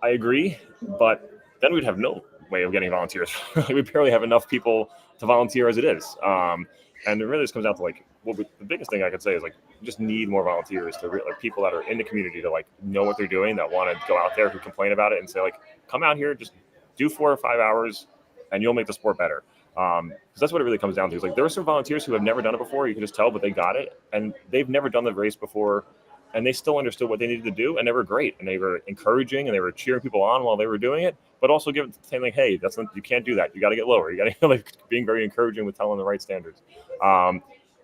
Speaker 2: I agree, but then we'd have no way of getting volunteers. We barely have enough people to volunteer as it is. And it really just comes down to like, the biggest thing I could say is like, you just need more volunteers to like people that are in the community to like know what they're doing, that want to go out there, who complain about it and say like, come out here, just do 4 or 5 hours and you'll make the sport better. Because that's what it really comes down to. Is like there are some volunteers who have never done it before. You can just tell, but they got it, and they've never done the race before, and they still understood what they needed to do, and they were great, and they were encouraging, and they were cheering people on while they were doing it, but also saying like, hey, you can't do that. You got to get lower. You got to like being very encouraging with telling the right standards.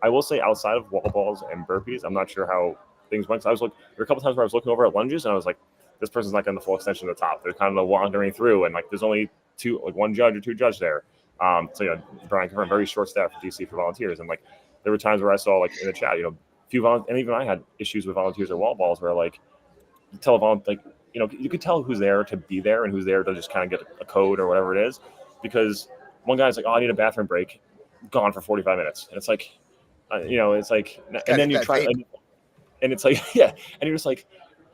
Speaker 2: I will say outside of wall balls and burpees, I'm not sure how things went. So there were a couple times where I was looking over at lunges, and I was like, this person's not getting the full extension at the top. They're kind of wandering through, and like there's only one judge or two judges there. So yeah, Brian confirmed, very short staff for DC for volunteers, and like there were times where I saw like in the chat, and even I had issues with volunteers at wall balls where like you could tell who's there to be there and who's there to just kind of get a code or whatever it is, because one guy's like, oh, I need a bathroom break, gone for 45 minutes, and it's like, it's like, and then you try, and it's like, yeah, and you're just like,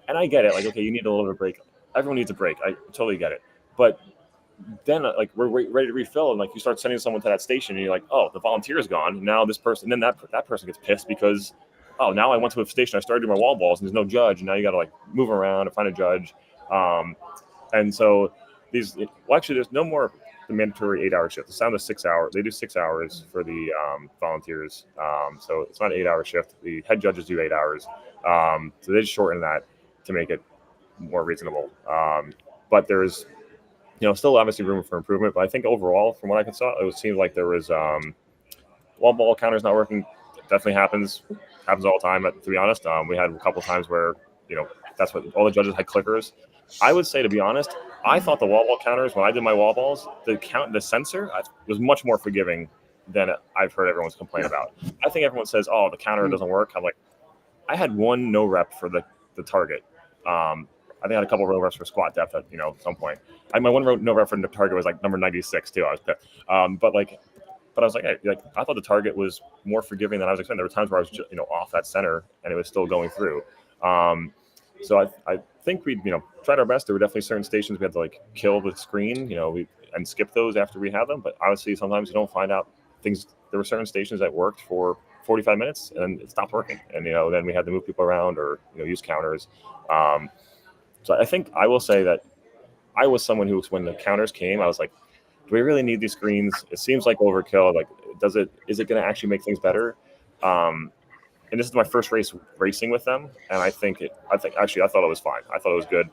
Speaker 2: and I get it, like, okay, you need a little bit of break. Everyone needs a break. I totally get it, but then like we're ready to refill, and like you start sending someone to that station, and you're like, oh, the volunteer is gone. Now this person, and then that person gets pissed because, oh, now I went to a station, I started doing my wall balls, and there's no judge, and now you got to like move around and find a judge. And so actually, there's no more the mandatory 8-hour shift. It's down to 6 hours. They do 6 hours for the volunteers. So it's not an 8-hour shift. The head judges do 8 hours. So they just shorten that to make it more reasonable. But there's, still obviously room for improvement. But I think overall, from what I saw, it seemed like there was wall ball counters not working. It definitely happens all the time. To be honest, we had a couple times where that's what all the judges had clickers. I would say, to be honest, I thought the wall ball counters, when I did my wall balls, the sensor was much more forgiving than I've heard everyone's complain about. I think everyone says, oh, the counter doesn't work. I'm like, I had one no rep for the target. I think I had a couple of row reps for squat depth at some point. My one no rep for the target was like number 96 too. I was pissed. But I was like, hey, I thought the target was more forgiving than I was expecting. There were times where I was just, off that center and it was still going through. So I think we tried our best. There were definitely certain stations we had to like kill the screen, and skip those after we had them. But obviously sometimes you don't find out things. There were certain stations that worked for 45 minutes and it stopped working, and then we had to move people around or use counters. So I think I will say that I was someone who, when the counters came, I was like, do we really need these screens? It seems like overkill. Like is it going to actually make things better? And this is my first race racing with them, and I thought it was fine. I thought it was good.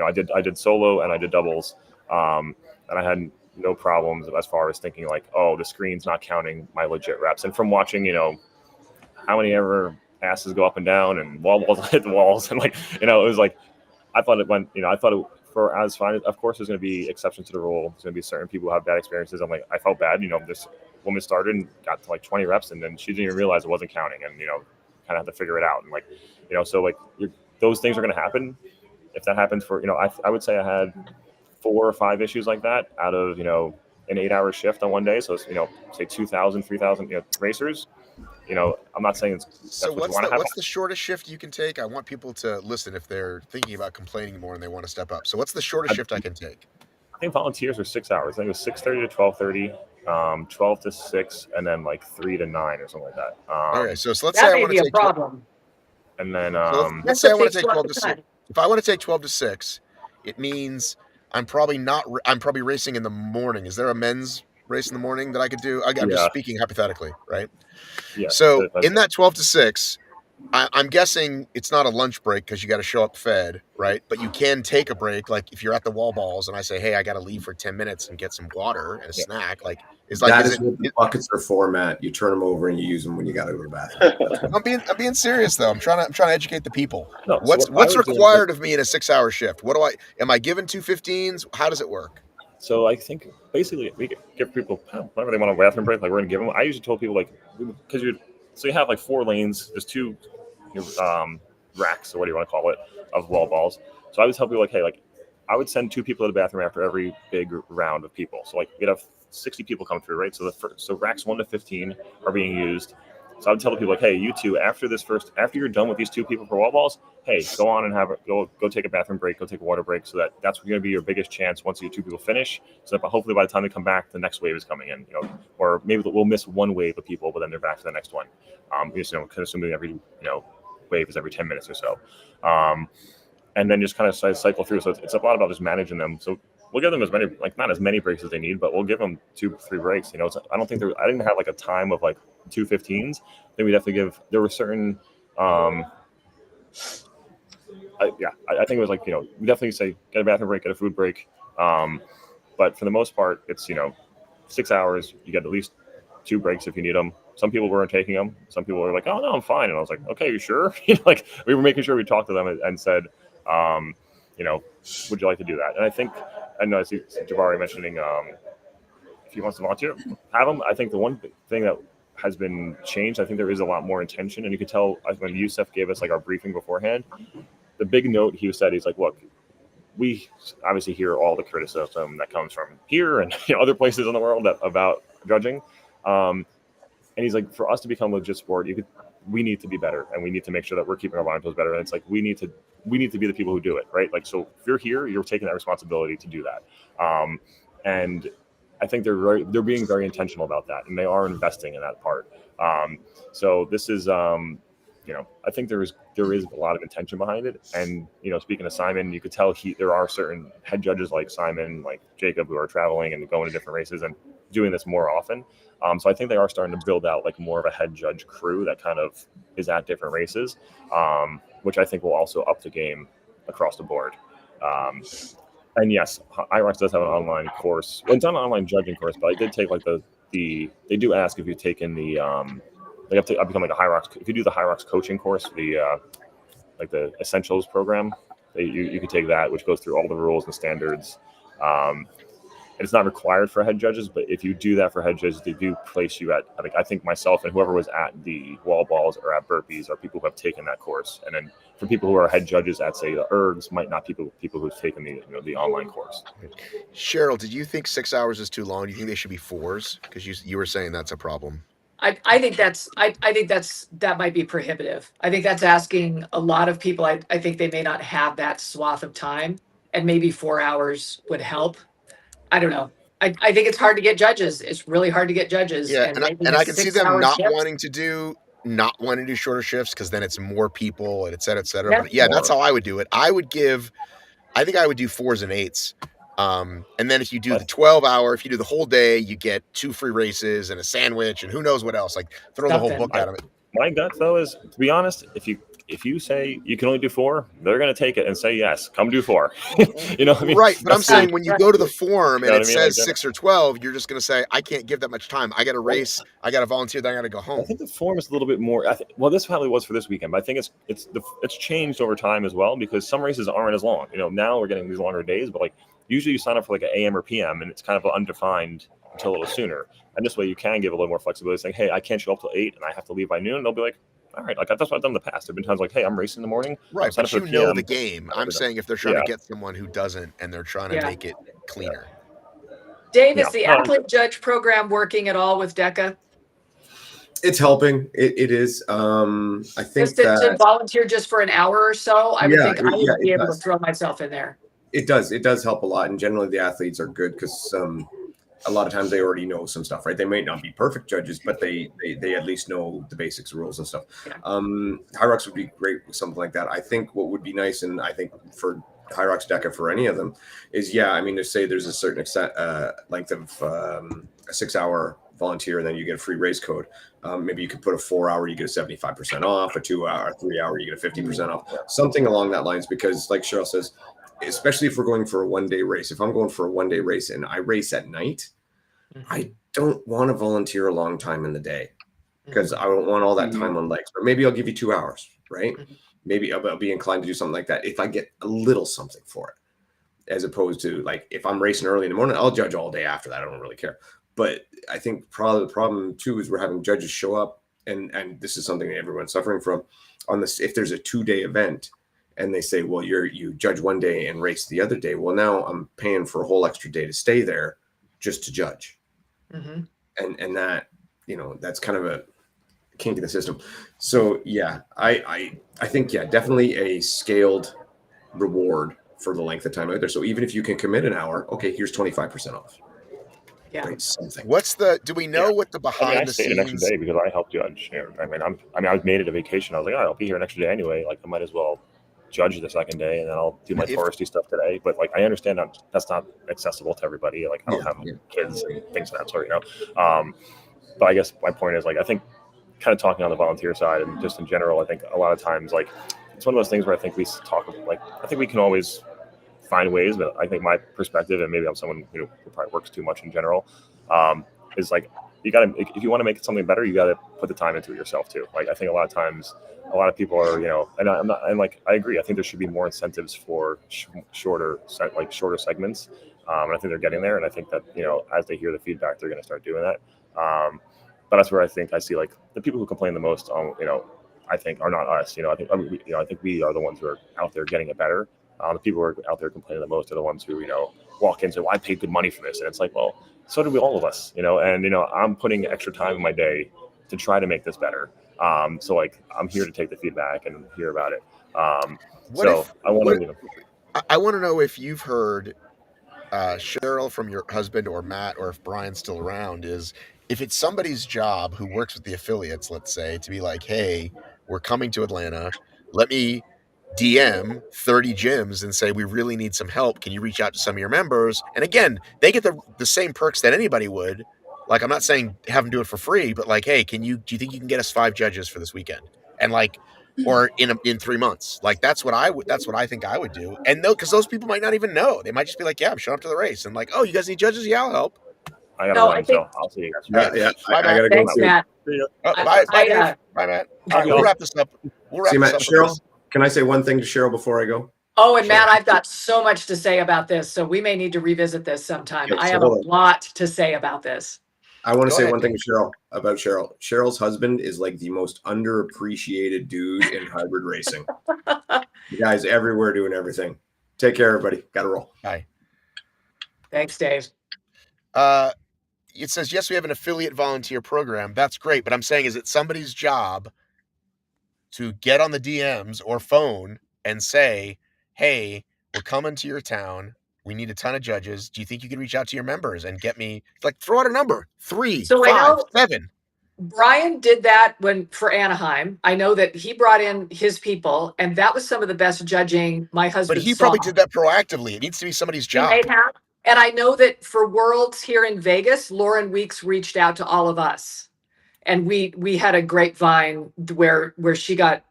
Speaker 2: I did solo and I did doubles, and I had no problems as far as thinking like, oh, the screen's not counting my legit reps. And from watching, how many ever asses go up and down and wall balls hit the walls, and it was like, I thought it went, I thought it for as fine. Of course, there's going to be exceptions to the rule. There's going to be certain people who have bad experiences. I felt bad. This woman started and got to 20 reps, and then she didn't even realize it wasn't counting, and kind of have to figure it out. And so those things are going to happen. If that happens for, I would say I had 4 or 5 issues like that out of, an 8-hour shift on one day. So it's, say 2,000, 3,000 racers. I'm not saying
Speaker 1: so what's the shortest shift you can take? I want people to listen if they're thinking about complaining more and they want to step up. So what's the shortest shift I can take?
Speaker 2: I think volunteers are 6 hours. I think it was 6:30 to 12:30, 12 to 6, and then 3 to 9 or something like that.
Speaker 1: Okay, so let's
Speaker 7: That
Speaker 1: say I
Speaker 7: may
Speaker 1: want
Speaker 7: be
Speaker 1: to
Speaker 7: a
Speaker 1: take
Speaker 7: problem.
Speaker 2: And then
Speaker 1: let's say I want to take 12 to 6. If I want to take 12 to 6, it means I'm probably racing in the morning. Is there a men's race in the morning that I could do? I'm just speaking hypothetically, right?
Speaker 2: Yeah.
Speaker 1: So in that 12 to 6, I'm guessing it's not a lunch break because you got to show up fed, right? But you can take a break. Like if you're at the wall balls and I say, hey, I got to leave for 10 minutes and get some water and a snack.
Speaker 6: What the buckets are for, Matt. You turn them over and you use them when you got to go to the bathroom.
Speaker 1: I'm being serious though. I'm trying to educate the people.
Speaker 2: No,
Speaker 1: what's required of me in a 6-hour shift? Am I given 2:15s? How does it work?
Speaker 2: So I think basically we give people whenever they want a bathroom break, we're gonna give them. I usually told people because you have 4 lanes, there's 2 racks, or what do you want to call it, of wall balls. So I would tell people hey, I would send 2 people to the bathroom after every big round of people. So we'd have 60 people come through, right? So racks 1 to 15 are being used. So I would tell the people hey, you 2, after you're done with these 2 people for wall balls, hey, go on and go take a bathroom break, go take a water break. So that's going to be your biggest chance once you 2 people finish. So that hopefully by the time they come back, the next wave is coming in. Or maybe we'll miss one wave of people, but then they're back to the next one. Assuming every wave is every 10 minutes or so. And then just kind of cycle through. So it's a lot about just managing them. So we'll give them as many, not as many breaks as they need, but we'll give them 2-3 breaks. I didn't have a time of 2:15s. Then we definitely there were certain, I think it was we definitely say get a bathroom break, get a food break. But for the most part, it's, 6 hours, you get at least 2 breaks if you need them. Some people weren't taking them. Some people were oh no, I'm fine. And I was okay, you sure? We were making sure we talked to them and said, would you like to do that? And I know I see Jabari mentioning if he wants to volunteer, have him. I think the one thing that has been changed, I think there is a lot more intention, and you could tell when Youssef gave us our briefing beforehand. The big note he said, he's look, we obviously hear all the criticism that comes from here and other places in the world about judging, and he's for us to become a legit sport, we need to be better, and we need to make sure that we're keeping our volunteers better. And it's we need to be the people who do it, right? So if you're here, you're taking that responsibility to do that. And I think they're being very intentional about that, and they are investing in that part. So this is, I think there is a lot of intention behind it. And speaking of Simon, you could tell there are certain head judges like Simon, like Jacob, who are traveling and going to different races and doing this more often. So I think they are starting to build out more of a head judge crew that kind of is at different races, which I think will also up the game across the board. And yes, HYROX does have an online course. Well, it's not an online judging course, but I did take they do ask if you've taken the I've become a HYROX. If you do the HYROX coaching course, the Essentials program, you could take that, which goes through all the rules and standards. And it's not required for head judges, but if you do that for head judges, they do place you at, I think myself and whoever was at the wall balls or at burpees are people who have taken that course. And then for people who are head judges at, say, the ergs, might not people who've taken the online course.
Speaker 1: Cheryl, did you think 6 hours is too long? Do you think they should be 4s? Because you were saying that's a problem.
Speaker 7: I think that might be prohibitive. I think that's asking a lot of people. I think they may not have that swath of time, and maybe 4 hours would help. I don't know. I think it's hard to get judges. It's really hard to get judges.
Speaker 1: Yeah, and I can see them not wanting to do shorter shifts because then it's more people and et cetera, et cetera. But yeah, that's how I would do it. I think I would do 4s and 8s And then if you do the 12-hour, if you do the whole day, you get 2 free races and a sandwich and who knows what else. Like throw the whole book at them.
Speaker 2: My gut though is, to be honest, if you say you can only do 4, they're going to take it and say yes. Come do 4. You know what I mean?
Speaker 1: Right, but I'm saying when you go to the form and it says
Speaker 2: Like,
Speaker 1: 6 or 12, you're just going to say, I can't give that much time. I got to race. I got to volunteer. Then I got to go home.
Speaker 2: I think the form is a little bit more. Well, this probably was for this weekend, but I think it's changed over time as well, because some races aren't as long. You know, now we're getting these longer days, but like usually you sign up for like an AM or PM, and it's kind of undefined until a little sooner. And this way you can give a little more flexibility, saying, hey, I can't show up till 8 and I have to leave by noon. And they'll be like, all right, like that's what I've done in the past. There've been times like, hey, I'm racing in the morning.
Speaker 1: Right, but you know the game. I'm saying if they're trying to get someone who doesn't and they're trying to make it cleaner.
Speaker 7: Dave, is the athlete judge program working at all with DECA?
Speaker 6: It's helping. It is. I think
Speaker 7: just to volunteer just for an hour or so, I would think I would be able to throw myself in there.
Speaker 6: It does. It does help a lot. And generally the athletes are good because a lot of times they already know some stuff, right? They may not be perfect judges, but they at least know the basics, rules and stuff. Yeah. HYROX would be great with something like that. I think what would be nice, and I think for HYROX DECA, for any of them, is to say there's a certain length of a 6-hour volunteer, and then you get a free race code. Maybe you could put a 4-hour, you get a 75% off, a 2-hour, 3-hour, you get a 50% off, something along that lines. Because like Cheryl says, especially if we're going for a one-day race, if I'm going for a one-day race and I race at night, I don't want to volunteer a long time in the day because I don't want all that time on legs. But maybe I'll give you 2 hours, right? Maybe I'll be inclined to do something like that if I get a little something for it, as opposed to like if I'm racing early in the morning, I'll judge all day after that. I don't really care. But I think probably the problem too is we're having judges show up, and this is something that everyone's suffering from on this. If there's a 2-day event and they say, well, you judge one day and race the other day. Well, now I'm paying for a whole extra day to stay there just to judge. And that, that's kind of a kink in the system. So yeah, I think, definitely a scaled reward for the length of time out there. So even if you can commit an hour, okay, here's 25% off.
Speaker 7: Yeah.
Speaker 6: Right, something.
Speaker 1: Do we know what the behind the scenes?
Speaker 2: I stayed an extra day because I helped judge. I made it a vacation. I was like, I'll be here an extra day anyway. Like I might as well judge the second day, and then I'll do my touristy stuff today. But like I understand that that's not accessible to everybody. Like I don't have kids and things of that sort, but I guess my point is, like, I think kind of talking on the volunteer side and just in general, I think a lot of times, like, it's one of those things where I think we talk, like, I think we can always find ways, but I think my perspective, and maybe I'm someone who probably works too much in general, is like, you got to, if you want to make something better, you got to put the time into it yourself too. Like, I think a lot of times, a lot of people are, and I agree. I think there should be more incentives for shorter segments. And I think they're getting there. And I think that, as they hear the feedback, they're going to start doing that. But that's where I think I see, like, the people who complain the most on, I think are not us. I think we are the ones who are out there getting it better. The people who are out there complaining the most are the ones who, walk in and say, well, I paid good money for this. And it's like, well, so do we, all of us, and, I'm putting extra time in my day to try to make this better. So like, I'm here to take the feedback and hear about it. I
Speaker 1: want to know if you've heard, Cheryl, from your husband or Matt, or if Brian's still around, is if it's somebody's job who works with the affiliates, let's say, to be like, hey, we're coming to Atlanta. Let me DM 30 gyms and say, we really need some help. Can you reach out to some of your members? And again, they get the same perks that anybody would. Like, I'm not saying have them do it for free, but like, hey, do you think you can get us 5 judges for this weekend? And like, or in 3 months, like, that's what I think I would do. And because those people might not even know. They might just be like, yeah, I'm showing up to the race. And like, oh, you guys need judges? Yeah, I'll help.
Speaker 2: I gotta run, so I'll see you guys.
Speaker 6: Yeah.
Speaker 1: Bye,
Speaker 6: I gotta
Speaker 7: Thanks,
Speaker 6: go.
Speaker 7: Matt.
Speaker 1: Bye, Matt. All right, we'll wrap this up.
Speaker 6: See, Matt, Cheryl, can I say one thing to Cheryl before I go?
Speaker 7: Oh, and Matt, I've got so much to say about this, so we may need to revisit this sometime.
Speaker 6: Okay,
Speaker 7: I have a lot to say about this.
Speaker 6: I want to say one thing to Cheryl about Cheryl. Cheryl's husband is like the most underappreciated dude in hybrid racing. The guy's everywhere doing everything. Take care, everybody. Gotta roll.
Speaker 1: Bye.
Speaker 7: Thanks, Dave.
Speaker 1: It says, yes, we have an affiliate volunteer program. That's great. But I'm saying, is it somebody's job to get on the DMs or phone and say, hey, we're coming to your town. We need a ton of judges. Do you think you could reach out to your members and get me, like, throw out a number, 3, 5, 7.
Speaker 7: Brian did that for Anaheim. I know that he brought in his people, and that was some of the best judging my husband
Speaker 1: But he
Speaker 7: saw.
Speaker 1: probably did that proactively. It needs to be somebody's job.
Speaker 7: And I know that for Worlds here in Vegas, Lauren Weeks reached out to all of us. And we had a grapevine where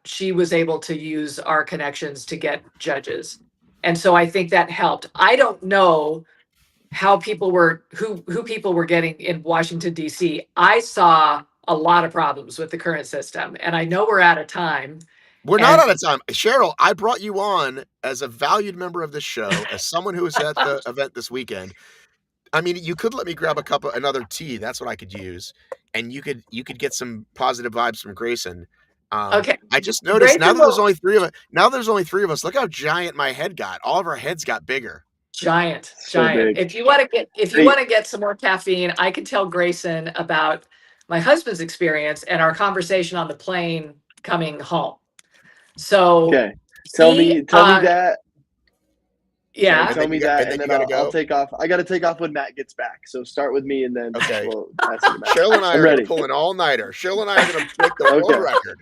Speaker 7: she was able to use our connections to get judges. And so I think that helped. I don't know how people were who people were getting in Washington D.C. I saw a lot of problems with the current system, and I know we're out of time.
Speaker 1: We're not out of time. Cheryl, I brought you on as a valued member of this show, as someone who was at the event this weekend. I mean, you could let me grab another tea. That's what I could use, and you could get some positive vibes from Grayson.
Speaker 7: Okay.
Speaker 1: I just noticed now
Speaker 7: Grayson
Speaker 1: that there's only three of us. Now there's only three of us. Look how giant my head got. All of our heads got bigger.
Speaker 7: Giant.
Speaker 4: big.
Speaker 7: If you want to get some more caffeine, I can tell Grayson about my husband's experience and our conversation on the plane coming home. So
Speaker 4: Okay, tell me that.
Speaker 7: Yeah.
Speaker 4: Tell me that, and then I'll
Speaker 1: go.
Speaker 4: take off. I got to take off when Matt gets back. So start with me, and then
Speaker 1: Okay.
Speaker 4: we'll pass it to Matt.
Speaker 1: Cheryl and I
Speaker 4: I'm
Speaker 1: are
Speaker 4: ready.
Speaker 1: pulling all-nighter. Cheryl and I are going to break the world
Speaker 4: Okay.
Speaker 1: record.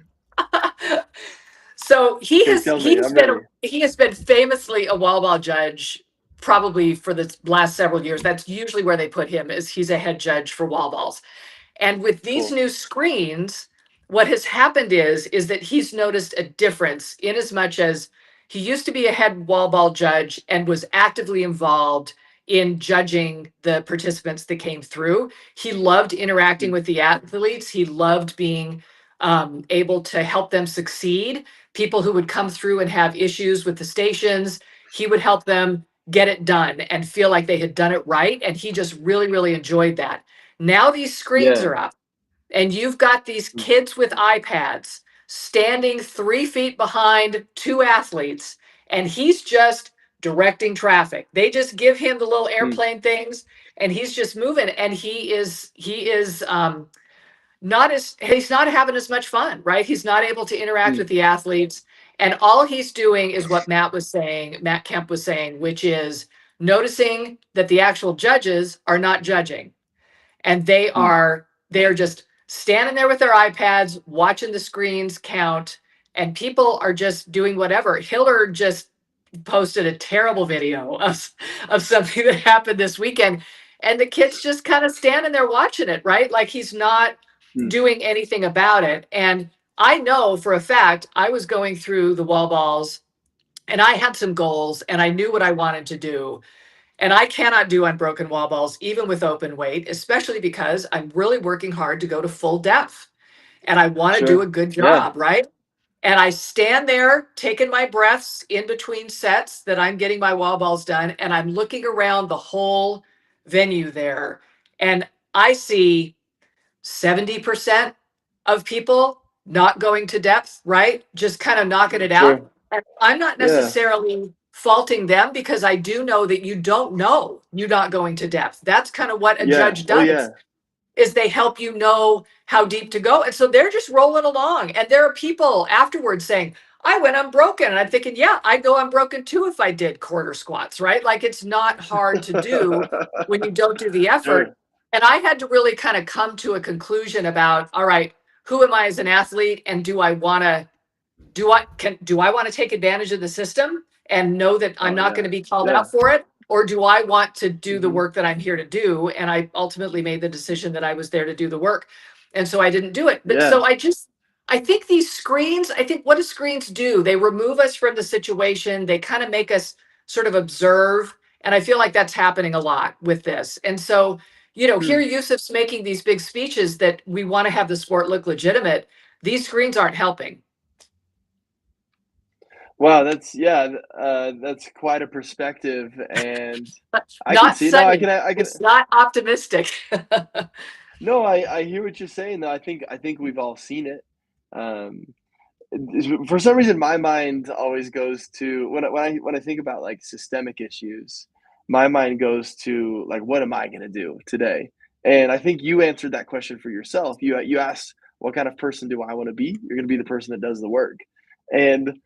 Speaker 7: So he
Speaker 4: ready.
Speaker 7: has been famously a wall ball judge probably for the last several years. That's usually where they put him, is he's a head judge for wall balls. And with these
Speaker 4: Cool.
Speaker 7: new screens, what has happened is that he's noticed a difference in as much as he used to be a head wall ball judge and was actively involved in judging the participants that came through. He loved interacting with the athletes. He loved being able to help them succeed. People who would come through and have issues with the stations, he would help them get it done and feel like they had done it right. And he just really, really enjoyed that. Now these screens are up, and you've got these kids with iPads standing 3 feet behind two athletes, and he's just directing traffic. They just give him the little airplane things, and he's just moving. And he's not having as much fun, right? He's not able to interact with the athletes, and all he's doing is what Matt Kemp was saying, which is noticing that the actual judges are not judging. And they're just standing there with their iPads, watching the screens count, and people are just doing whatever. Hiller just posted a terrible video of something that happened this weekend, and the kid's just kind of standing there watching it, right? Like he's not doing anything about it. And I know for a fact, I was going through the wall balls and I had some goals and I knew what I wanted to do. And I cannot do unbroken wall balls, even with open weight, especially because I'm really working hard to go to full depth and I want to do a good job, right? And I stand there taking my breaths in between sets that I'm getting my wall balls done. And I'm looking around the whole venue there. And I see 70% of people not going to depth, right? Just kind of knocking it out. And I'm not necessarily faulting them because I do know that you don't know you're not going to depth. That's kind of what a judge does. Is they help you know how deep to go. And so they're just rolling along. And there are people afterwards saying, I went unbroken. And I'm thinking, yeah, I'd go unbroken too if I did quarter squats, right? Like it's not hard to do when you don't do the effort. And I had to really kind of come to a conclusion about, all right, who am I as an athlete? And do I want to take advantage of the system and know that I'm not going to be called out for it? Or do I want to do the work that I'm here to do? And I ultimately made the decision that I was there to do the work. And so I didn't do it. But so I think these screens, what do screens do? They remove us from the situation. They kind of make us sort of observe. And I feel like that's happening a lot with this. And so, here Yusuf's making these big speeches that we want to have the sport look legitimate. These screens aren't helping.
Speaker 4: Wow, that's quite a perspective, and I
Speaker 7: can
Speaker 4: see.
Speaker 7: Sunny. No, I can. It's not optimistic.
Speaker 4: No, I hear what you're saying. Though I think we've all seen it. For some reason, my mind always goes to when I think about like systemic issues. My mind goes to like, what am I going to do today? And I think you answered that question for yourself. You asked, what kind of person do I want to be? You're going to be the person that does the work, and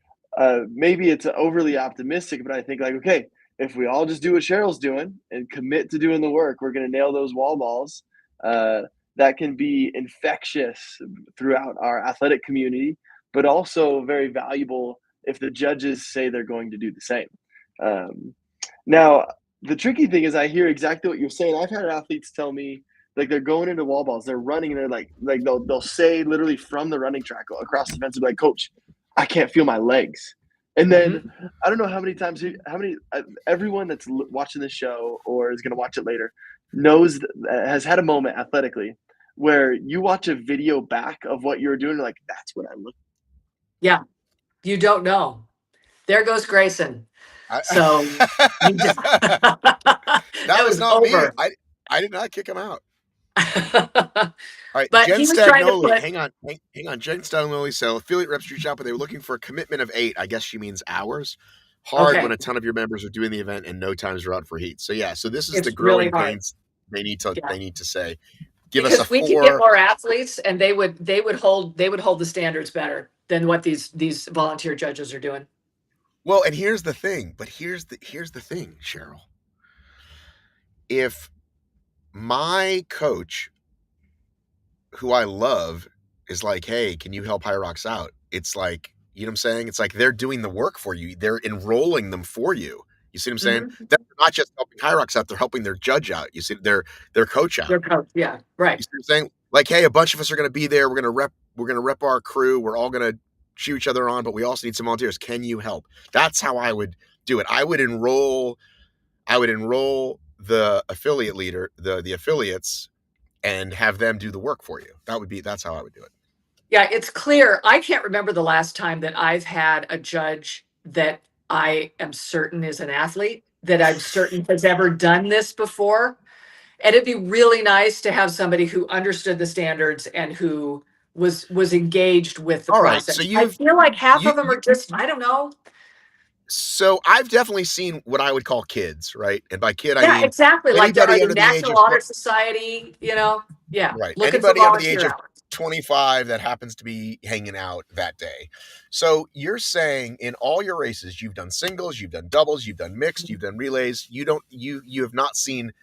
Speaker 4: maybe it's overly optimistic, but I think like, okay, if we all just do what Cheryl's doing and commit to doing the work, we're going to nail those wall balls. That can be infectious throughout our athletic community, but also very valuable if the judges say they're going to do the same. Now, The tricky thing is I hear exactly what you're saying. I've had athletes tell me like they're going into wall balls, they're running, and they're like they'll say literally from the running track across the fence, they'll be like, "Coach, I can't feel my legs." And then I don't know how many times, everyone that's watching this show or is going to watch it later knows has had a moment athletically where you watch a video back of what you're doing, like that's what I look.
Speaker 7: Yeah, you don't know. There goes Grayson. So
Speaker 1: that was not
Speaker 7: over.
Speaker 1: me. I did not kick him out. All right,
Speaker 7: But
Speaker 1: Jen
Speaker 7: he was trying to
Speaker 1: Stagnoli.
Speaker 7: put.
Speaker 1: Hang on. Jen Stagnoli said affiliate reps reached out, but they were looking for a commitment of 8. I guess she means hours. Hard
Speaker 7: Okay.
Speaker 1: when a ton of your members are doing the event and no times are out for heat. So yeah, so this is
Speaker 7: It's
Speaker 1: the growing
Speaker 7: really hard.
Speaker 1: pains they need to
Speaker 7: Yeah.
Speaker 1: say. Give us
Speaker 7: Because
Speaker 1: a
Speaker 7: we
Speaker 1: 4.
Speaker 7: could get more athletes, and they would hold the standards better than what these volunteer judges are doing.
Speaker 1: Well, and here's the thing. But here's the thing, Cheryl. If my coach, who I love, is like, hey, can you help HYROX out? It's like, you know what I'm saying? It's like they're doing the work for you. They're enrolling them for you. You see what I'm saying?
Speaker 7: Mm-hmm.
Speaker 1: They're not just helping HYROX out, they're helping their judge out. You see, their coach out.
Speaker 7: Their coach, yeah, right.
Speaker 1: You see what I'm saying? Like, hey, a bunch of us are gonna be there. We're gonna rep our crew. We're all gonna cheer each other on, but we also need some volunteers. Can you help? That's how I would do it. I would enroll the affiliate leader, the affiliates, and have them do the work for you. That's how I would do it.
Speaker 7: Yeah, it's clear. I can't remember the last time that I've had a judge that I am certain is an athlete, that I'm certain has ever done this before. And it'd be really nice to have somebody who understood the standards and who was engaged with the
Speaker 1: All right,
Speaker 7: process.
Speaker 1: so
Speaker 7: I feel like half of them are just, I don't know.
Speaker 1: So I've definitely seen what I would call kids, right? And by kid, I
Speaker 7: Yeah,
Speaker 1: mean
Speaker 7: exactly. Like
Speaker 1: anybody
Speaker 7: the
Speaker 1: under the age
Speaker 7: National
Speaker 1: of
Speaker 7: Honor Society, yeah.
Speaker 1: right.
Speaker 7: Looking for
Speaker 1: Anybody under the age
Speaker 7: volunteer
Speaker 1: of
Speaker 7: hours.
Speaker 1: 25 that happens to be hanging out that day. So you're saying in all your races, you've done singles, you've done doubles, you've done mixed, you've done relays. You have not seen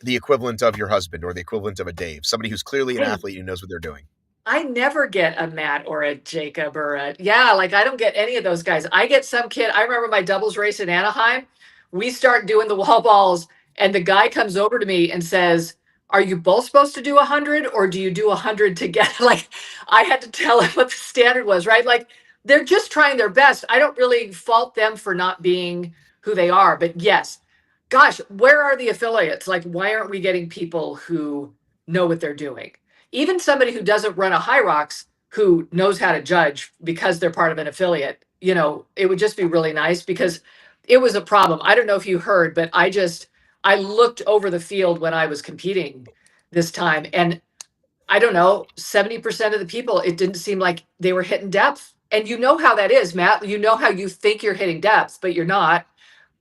Speaker 1: the equivalent of your husband or the equivalent of a Dave, somebody who's clearly an athlete who knows what they're doing.
Speaker 7: I never get a Matt or a Jacob or I don't get any of those guys. I get some kid. I remember my doubles race in Anaheim. We start doing the wall balls, and the guy comes over to me and says, "Are you both supposed to do 100, or do you do 100 together?" Like, I had to tell him what the standard was, right? Like, they're just trying their best. I don't really fault them for not being who they are, but yes, gosh, where are the affiliates? Like, why aren't we getting people who know what they're doing? Even somebody who doesn't run a HYROX who knows how to judge because they're part of an affiliate, it would just be really nice because it was a problem. I don't know if you heard, but I looked over the field when I was competing this time, and I don't know, 70% of the people, it didn't seem like they were hitting depth. And you know how that is, Matt. You know how you think you're hitting depth, but you're not.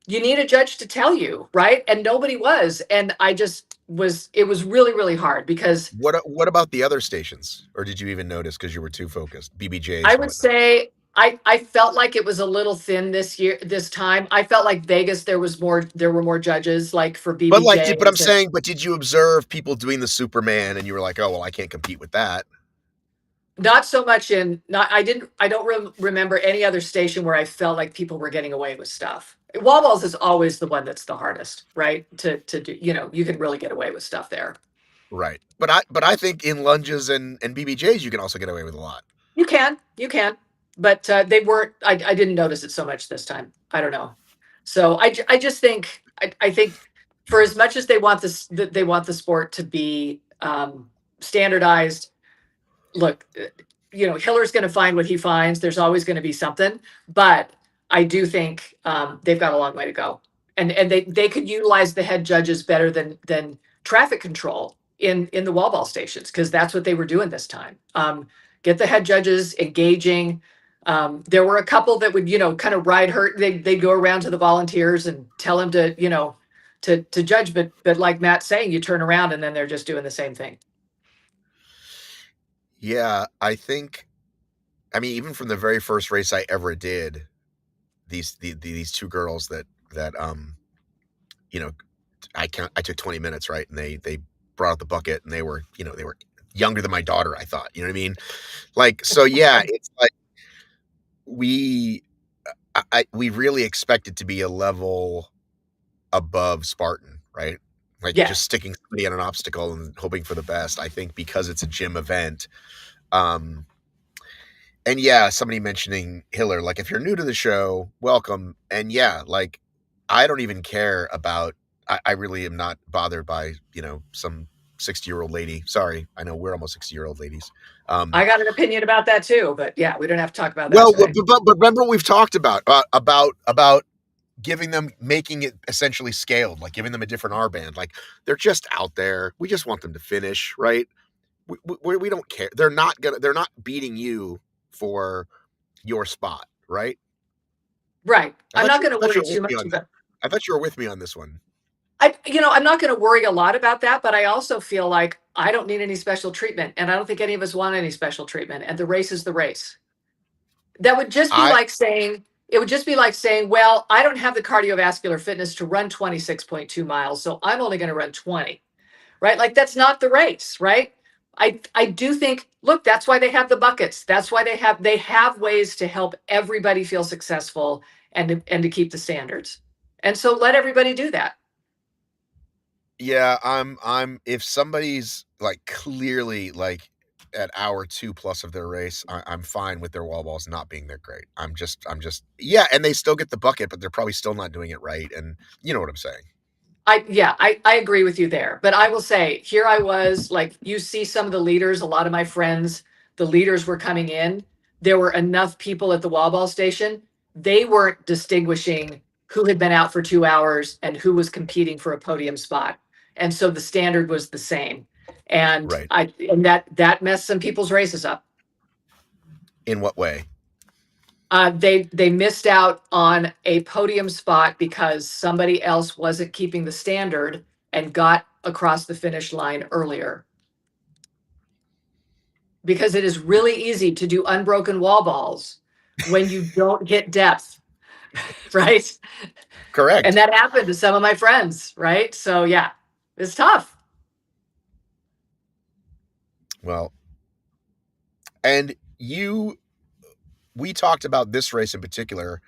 Speaker 7: You need a judge to tell you, right? And nobody was. And it was really, really hard because
Speaker 1: what about the other stations? Or did you even notice because you were too focused? BBJs.
Speaker 7: I would say I felt like it was a little thin this time. I felt like Vegas, there were more judges like for BBJ.
Speaker 1: But did you observe people doing the Superman and you were like, oh, well, I can't compete with that?
Speaker 7: Not so much I don't remember any other station where I felt like people were getting away with stuff. Wall balls is always the one that's the hardest, right? To do, you can really get away with stuff there.
Speaker 1: Right. But I think in lunges and BBJs, you can also get away with a lot.
Speaker 7: You can. But they weren't, I didn't notice it so much this time. I don't know. So I just think, I think for as much as they want the sport to be standardized, look, Hiller's going to find what he finds. There's always going to be something, but I do think they've got a long way to go, and they could utilize the head judges better than traffic control in the wall ball stations, because that's what they were doing this time. Get the head judges engaging. There were a couple that would kind of ride herd. They'd go around to the volunteers and tell them to judge, but like Matt's saying, you turn around and then they're just doing the same thing.
Speaker 1: Yeah, I mean, even from the very first race I ever did, these two girls that I took 20 minutes, right? And they brought out the bucket and they were younger than my daughter, I thought, you know what I mean? Like, so yeah, it's like we really expect it to be a level above Spartan, right? Like
Speaker 7: Yeah.
Speaker 1: just sticking somebody on an obstacle and hoping for the best. I think because it's a gym event. And yeah, somebody mentioning Hiller, like if you're new to the show, welcome. And yeah, like I don't even care about, I really am not bothered by, some 60-year-old lady. Sorry. I know we're almost 60-year-old ladies.
Speaker 7: I got an opinion about that too, but yeah, we don't have to talk about that
Speaker 1: Well,
Speaker 7: today.
Speaker 1: but remember what we've talked about giving them, making it essentially scaled, like giving them a different R band. Like they're just out there. We just want them to finish, right? We don't care. They're not beating you for your spot, right?
Speaker 7: Right. I'm not going to
Speaker 1: I thought
Speaker 7: worry
Speaker 1: you were
Speaker 7: too
Speaker 1: with me
Speaker 7: much
Speaker 1: on that.
Speaker 7: about.
Speaker 1: I thought you were with me on this one.
Speaker 7: I'm not going to worry a lot about that, but I also feel like I don't need any special treatment, and I don't think any of us want any special treatment. And the race is the race. That would just be like saying, it would just be like saying, well, I don't have the cardiovascular fitness to run 26.2 miles, so I'm only going to run 20, right? Like that's not the race, right? I do think, look, that's why they have the buckets. That's why they have ways to help everybody feel successful and to keep the standards. And so let everybody do that.
Speaker 1: Yeah, I'm if somebody's like clearly like at hour 2+ of their race, I'm fine with their wall balls not being that great. I'm just yeah, and they still get the bucket, but they're probably still not doing it right. And you know what I'm saying.
Speaker 7: I agree with you there. But I will say, here I was, like you see some of the leaders, a lot of my friends, the leaders were coming in. There were enough people at the wall ball station. They weren't distinguishing who had been out for 2 hours and who was competing for a podium spot. And so the standard was the same. And
Speaker 1: Right.
Speaker 7: that messed some people's races up.
Speaker 1: In what way?
Speaker 7: They missed out on a podium spot because somebody else wasn't keeping the standard and got across the finish line earlier. Because it is really easy to do unbroken wall balls when you don't get depth, right?
Speaker 1: Correct.
Speaker 7: And that happened to some of my friends, right? So yeah, it's tough.
Speaker 1: Well, and we talked about this race in particular.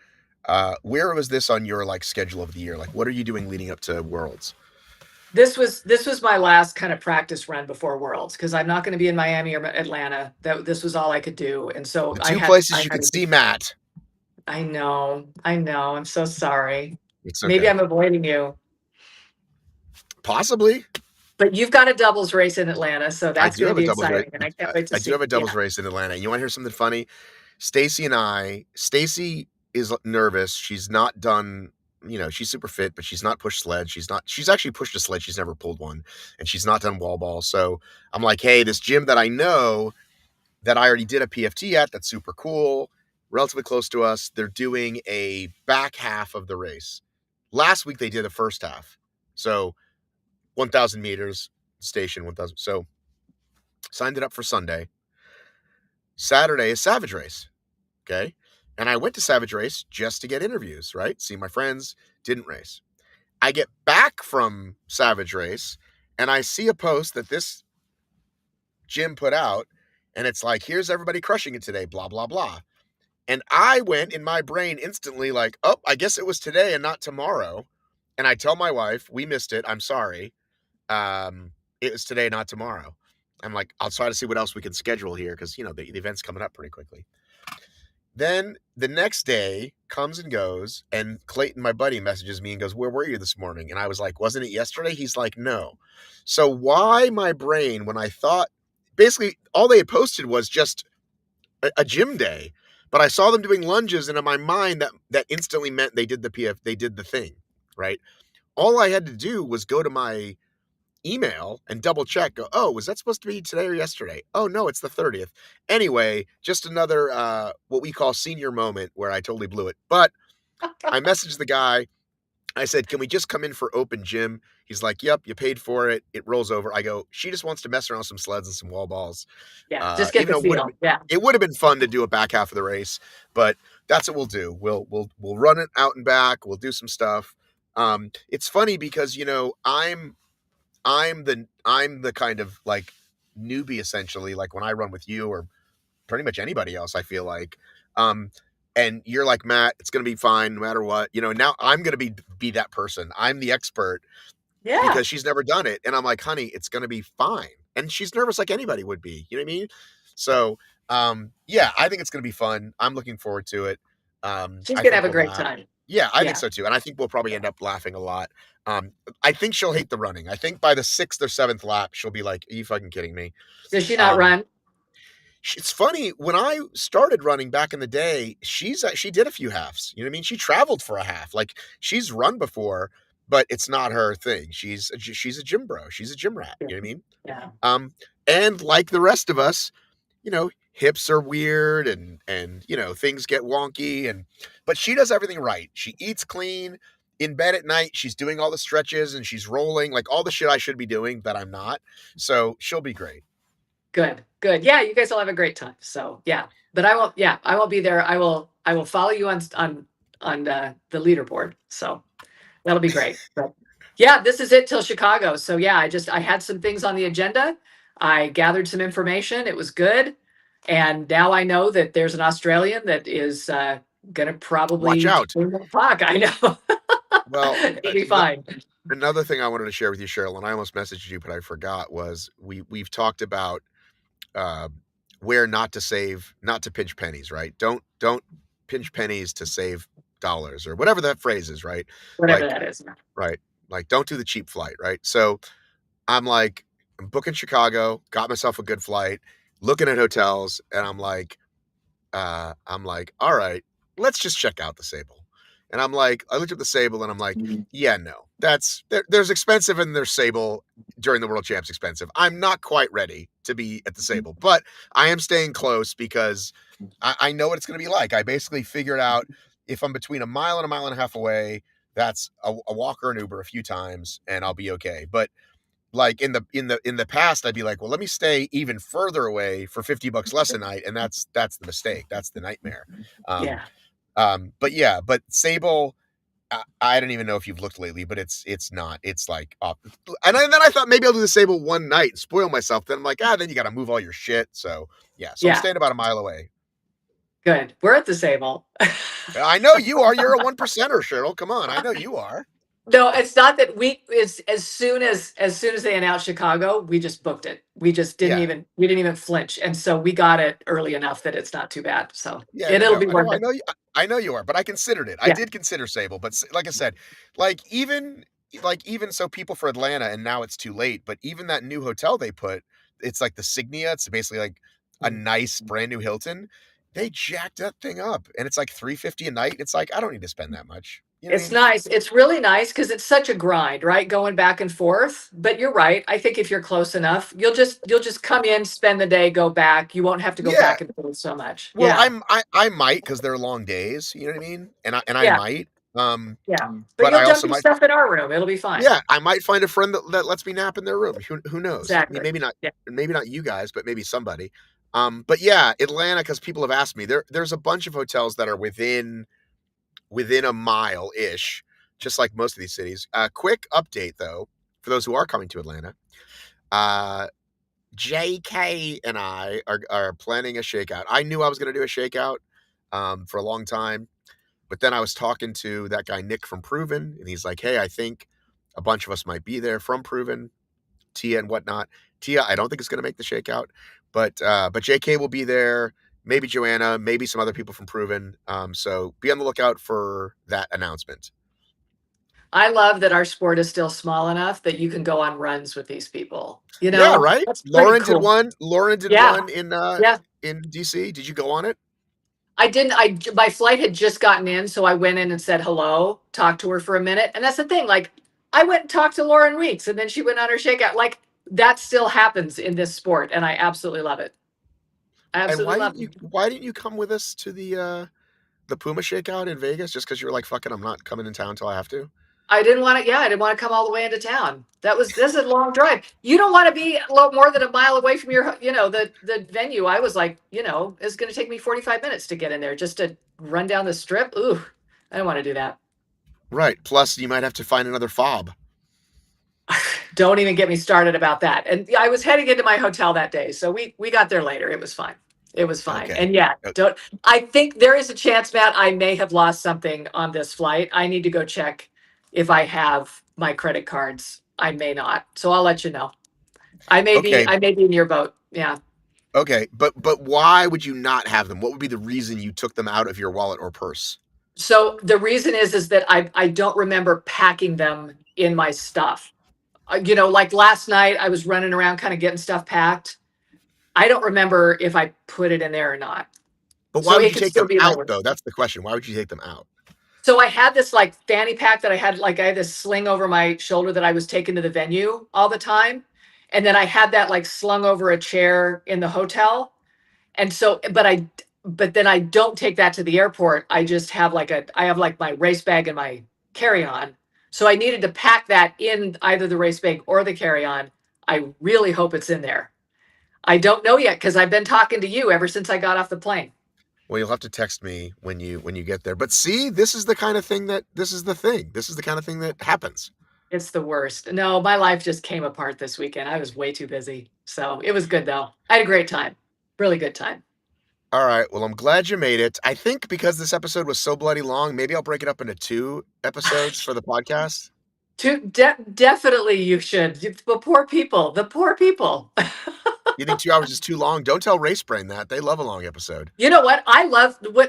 Speaker 1: Where was this on your like schedule of the year? Like, what are you doing leading up to Worlds?
Speaker 7: This was my last kind of practice run before Worlds because I'm not going to be in Miami or Atlanta. This was all I could do, and so
Speaker 1: The two places you could see Matt.
Speaker 7: I know. I'm so sorry.
Speaker 1: It's okay.
Speaker 7: Maybe I'm avoiding you.
Speaker 1: Possibly.
Speaker 7: But you've got a doubles race in Atlanta, so that's going to be exciting, and I can't wait to see.
Speaker 1: I do have a doubles race in Atlanta. You want to hear something funny? Stacy is nervous. She's not done, she's super fit, but she's not pushed sled. She's actually pushed a sled. She's never pulled one, and she's not done wall ball. So I'm like, hey, this gym that I know that I already did a PFT at, that's super cool, relatively close to us. They're doing a back half of the race. Last week they did the first half. So 1,000 meters station, 1,000. So signed it up for Sunday. Saturday is Savage Race. Okay. And I went to Savage Race just to get interviews, right? See my friends, didn't race. I get back from Savage Race and I see a post that this gym put out. And it's like, here's everybody crushing it today, blah, blah, blah. And I went in my brain instantly like, oh, I guess it was today and not tomorrow. And I tell my wife, we missed it. I'm sorry. It was today, not tomorrow. I'm like, I'll try to see what else we can schedule here because, the event's coming up pretty quickly. Then the next day comes and goes, and Clayton, my buddy, messages me and goes, where were you this morning? And I was like, wasn't it yesterday? He's like, no. So why my brain, when I thought, basically all they had posted was just a gym day, but I saw them doing lunges, and in my mind that instantly meant they did the thing, right? All I had to do was go to my email and double check, go, oh, was that supposed to be today or yesterday? Oh no, it's the 30th. Anyway, just another what we call senior moment where I totally blew it. But I messaged the guy. I said, can we just come in for open gym? He's like, yep, you paid for it. It rolls over. I go, she just wants to mess around with some sleds and some wall balls.
Speaker 7: Yeah, just get the feel.
Speaker 1: It would have been fun to do a back half of the race, but that's what we'll do. We'll run it out and back. We'll do some stuff. It's funny because I'm the kind of like newbie essentially, like when I run with you or pretty much anybody else, I feel like, and you're like, Matt, it's going to be fine no matter what, now I'm going to be that person. I'm the expert
Speaker 7: Yeah.
Speaker 1: because she's never done it. And I'm like, honey, it's going to be fine. And she's nervous like anybody would be, you know what I mean? So, yeah, I think it's going to be fun. I'm looking forward to it.
Speaker 7: She's
Speaker 1: I
Speaker 7: going
Speaker 1: think
Speaker 7: to have a
Speaker 1: we'll
Speaker 7: great
Speaker 1: laugh.
Speaker 7: time.
Speaker 1: Yeah, I think so too. And I think we'll probably end up laughing a lot. I think she'll hate the running. I think by the 6th or 7th lap, she'll be like, are you fucking kidding me?
Speaker 7: Does she not run?
Speaker 1: It's funny, when I started running back in the day, she did a few halves. You know what I mean? She traveled for a half. Like, she's run before, but it's not her thing. She's a gym bro. She's a gym rat. You know what I mean?
Speaker 7: Yeah.
Speaker 1: And like the rest of us, hips are weird and things get wonky, but she does everything right. She eats clean. In bed at night, she's doing all the stretches and she's rolling, like all the shit I should be doing that I'm not. So she'll be great.
Speaker 7: Good. Yeah, you guys will have a great time. So yeah, but I won't be there. I will follow you on the leaderboard. So that'll be great. But yeah, this is it till Chicago. So yeah, I had some things on the agenda. I gathered some information. It was good. And now I know that there's an Australian that is going to probably
Speaker 1: watch out.
Speaker 7: I know.
Speaker 1: Well,
Speaker 7: it'll be fine.
Speaker 1: Another thing I wanted to share with you, Cheryl, and I almost messaged you, but I forgot, was we've talked about where not to pinch pennies, right? Don't pinch pennies to save dollars, or whatever that phrase is, right?
Speaker 7: Whatever that is.
Speaker 1: Right. Like, don't do the cheap flight, right? So I'm booking Chicago, got myself a good flight, looking at hotels, and I'm like, all right, let's just check out the Sable. And I looked at the Sable and I'm like, yeah, no, there's expensive and there's Sable during the World Champs expensive. I'm not quite ready to be at the Sable, but I am staying close because I know what it's going to be like. I basically figured out if I'm between a mile and a mile and a half away, that's a walk or an Uber a few times and I'll be okay. But like in the past, I'd be like, well, let me stay even further away for $50 less a night. And that's the mistake. That's the nightmare. But Sable, I don't even know if you've looked lately, but it's not. It's like up. And then I thought maybe I'll do the Sable one night and spoil myself. Then I'm like, then you got to move all your shit. So yeah. So I'm staying about a mile away.
Speaker 7: Good. We're at the Sable.
Speaker 1: I know you are. You're a 1%er, Cheryl. Come on. I know you are.
Speaker 7: No, it's not that it's as soon as they announced Chicago, we just booked it. We just didn't even flinch. And so we got it early enough that it's not too bad. So it'll be worth it.
Speaker 1: I know you are, but I considered it. I did consider Sable, but like I said, even so people for Atlanta, and now it's too late, but even that new hotel they put, it's like the Signia. It's basically like a nice brand new Hilton. They jacked that thing up and it's like $350 a night. It's like, I don't need to spend that much. You know
Speaker 7: it's nice. It's really nice because it's such a grind, right? Going back and forth. But you're right. I think if you're close enough, you'll just come in, spend the day, go back. You won't have to go back and forth so much.
Speaker 1: Well, I might, because they're long days. You know what I mean? And I might.
Speaker 7: But
Speaker 1: you'll
Speaker 7: I also might stuff in our room. It'll be fine.
Speaker 1: Yeah, I might find a friend that lets me nap in their room. Who knows?
Speaker 7: Exactly.
Speaker 1: I mean, maybe not you guys, but maybe somebody. But yeah, Atlanta, because people have asked me. There's a bunch of hotels that are within a mile-ish, just like most of these cities. Quick update, though, for those who are coming to Atlanta. JK and I are planning a shakeout. I knew I was going to do a shakeout for a long time, but then I was talking to that guy, Nick from Proven, and he's like, hey, I think a bunch of us might be there from Proven, Tia and whatnot. Tia, I don't think it's going to make the shakeout, but JK will be there. Maybe Joanna, maybe some other people from Proven. So be on the lookout for that announcement.
Speaker 7: I love that our sport is still small enough that you can go on runs with these people. You know,
Speaker 1: yeah, right. Lauren
Speaker 7: cool.
Speaker 1: did one. Lauren did one in DC. Did you go on it?
Speaker 7: I didn't. My flight had just gotten in, so I went in and said hello, talked to her for a minute, and that's the thing. Like, I went and talked to Lauren Weeks, and then she went on her shakeout. Like, that still happens in this sport, and I absolutely love it.
Speaker 1: Why didn't you come with us to the Puma shakeout in Vegas? Just because you were like, fucking, I'm not coming in town until I have to.
Speaker 7: I didn't want to. Yeah, I didn't want to come all the way into town. This is a long drive. You don't want to be a little more than a mile away from your, the venue. I was like, it's going to take me 45 minutes to get in there just to run down the strip. Ooh, I don't want to do that.
Speaker 1: Right. Plus, you might have to find another fob.
Speaker 7: Don't even get me started about that. And I was heading into my hotel that day, so we got there later. It was fine. It was fine.
Speaker 1: Okay.
Speaker 7: And yeah, I think there is a chance, Matt, I may have lost something on this flight. I need to go check if I have my credit cards. I may not. So I'll let you know. I may be in your boat. Yeah.
Speaker 1: Okay, but why would you not have them? What would be the reason you took them out of your wallet or purse?
Speaker 7: So the reason is that I don't remember packing them in my stuff. Like last night I was running around kind of getting stuff packed. I don't remember if I put it in there or not.
Speaker 1: But why
Speaker 7: So
Speaker 1: would
Speaker 7: it
Speaker 1: you
Speaker 7: could
Speaker 1: take
Speaker 7: still
Speaker 1: them
Speaker 7: be in my
Speaker 1: out,
Speaker 7: work.
Speaker 1: though? That's the question. Why would you take them out?
Speaker 7: So I had this like fanny pack that I had this sling over my shoulder that I was taking to the venue all the time. And then I had that like slung over a chair in the hotel. And so, but then I don't take that to the airport. I just have I have like my race bag and my carry-on. So I needed to pack that in either the race bag or the carry-on. I really hope it's in there. I don't know yet because I've been talking to you ever since I got off the plane.
Speaker 1: Well, you'll have to text me when you get there. But see, this is the kind of thing that happens.
Speaker 7: It's the worst. No, my life just came apart this weekend. I was way too busy. So it was good though. I had a great time. Really good time.
Speaker 1: All right. Well, I'm glad you made it. I think because this episode was so bloody long, maybe I'll break it up into 2 episodes for the podcast.
Speaker 7: Definitely you should. The poor people.
Speaker 1: You think 2 hours is too long? Don't tell Race Brain that. They love a long episode.
Speaker 7: You know what?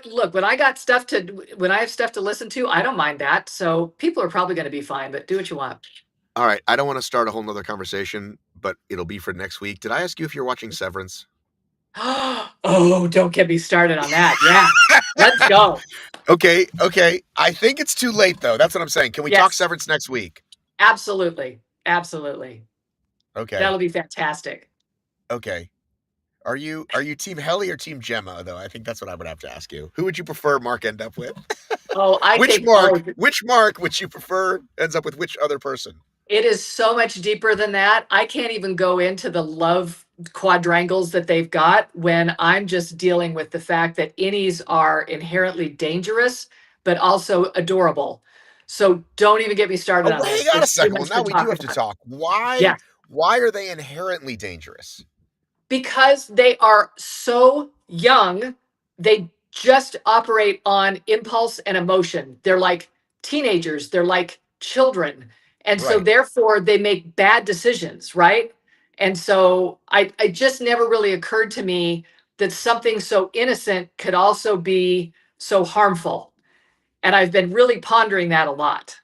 Speaker 7: Look, when I have stuff to listen to, I don't mind that. So people are probably going to be fine, but do what you want.
Speaker 1: All right. I don't want to start a whole nother conversation, but it'll be for next week. Did I ask you if you're watching Severance?
Speaker 7: Oh, don't get me started on that. Yeah. Let's go.
Speaker 1: Okay. I think it's too late, though. That's what I'm saying. Can we talk Severance next week?
Speaker 7: Absolutely.
Speaker 1: Okay.
Speaker 7: That'll be fantastic.
Speaker 1: Okay. Are you Team Helly or Team Gemma, though? I think that's what I would have to ask you. Who would you prefer Mark end up with?
Speaker 7: Oh,
Speaker 1: Which Mark would you prefer ends up with which other person?
Speaker 7: It is so much deeper than that. I can't even go into the love quadrangles that they've got when I'm just dealing with the fact that innies are inherently dangerous, but also adorable. So don't even get me started on this.
Speaker 1: Hang on a second. Well, now we do have to talk. Why are they inherently dangerous?
Speaker 7: Because they are so young. They just operate on impulse and emotion. They're like teenagers. They're like children. And so therefore they make bad decisions, right? And so I just never really occurred to me that something so innocent could also be so harmful. And I've been really pondering that a lot.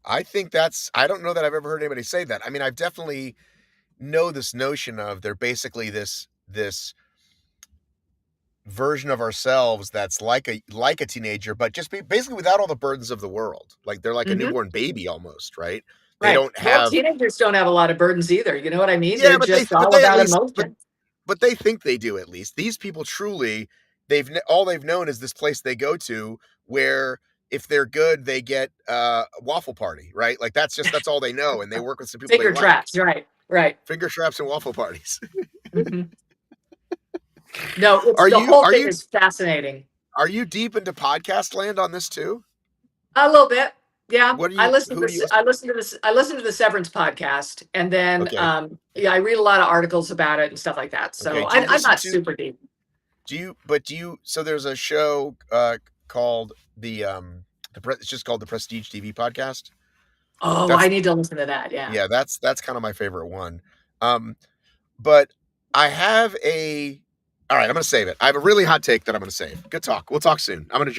Speaker 1: I don't know that I've ever heard anybody say that. I mean, I've definitely know this notion of they're basically this version of ourselves that's like a teenager, but just basically without all the burdens of the world. Like they're like a newborn baby almost, right? They don't have
Speaker 7: teenagers don't have a lot of burdens either. You know what I mean?
Speaker 1: Yeah,
Speaker 7: they're just all about emotion.
Speaker 1: But they think they do, at least. These people truly, all they've known is this place they go to where if they're good, they get a waffle party, right? Like that's all they know, and they work with some people.
Speaker 7: Finger traps, right.
Speaker 1: Finger traps and waffle parties.
Speaker 7: Mm-hmm. No, the whole thing is fascinating.
Speaker 1: Are you deep into podcast land on this too?
Speaker 7: A little bit, yeah. I listen to the Severance podcast, and then I read a lot of articles about it and stuff like that. So I'm not super deep.
Speaker 1: So there's a show called it's just called the Prestige TV podcast.
Speaker 7: Oh, I need to listen to that. Yeah.
Speaker 1: Yeah, that's kind of my favorite one. But I have all right, I'm going to save it. I have a really hot take that I'm going to save. Good talk. We'll talk soon. I'm going to jump.